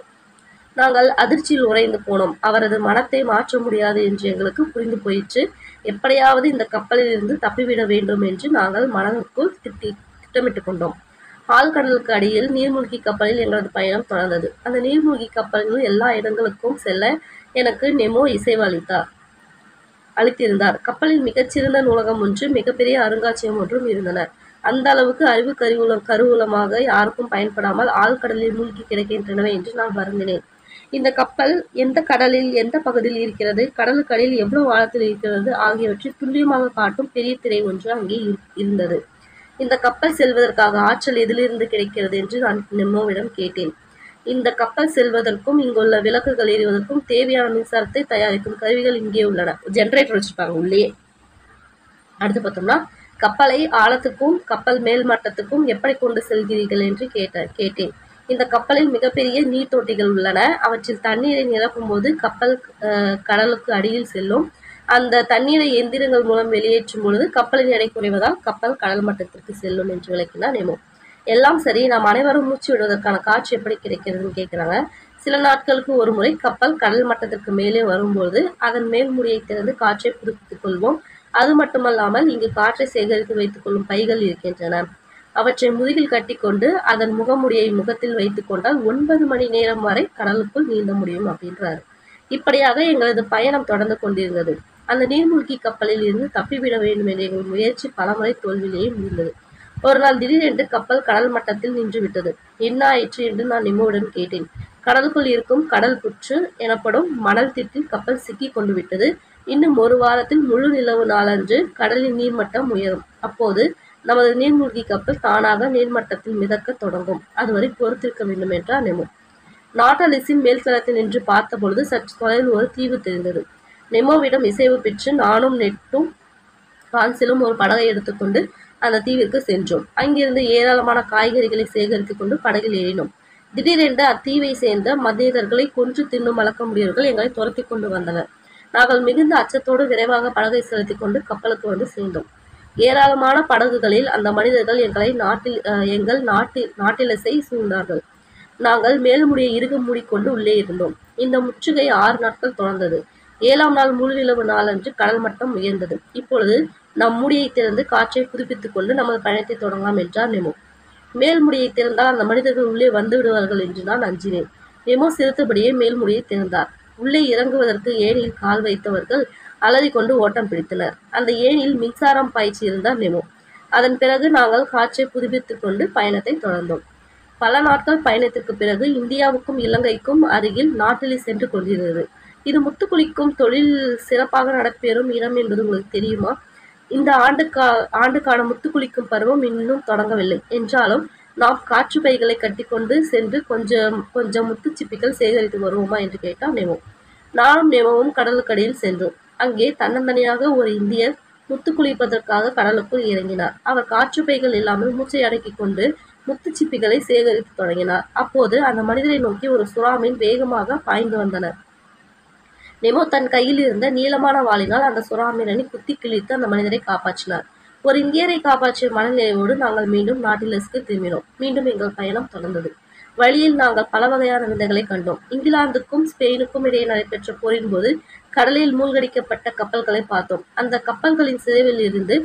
நாங்கள் அதிர்ச்சியில் உறைந்து போனோம். அவரது மனத்தை மாற்ற முடியாது என்று எங்களுக்கு புரிந்து போயிற்று. எப்படியாவது இந்த கப்பலில் இருந்து தப்பிவிட வேண்டும் என்று நாங்கள் மனதுக்குள் திட்டமிட்டு கொண்டோம். ஆழ்கடலுக்கு அடியில் நீர்மூழ்கி கப்பலில் எங்களது பயணம் தொடர்ந்தது. அந்த நீர்மூழ்கி கப்பலில் எல்லா இடங்களுக்கும் செல்ல எனக்கு நெமோ இசைவு அளித்திருந்தார். கப்பலில் மிகச்சிறந்த நூலகம் ஒன்று, மிகப்பெரிய அருங்காட்சியகம் ஒன்றும் இருந்தன. அந்த அளவுக்கு அறிவு கருவூலமாக யாருக்கும் பயன்படாமல் ஆழ்கடலில் மூழ்கி கிடக்கின்றனவே என்று நான் வருந்தினேன். இந்த கப்பல் எந்த கடலில் எந்த பகுதியில் இருக்கிறது, கடலுக்கு அடியில் எவ்வளவு ஆழத்தில் இருக்கிறது ஆகியவற்றை துல்லியமாக காட்டும் பெரிய திரை ஒன்று அங்கே இருந்தது. இந்த கப்பல் செல்வதற்காக ஆற்றல் எதிலிருந்து கிடைக்கிறது என்று நான் நெமோவிடம் கேட்டேன். இந்த கப்பல் செல்வதற்கும் இங்குள்ள விளக்குகள் எரிவதற்கும் தேவையான மின்சாரத்தை தயாரிக்கும் கருவிகள் இங்கே உள்ளன. ஜெனரேட்டர் வச்சிருப்பாங்க உள்ளே. அடுத்து பார்த்தோம்னா, கப்பலை ஆழத்துக்கும் கப்பல் மேல் மட்டத்துக்கும் எப்படி கொண்டு செல்கிறீர்கள் என்று கேட்டேன். இந்த கப்பலில் மிகப்பெரிய நீர் தொட்டிகள் உள்ளன. அவற்றில் தண்ணீரை நிரப்பும் போது கப்பல் கடலுக்கு அடியில் செல்லும். அந்த தண்ணீரை எந்திரங்கள் மூலம் வெளியேற்றும் பொழுது கப்பலின் எடை குறைவதால் கப்பல் கடல் மட்டத்திற்கு செல்லும் என்று விளக்கினார் நெமோ. எல்லாம் சரி, நாம் அனைவரும் மூச்சு விடுவதற்கான காற்று எப்படி கிடைக்கிறதுன்னு கேட்குறாங்க. சில நாட்களுக்கு ஒரு முறை கப்பல் கடல் மட்டத்திற்கு மேலே வரும்போது அதன் மேல் மூடியை திறந்து காற்றை புதுப்பித்துக் கொள்வோம். அது மட்டுமல்லாமல் இங்கு காற்றை சேகரித்து வைத்துக் கொள்ளும் பைகள் இருக்கின்றன. அவற்றை முதுகில் கட்டிக்கொண்டு அதன் முகமுடியை முகத்தில் வைத்துக் கொண்டால் 9 மணி நேரம் வரை கடலுக்குள் நீந்த முடியும் அப்படின்றாரு. இப்படியாக எங்களது பயணம் தொடர்ந்து கொண்டிருந்தது. அந்த நீர்மூழ்கி கப்பலில் இருந்து தப்பிவிட வேண்டும் என்ற எங்கள் முயற்சி பலமுறை தோல்வியிலேயே முடிந்தது. ஒரு நாள் திடீரென்று கப்பல் கடல் மட்டத்தில் நின்று விட்டது. என்ன ஆயிற்று என்று நான் நெமோவிடம் கேட்டேன். கடலுக்குள் இருக்கும் கடல் புற்று எனப்படும் மணல் திட்டில் கப்பல் சிக்கி கொண்டு விட்டது. இன்னும் ஒரு வாரத்தில் முழு நிலவு நாளன்று கடலின் நீர்மட்டம் உயரும். அப்போது நமது நீர்மூழ்கி கப்பல் தானாக நீர்மட்டத்தில் மிதக்க தொடங்கும். அதுவரை பொறுத்திருக்க வேண்டும் என்றார் நெமோ. நாட்டலிஸின் மேல்தளத்தில் நின்று பார்த்த பொழுது சற்று தொலைவில் ஒரு தீவு தெரிந்தது. நெமோவிடம் இசைவு பெற்று நானும் நெட்டும் கான்சிலும் ஒரு படகை எடுத்துக்கொண்டு அந்த தீவிற்கு சென்றோம். அங்கிருந்து ஏராளமான காய்கறிகளை சேகரித்துக் கொண்டு படகில் ஏறினோம். திடீரென்று அத்தீவை சேர்ந்த மனிதர்களை கொன்று தின்னும் வளர்க்க முடியவர்கள் எங்களை துரத்தி கொண்டு வந்தனர். நாங்கள் மிகுந்த அச்சத்தோடு விரைவாக படகை செலுத்திக் கொண்டு கப்பலுக்கு வந்து சேர்ந்தோம். ஏராளமான படகுகளில் அந்த மனிதர்கள் எங்கள் நாட்டிலசை சூழ்ந்தார்கள். நாங்கள் மேல்முடியை இறுக மூடிக்கொண்டு உள்ளே இருந்தோம். இந்த முற்றுகை 6 நாட்கள் தொடர்ந்தது. 7ஆம் நாள் முழு நிலவு நாளன்று கடல் மட்டம் உயர்ந்தது. இப்பொழுது நம் முடியை திறந்து காற்றை புதுப்பித்துக் கொண்டு நமது பயணத்தை தொடங்கலாம் என்றார் நெமோ. மேல்முடியை திறந்தால் அந்த மனிதர்கள் உள்ளே வந்து விடுவார்கள் என்று நான் அஞ்சினேன். நெமோ சிரித்தபடியே மேல்முடியை திறந்தார். உள்ளே இறங்குவதற்கு ஏணியில் கால் வைத்தவர்கள் அலறிக்கொண்டு ஓட்டம் பிடித்தனர். அந்த ஏணியில் மின்சாரம் பாய்ச்சி இருந்தார் நெமோ. அதன் பிறகு நாங்கள் காற்றை புதுப்பித்துக் கொண்டு பயணத்தை தொடர்ந்தோம். பல நாட்கள் பயணத்திற்கு பிறகு இந்தியாவுக்கும் இலங்கைக்கும் அருகில் நாட்டில் சென்று கொண்டிருந்தது. இது முத்துக்குளிக்கும் தொழில் சிறப்பாக நடைபெறும் இடம் என்பது உங்களுக்கு தெரியுமா? இந்த ஆண்டுக்கான முத்துக்குளிக்கும் பருவம் இன்னும் தொடங்கவில்லை என்றாலும் நாம் காற்று பைகளை கட்டிக்கொண்டு சென்று கொஞ்சம் முத்துச்சிப்பிகள் சேகரித்து வருவோமா என்று கேட்டார் நெமோ. நானும் நெமோவும் கடலுக்கடியில் சென்றோம். அங்கே தன்னந்தனியாக ஒரு இந்தியர் முத்துக்குளிப்பதற்காக கடலுக்குள் இறங்கினார். அவர் காற்று பைகள் இல்லாமல் மூச்சை அடக்கிக் கொண்டு முத்துச்சிப்பிகளை சேகரித்து தொடங்கினார். அப்போது அந்த மனிதரை நோக்கி ஒரு சுறாமீன் வேகமாக பாய்ந்து வந்தனர். நெமோ தன் கையில் இருந்த நீளமான வாளினால் அந்த சுறாமீனை குத்தி கிழித்து அந்த மனிதரை காப்பாற்றினார். ஒரு இந்தியரை காப்பாற்றிய மனநிலையோடு நாங்கள் மீண்டும் நாட்டிலஸ்க்கு திரும்பினோம். மீண்டும் எங்கள் பயணம் தொடர்ந்தது. வழியில் நாங்கள் பல வகையான விந்தைகளை கண்டோம். இங்கிலாந்துக்கும் ஸ்பெயினுக்கும் இடையே நடைபெற்ற போரின் போது கடலில் மூழ்கடிக்கப்பட்ட கப்பல்களை பார்த்தோம். அந்த கப்பல்களின் சிதைவில் இருந்து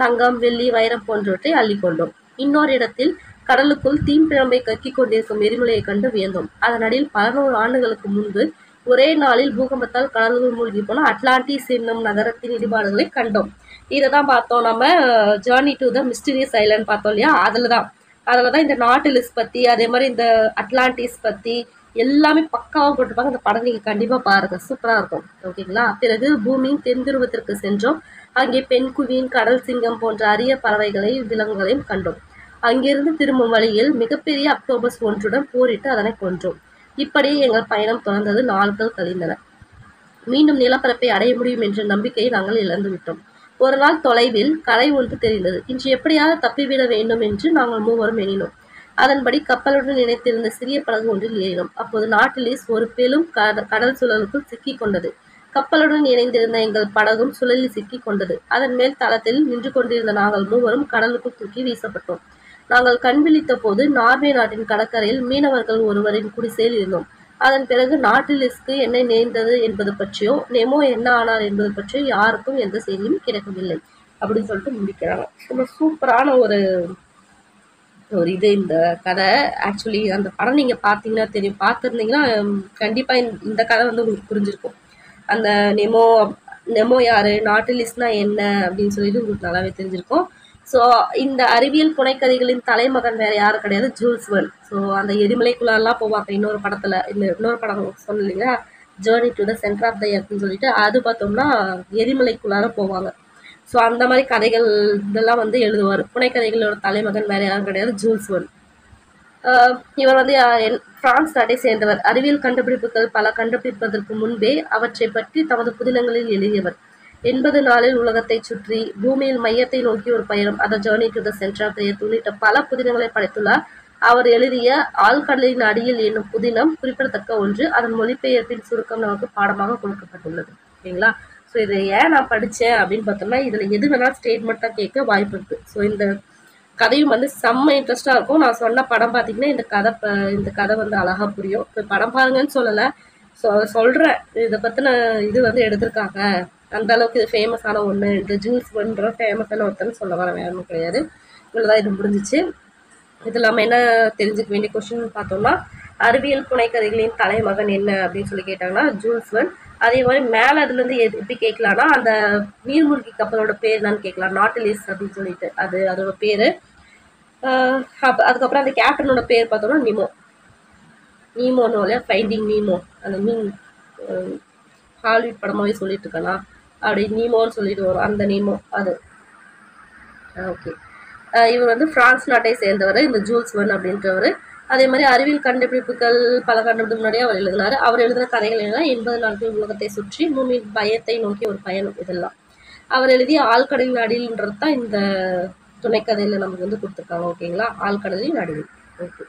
தங்கம், வெள்ளி, வைரம் போன்றவற்றை அள்ளிக்கொண்டோம். இன்னொரு இடத்தில் கடலுக்குள் தீம்பிழம்பை கக்கிக் கொண்டிருக்கும் எரிமலையை கண்டு வியந்தோம். அதனடியில் 100 ஆண்டுகளுக்கு முன்பு ஒரே நாளில் பூகம்பத்தால் கடலுக்குள் மூழ்கி போன அட்லாண்டிஸ் என்னும் நகரத்தின் இடிபாடுகளை கண்டோம். இதை தான் பார்த்தோம். நம்ம journey to the mysterious island பார்த்தோம் இல்லையா? அதில் தான் இந்த நாட்டிலிஸ் பற்றி, அதே மாதிரி இந்த அட்லாண்டிஸ் பற்றி எல்லாமே பக்காவாக போட்டிருப்பாங்க. அந்த படம் நீங்கள் கண்டிப்பாக பாருங்கள், சூப்பராக இருக்கும். ஓகேங்களா? பிறகு பூமியின் தென்துருவத்திற்கு சென்றோம். அங்கே பெண்குவின், கடல் சிங்கம் போன்ற அரிய பறவைகளையும் விலங்குகளையும் கண்டோம். அங்கிருந்து திரும்பும் வழியில் மிகப்பெரிய அக்டோபஸ் ஒன்றுடன் போரிட்டு அதனை கொன்றோம். இப்படியே எங்கள் பயணம் தொடர்ந்தது. நாட்கள் கழிந்தன. மீண்டும் நிலப்பரப்பை அடைய முடியும் என்ற நம்பிக்கையை நாங்கள் இழந்துவிட்டோம். ஒரு நாள் தொலைவில் கரை ஒன்று தெரிந்தது. இன்று எப்படியாவது தப்பிவிட வேண்டும் என்று நாங்கள் மூவரும் எண்ணினோம். அதன்படி கப்பலுடன் இணைத்திருந்த சிறிய படகு ஒன்றில் ஏறினோம். அப்போது நாட்டிலிஸ் ஒரு பெரும் கடல் சுழலுக்குள் சிக்கிக் கொண்டது. கப்பலுடன் இணைந்திருந்த எங்கள் படகும் சுழலில் சிக்கிக் கொண்டது. அதன் மேல் தளத்தில் நின்று கொண்டிருந்த நாங்கள் மூவரும் கடலுக்குள் தூக்கி வீசப்பட்டோம். நாங்கள் கண் விழித்த போது நார்வே நாட்டின் கடற்கரையில் மீனவர்கள் ஒருவரின் குடிசையில் இருந்தோம். அதன் பிறகு நாட்டிலிஸ்க்கு என்ன நேர்ந்தது என்பது பற்றியோ நெமோ என்ன ஆனார் என்பது பற்றியோ யாருக்கும் எந்த செய்தியும் கிடைக்கவில்லை அப்படின்னு சொல்லிட்டு முடிக்கிறாங்க. ரொம்ப சூப்பரான ஒரு இது இந்த கதை. ஆக்சுவலி அந்த படம் நீங்க பாத்தீங்கன்னா தெரியும், பார்த்துருந்தீங்கன்னா கண்டிப்பா இந்த கதை வந்து உங்களுக்கு புரிஞ்சிருக்கும். அந்த நெமோ நெமோ யாரு, நாட்டிலிஸ்ட்னா என்ன அப்படின்னு சொல்லிட்டு உங்களுக்கு நல்லாவே தெரிஞ்சிருக்கும். ஸோ இந்த அறிவியல் புனைக்கதைகளின் தலைமகன் வேற யாரும் கிடையாது, ஜூல்ஸ் வெர்ன். ஸோ அந்த எரிமலைக்குள்ளெல்லாம் போவாங்க இன்னொரு படத்துல, இன்னொரு படம் சொன்னேன் இல்லைங்களா, journey to the centre of the எர்த்னு சொல்லிட்டு, அது பார்த்தோம்னா எரிமலைக்குள்ளார போவாங்க. ஸோ அந்த மாதிரி கதைகள் இதெல்லாம் வந்து எழுதுவார். புனைக்கதைகளோட தலைமகன் வேற யாரும் கிடையாது, ஜூல்ஸ் வெர்ன். இவர் வந்து பிரான்ஸ் நாட்டை சேர்ந்தவர். அறிவியல் கண்டுபிடிப்புகள் பல கண்டுபிடிப்பதற்கு முன்பே அவற்றை பற்றி தமது புதினங்களில் எழுதியவர். 80 நாளில் உலகத்தை சுற்றி, பூமியில் மையத்தை நோக்கி ஒரு பயணம், அதை journey to the centre of the earth உள்ளிட்ட பல புதினங்களை படைத்துள்ளார். அவர் எழுதிய ஆழ்கடலின் அடியில் என்னும் புதினம் குறிப்பிடத்தக்க ஒன்று. அதன் மொழிபெயர்ப்பின் சுருக்கம் நமக்கு பாடமாக கொடுக்கப்பட்டுள்ளது. ஓகேங்களா? ஸோ இதை ஏன் நான் படித்தேன் அப்படின்னு பார்த்தோம்னா, இதில் எது வேணாலும் ஸ்டேட்மெண்ட்டாக கேட்க வாய்ப்பு இருக்குது. ஸோ இந்த கதையும் வந்து செம்ம இன்ட்ரெஸ்டாக இருக்கும். நான் சொன்ன படம் பார்த்தீங்கன்னா இந்த கதை வந்து அழகாக புரியும். இப்போ படம் பாருங்கன்னு சொல்லலை, சொல்கிறேன் இதை பற்றின இது வந்து எடுத்திருக்காங்க. அந்த அளவுக்கு இது ஃபேமஸான ஒன்று. இந்த ஜூல்ஸ் வெர்ன்ற ஃபேமஸான ஒருத்தன்னு சொல்ல வர வேற ஒன்றும் கிடையாது. இவ்வளோதான் இது முடிஞ்சிச்சு. இது இல்லாமல் என்ன தெரிஞ்சுக்க வேண்டிய கொஸ்டின் பார்த்தோம்னா, அறிவியல் புனைக்கதைகளின் தலைமகன் என்ன அப்படின்னு சொல்லி கேட்டாங்கன்னா ஜூல்ஸ் வெர்ன். அதே மாதிரி மேலே அதுலேருந்து எப்படி கேட்கலான்னா, அந்த நீர்மூழ்கி கப்பலோட பேர் என்னன்னு கேட்கலாம், நாட்டிலிஸ் அப்படின்னு சொல்லிட்டு, அது அதோட பேர். அதுக்கப்புறம் அந்த கேப்டனோட பேர் பார்த்தோம்னா நீமோன்னு இல்லையா, ஃபைண்டிங் நீமோ. அந்த மீன் ஹாலிவுட் படமாகவே சொல்லிட்டு இருக்கலாம், அப்படி நீமோன்னு சொல்லிட்டு வரும், அந்த நீமோ அது. ஓகே, இவர் வந்து பிரான்ஸ் நாட்டை சேர்ந்தவர் இந்த ஜூல்ஸ் வெர்ன் அப்படின்றவர். அதே மாதிரி அறிவியல் கண்டுபிடிப்புகள் பல கண்டுபிடிப்பு முன்னாடியே அவர் எழுதினார். அவர் எழுதின கதைகள் என்னன்னா 80 நாட்கள் உலகத்தை சுற்றி, பூமியின் பயத்தை நோக்கி ஒரு பயணம், இதெல்லாம். அவர் எழுதிய ஆழ்கடலின் அடியில்ன்றது தான் இந்த துணைக்கதையில நமக்கு வந்து கொடுத்துருக்காங்க. ஓகேங்களா? ஆழ்கடலின் அடியில். ஓகே,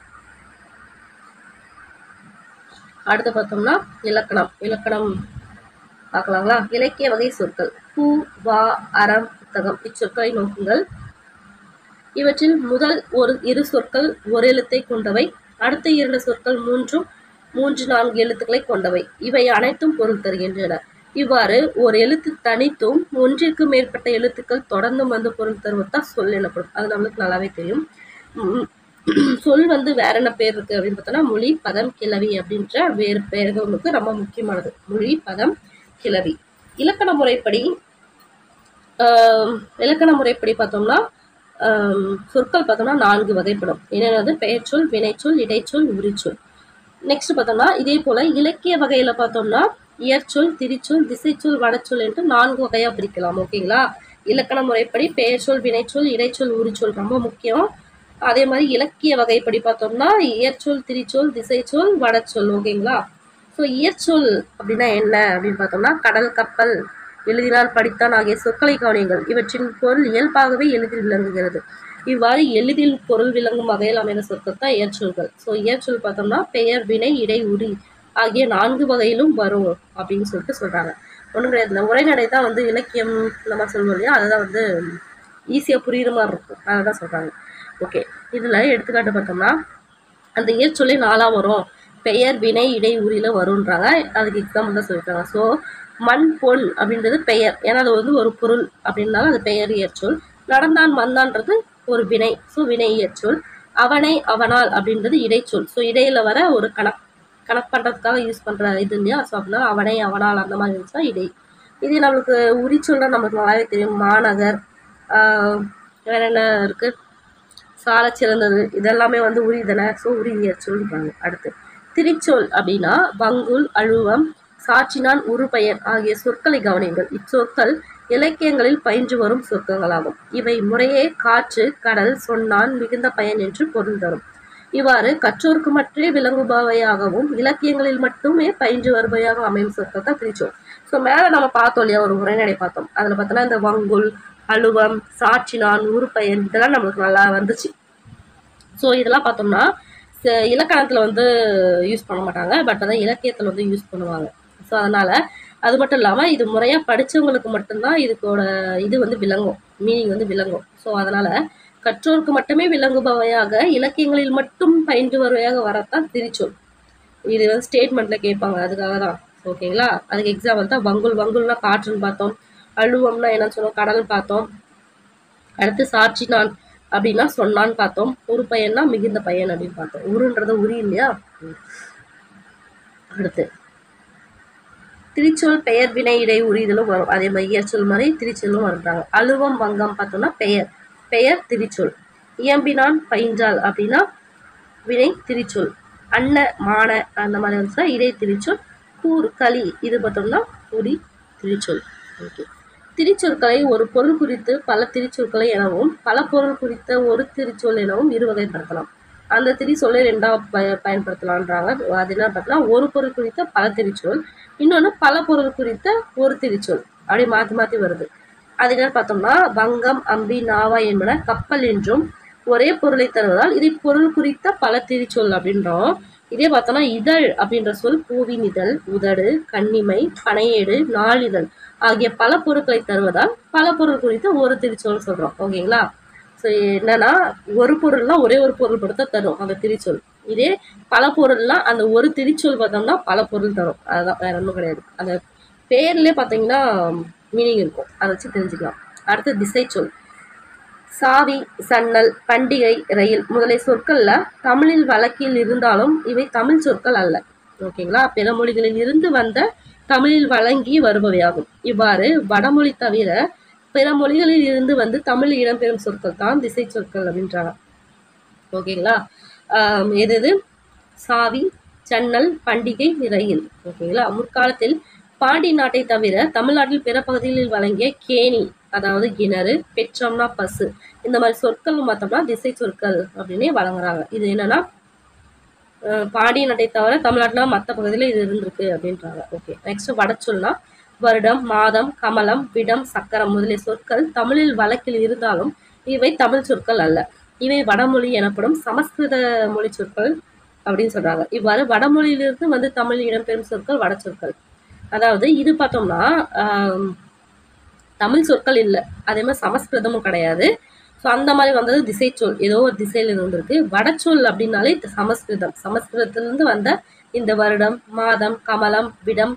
அடுத்து பார்த்தோம்னா இலக்கணம் பார்க்கலாங்களா? இலக்கிய வகை சொற்கள். பூ, வா, அறம், புத்தகம் இச்சொற்களை நோக்குங்கள். இவற்றில் முதல் இரு சொற்கள் ஒரு எழுத்தை கொண்டவை. அடுத்த 2 சொற்கள் 3-4 எழுத்துக்களை கொண்டவை. இவை அனைத்தும் பொருள் தருகின்றன. இவ்வாறு ஒரு எழுத்து தனித்தும் ஒன்றிற்கு மேற்பட்ட எழுத்துக்கள் தொடர்ந்து வந்து பொருள் தருவதுதான் சொல் எனப்படும். அது நம்மளுக்கு நல்லாவே தெரியும். சொல் வந்து வேற என்ன பேர் இருக்கு அப்படின்னு பார்த்தோம்னா, மொழி, பதம், கிளவி அப்படின்ற வேறு பெயர்களுக்கு ரொம்ப முக்கியமானது. மொழி, பதம், கிளவி. இலக்கண முறைப்படி பார்த்தோம்னா சொற்கள் பார்த்தோம்னா 4 வகைப்படும். என்னென்னது? பெயர்ச்சொல், வினைச்சொல், இடைச்சொல், உரிச்சொல். நெக்ஸ்ட் பார்த்தோம்னா இதே போல இலக்கிய வகையில பார்த்தோம்னா இயற்சொல், திரிச்சொல், திசைச்சொல், வடச்சொல் என்று 4 வகையா பிரிக்கலாம். ஓகேங்களா? இலக்கண முறைப்படி பெயர்ச்சொல், வினைச்சொல், இடைச்சொல், உரிச்சொல் ரொம்ப முக்கியம். அதே மாதிரி இலக்கிய வகைப்படி பார்த்தோம்னா இயற்சொல், திரிச்சொல், திசைச்சொல், வடச்சொல். ஓகேங்களா? ஸோ இயற்சொல் அப்படின்னா என்ன அப்படின்னு பார்த்தோம்னா, கடல், கப்பல், எழுதினால், படித்தான் ஆகிய சொற்களை கவனியுங்கள். இவற்றின் பொருள் இயல்பாகவே எளிதில் விளங்குகிறது. இவ்வாறு எளிதில் பொருள் விளங்கும் வகையில் அமைந்த சொற்கள் தான் இயற்சொல்கள். ஸோ இயற்சொல் பார்த்தோம்னா பெயர், வினை, இடை, உரி ஆகிய 4 வகையிலும் வரும் அப்படின்னு சொல்லிட்டு சொல்றாங்க. ஒன்றும் கிடையாது, இந்த உரைநடை தான் வந்து இலக்கியம் நம்ம சொல்லுவோம் இல்லையா, அதுதான் வந்து ஈஸியாக புரியுற மாதிரி இருக்கும், அதை தான் சொல்றாங்க. ஓகே, இதில் எடுத்துக்காட்டு பார்த்தோம்னா அந்த இயற்சொல்லை 4ஆக வரும். பெயர், வினை, இடை, உரியில வரும்ன்றாங்க. அதுக்கு எக்ஸாம்பிள் தான் சொல்லியிருக்காங்க. ஸோ மண், பொன் அப்படின்றது பெயர், ஏன்னா அது வந்து ஒரு பொருள் அப்படின்னாலும் அது பெயர் இயற்சொல். நடந்தான், வந்தான்றது ஒரு வினை, ஸோ வினை இயற்சொல். அவனை, அவனால் அப்படின்றது இடைச்சொல். ஸோ இடையில வர ஒரு கணக்கு பண்ணுறதுக்காக யூஸ் பண்ணுற இது இல்லையா, ஸோ அப்படின்னா அவனை, அவனால் அந்த மாதிரி இருந்துச்சா இடை. இது நம்மளுக்கு உரிச்சொல்னா நமக்கு நல்லாவே தெரியும். மாநகர், வேற என்ன இருக்கு, சால சிறந்தது, இதெல்லாமே வந்து உரி தானே. ஸோ உரி இயற்சொல்ன்றாங்க. அடுத்து திரிச்சொல் அப்படின்னா வங்குல், அழுவம், சாட்சினான், உருபெயர் ஆகிய சொற்களை கவனியுங்கள். இச்சொற்கள் இலக்கியங்களில் பயின்று வரும் சொற்களாகும். இவை முறையே காற்று, கடல், சொன்னான், மிகுந்த பயன் என்று பொருள் தரும். இவ்வாறு கற்றோருக்கு மட்டுமே விளங்குபவையாகவும் இலக்கியங்களில் மட்டுமே பயின்று வருபவையாக அமையும் சொற்கள் தான் திரிச்சொல். ஸோ மேலே நம்ம பார்த்தோம் இல்லையா, ஒரு உரைநடை பார்த்தோம். அதில் பார்த்தோன்னா இந்த வங்குல், அழுவம், சாட்சினான், உருபெயர் இதெல்லாம் நம்மளுக்கு நல்லா வந்துச்சு. ஸோ இதெல்லாம் பார்த்தோம்னா இலக்கணத்தில் வந்து யூஸ் பண்ண மாட்டாங்க, பட் அதான் இலக்கியத்தில் வந்து யூஸ் பண்ணுவாங்க. ஸோ அதனால் அது மட்டும் இல்லாமல் இது முறையாக படித்தவங்களுக்கு மட்டும்தான் இதுக்கோட இது வந்து விளங்கும், மீனிங் வந்து விளங்கும். ஸோ அதனால் கற்றோருக்கு மட்டுமே விளங்குபவையாக இலக்கியங்களில் மட்டும் பயின்று வருவையாக வரத்தான் திரிச்சொல். இது வந்து ஸ்டேட்மெண்ட்ல கேட்பாங்க, அதுக்காக தான். ஓகேங்களா? அதுக்கு எக்ஸாம்பிள் தான் வங்குல். வங்குல்னா காற்றுன்னு பார்த்தோம். அழுவம்னா என்னன்னு சொன்னோம், கடல் பார்த்தோம். அடுத்து சாட்சினான் அப்படின்னா சொன்னான்னு பார்த்தோம். ஒரு பையன்னா மிகுந்த பையன் அப்படின்னு பார்த்தோம். உருன்றது உரி இல்லையா? அடுத்து திருச்சொல் பெயர் வினை இடை உரிதலும் வரும். அதே மாதிரி இயற்சொல் மாதிரி திருச்சொல்லும் வருறாங்க. அழுவம் வங்கம் பார்த்தோம்னா பெயர், பெயர் திரிச்சொல். இயம்பினான் பயின்றாள் அப்படின்னா வினை திரிச்சொல். அன்ன மான அந்த மாதிரி வந்துச்சுன்னா இடை திரிச்சொல். கூர் களி இது பார்த்தோம்னா உரி திரிச்சொல். ஓகே. திரிச்சொற்களை ஒரு பொருள் குறித்து பல திரிச்சொற்களை எனவும் பல பொருள் குறித்த ஒரு திரிச்சொல் எனவும் இருவகைப்படுத்தலாம். அந்த திரிச்சொல்லை பயன்படுத்தலான்றாங்க. அது என்ன பார்த்தோம்னா ஒரு பொருள் குறித்த பல திரிச்சொல், இன்னொன்று பல பொருள் குறித்த ஒரு திரிச்சொல், அப்படி மாற்றி மாற்றி வருது. அது என்ன பார்த்தோம்னா வங்கம் அம்பி நாவா என்பன கப்பல் என்றும் ஒரே பொருளை தருவதால் இதை பொருள் குறித்த பல திரிச்சொல் அப்படின்றோம். இதே பார்த்தோம்னா இதழ் அப்படின்ற சொல் பூவின் இதழ், உதடு, கண்ணிமை, பனையேடு, நாளிதழ் ஆகிய பல பொருட்களை தருவதால் பல பொருள் குறித்து ஒரு திரிச்சொல் சொல்றோம். ஓகேங்களா? ஸோ என்னன்னா ஒரு பொருள்லாம் ஒரே ஒரு பொருள் பொறுத்த தரும் அந்த திரிச்சொல். இதே பல பொருள்லாம் அந்த ஒரு திரிச்சொல் பார்த்தோம்னா பல பொருள் தரும். அதுதான், வேற ஒன்றும் கிடையாது. அந்த பேர்லயே பார்த்தீங்கன்னா மீனிங் இருக்கும், அதை வச்சு தெரிஞ்சுக்கலாம். அடுத்து திசை சொல். சாவி, சன்னல், பண்டிகை, ரயில் முதலிய சொற்கள்ல தமிழில் வழக்கில் இருந்தாலும் இவை தமிழ் சொற்கள் அல்ல. ஓகேங்களா? பிற மொழிகளில் இருந்து வந்த தமிழில் வழங்கி வருபவையாகும். இவ்வாறு வடமொழி தவிர பிற மொழிகளில் இருந்து வந்து தமிழில் இடம்பெறும் சொற்கள் தான் திசை சொற்கள் அப்படின்றாங்க. ஓகேங்களா? எது சாவி, சன்னல், பண்டிகை, ரயில். ஓகேங்களா? முற்காலத்தில் பாண்டி நாட்டை தவிர தமிழ்நாட்டில் பிற பகுதிகளில் வழங்கிய கேணி, அதாவது கிணறு, பெற்றம்னா பசு, இந்த மாதிரி சொற்கள் பார்த்தோம்னா திசை சொற்கள் அப்படின்னே வழங்குறாங்க. இது என்னன்னா பாண்டிய நாட்டை தவிர தமிழ்நாட்டில் மற்ற பகுதியில் இது இருந்திருக்கு அப்படின்றாங்க. ஓகே. நெக்ஸ்ட் வடச்சொல்னா வருடம், மாதம், கமலம், விடம், சக்கரம் முதலிய சொற்கள் தமிழில் வழக்கில் இருந்தாலும் இவை தமிழ் சொற்கள் அல்ல. இவை வடமொழி எனப்படும் சமஸ்கிருத மொழி சொற்கள் அப்படின்னு சொல்றாங்க. இவ்வாறு வடமொழியிலிருந்து வந்து தமிழ் இடம்பெறும் சொற்கள் வட சொற்கள். அதாவது இது பார்த்தோம்னா தமிழ் சொற்கள் இல்லை, அதே மாதிரி சமஸ்கிருதமும் கிடையாது. ஸோ அந்த மாதிரி வந்தது திசை சொல், ஏதோ ஒரு திசையில இருந்திருக்கு. வடச்சொல் அப்படின்னாலே சமஸ்கிருதம், சமஸ்கிருதத்திலிருந்து வந்த இந்த வருடம், மாதம், கமலம், விடம்,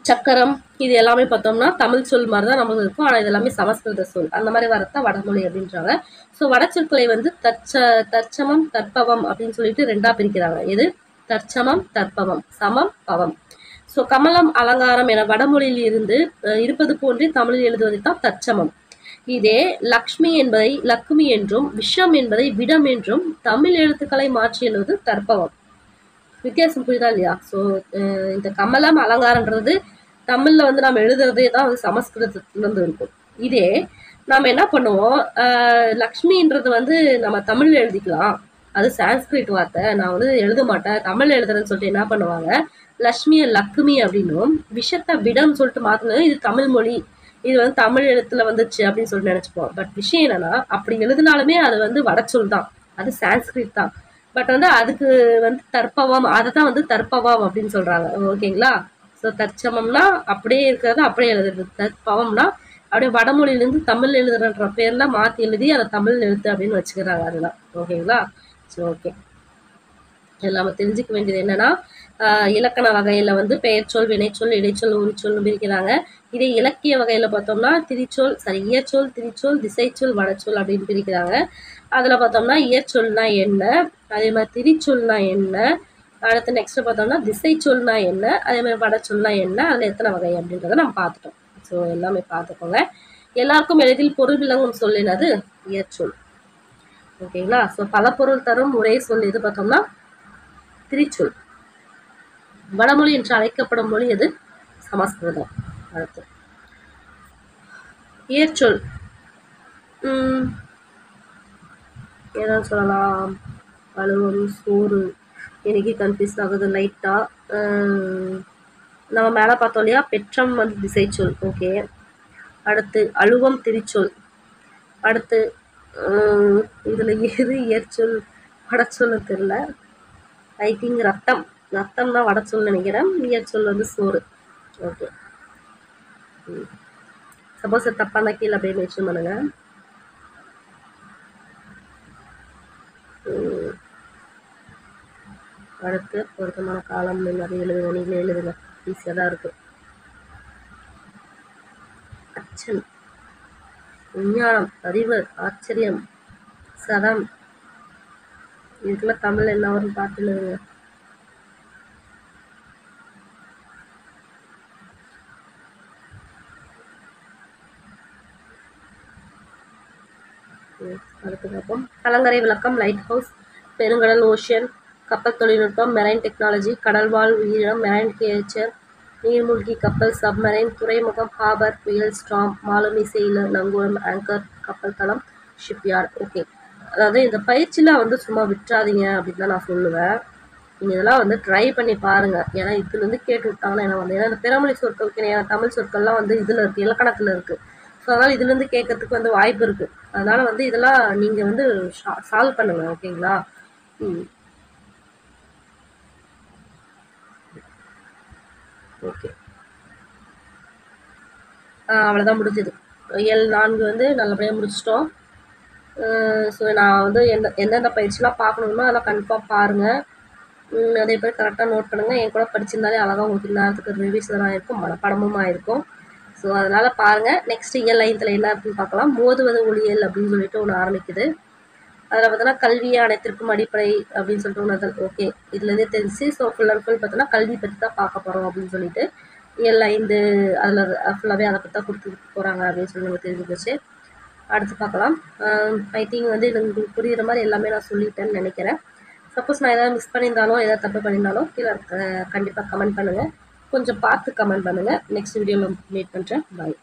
சக்கரம் இது எல்லாமே பார்த்தோம்னா தமிழ் சொல் மாதிரி தான் நம்மளுக்கு இருக்கும். ஆனால் இது எல்லாமே சமஸ்கிருத சொல். அந்த மாதிரி வரத்தான் வடமொழி அப்படின்றாங்க. ஸோ வடச்சொற்களை வந்து தற்சமம், தற்பவம் அப்படின்னு சொல்லிட்டு ரெண்டா பிரிக்கிறாங்க. எது தற்சமம், தற்பவம், சமம், பவம். ஸோ கமலம், அலங்காரம் என வடமொழியில் இருந்து இருப்பது போன்றே தமிழில் எழுதுவதை தான் தற்சமம். இதே லக்ஷ்மி என்பதை லக்குமி என்றும் விஷம் என்பதை விடம் என்றும் தமிழ் எழுத்துக்களை மாற்றி எழுதுவது தற்பவம். வித்தியாசம் புரியுதா இல்லையா? ஸோ இந்த கமலம், அலங்காரன்றது தமிழ்ல வந்து நம்ம எழுதுறதே தான் வந்து சமஸ்கிருதத்திலிருந்து இருக்கும். இதே நாம என்ன பண்ணுவோம், லக்ஷ்மின்றது வந்து நம்ம தமிழ்ல எழுதிக்கலாம், அது சான்ஸ்கிரிட் வார்த்தை, நான் வந்து எழுத மாட்டேன் தமிழ் எழுதுறேன்னு சொல்லிட்டு என்ன பண்ணுவாங்க, லக்ஷ்மியை லக்குமி அப்படின்னும் விஷத்தை விடம் சொல்லிட்டு மாத்தணும். இது தமிழ் மொழி, இது வந்து தமிழ் எழுத்துல வந்துச்சு அப்படின்னு சொல்லிட்டு நினைச்சுப்போம். பட் விஷயம் என்னன்னா அப்படி எழுதினாலுமே அது வந்து வடச்சொல் தான், அது சான்ஸ்கிரிட் தான். பட் வந்து அதுக்கு வந்து தற்பவம், அதை தான் வந்து தற்பவம் அப்படின்னு சொல்றாங்க. ஓகேங்களா? ஸோ தற்சமம்னா அப்படியே இருக்கிறது அப்படியே எழுதுறது, தற்பவம்னா அப்படியே வடமொழியிலேருந்து தமிழ் எழுதுறன்ற பேர்ல மாற்றி எழுதி அதை தமிழ் எழுத்து அப்படின்னு வச்சுக்கிறாங்க. அதுதான். ஓகேங்களா? So okay. இதில் நம்ம தெரிஞ்சுக்க வேண்டியது என்னன்னா இலக்கண வகையில வந்து பெயர்ச்சொல், வினைச்சொல், இடைச்சொல், உரிச்சொல்னு பிரிக்கிறாங்க. இதே இலக்கிய வகையில பார்த்தோம்னா திரிச்சொல், இயற்சொல், திரிச்சொல், திசைச்சொல், வடச்சொல் அப்படின்னு பிரிக்கிறாங்க. அதுல பார்த்தோம்னா இயற்சொல்னா என்ன, அதே மாதிரி திரிச்சொல்னா என்ன, அடுத்து நெக்ஸ்ட் பார்த்தோம்னா திசைச்சொல்னா என்ன, அதே மாதிரி வடச்சொல்னா என்ன, அதுல எத்தனை வகை அப்படின்றத நம்ம பார்த்துட்டோம். ஸோ எல்லாமே பார்த்துக்கோங்க. எல்லாருக்கும் எளிதில் பொருள் விளங்கும் சொல் என்னது? இயற்சொல். ஓகேங்களா? ஸோ பல பொருள் தரும் ஒரே சொல் எது பார்த்தோம்னா திரிச்சொல். வடமொழி என்று அழைக்கப்படும் மொழி எது? சமஸ்கிருதம். அடுத்து இயற்சொல் ஏதாவது சொல்லலாம், அலுவம், சோறு, எனக்கு கன்ஃபியூஸ் ஆகுது லைட்டா. நம்ம மேலே பார்த்தோம் இல்லையா, பெற்றம் வந்து திசைச்சொல். ஓகே. அடுத்து அலுவம் திரிச்சொல். அடுத்து இதுல எது இயற்சொல் வடச்சொல்னு தெரியல. ஐ திங்க் ரத்தம், ரத்தம் தான் வடச்சொல் நினைக்கிறேன். இயற்சொல் வந்து சோறு. ஓகே. சப்போஸ் தப்பான கீழே அப்படியே மென்ஷன் பண்ணுங்க. அடுத்து பொருத்தமான காலம் நிறைய எழுதுங்க, நீங்களே எழுதுங்க, ஈஸியாக தான் இருக்குது. அச்சம், விஞ்ஞானம், அறிவு, ஆச்சரியம், சதம், இதுக்கெல்லாம் தமிழ் என்ன வரும்னு பார்த்து எழுதுங்க. அடுத்து பார்ப்போம். கலங்கரை விளக்கம், லைட் ஹவுஸ், பெருங்கடல் ஓஷன், கப்பல் தொழில்நுட்பம், மெரைன் டெக்னாலஜி, கடல்வாழ் உயிரினம், மெரைன் கிரியேச்சர், நீர்மூழ்கி கப்பல், சப்மரைன், துறைமுகம், ஹார்பர், புயல், ஸ்டாம், மாலுமி, செயிலர், நங்கூரம், ஆங்கர், கப்பல் தளம், ஷிப்யார்ட். ஓகே, அதாவது இந்த பயிற்சிலாம் வந்து சும்மா விட்டுறாதீங்க அப்படின்னு தான் நான் சொல்லுவேன். நீங்கள் இதெல்லாம் வந்து ட்ரை பண்ணி பாருங்கள். ஏன்னா இதுலேருந்து கேட்டு விட்டாங்கன்னா என்ன வந்து, ஏன்னா இந்த பிறமொழி சொற்களுக்கு தமிழ் சொற்கள்லாம் வந்து இதில் இருக்குது, இலக்கணத்தில் இருக்குது. ஸோ அதனால் இதுலேருந்து கேட்கறதுக்கு வந்து வாய்ப்பு இருக்குது. அதனால் வந்து இதெல்லாம் நீங்கள் வந்து சால்வ் பண்ணுங்கள். ஓகேங்களா? ஓகே, அவ்வளோதான் முடிஞ்சது. இயல் 4 வந்து நல்லபடியாக முடிச்சிட்டோம். ஸோ நான் வந்து எந்தெந்த பயிற்சிலாம் பார்க்கணுமோ அதெல்லாம் கன்ஃபார்ம் பாருங்கள். அதே மாதிரி கரெக்டாக நோட் பண்ணுங்கள். என் கூட படிச்சிருந்தாலே அழகாக உங்களுக்கு நேரத்துக்கு ரிவிஷனாக இருக்கும், மனப்பாடமும் ஆயிருக்கும். ஸோ அதனால் பாருங்கள். நெக்ஸ்ட் இயல் 5 என்ன இருக்குன்னு பார்க்கலாம். மோதுவது ஒளியல் அப்படின்னு சொல்லிட்டு ஒன்று ஆரம்பிக்குது. அதில் பார்த்தோன்னா கல்வியே அனைத்திற்கும் அடிப்படை அப்படின்னு சொல்லிட்டு ஒன்று. ஓகே, இதுலேருந்தே தெரிஞ்சு. ஸோ ஃபுல் அண்ட் ஃபுல் பார்த்தோன்னா கல்வி பற்றி தான் பார்க்க போகிறோம் அப்படின்னு சொல்லிட்டு இயல் 5 அதில் ஃபுல்லாகவே அதை பற்றி தான் கொடுத்துட்டு போகிறாங்க அப்படின்னு சொல்லி நமக்கு தெரிஞ்சு போச்சு. அடுத்து பார்க்கலாம். ஐ திங்க் வந்து இது உங்களுக்கு புரிகிற மாதிரி எல்லாமே நான் சொல்லிட்டேன்னு நினைக்கிறேன். சப்போஸ் நான் எதாவது மிஸ் பண்ணியிருந்தாலும் எதாவது தப்பு பண்ணியிருந்தாலும் கீழே கண்டிப்பாக கமெண்ட் பண்ணுங்கள். கொஞ்சம் பார்த்து கமெண்ட் பண்ணுங்கள். நெக்ஸ்ட் வீடியோவில் மீட் பண்ணுறேன். பாய்.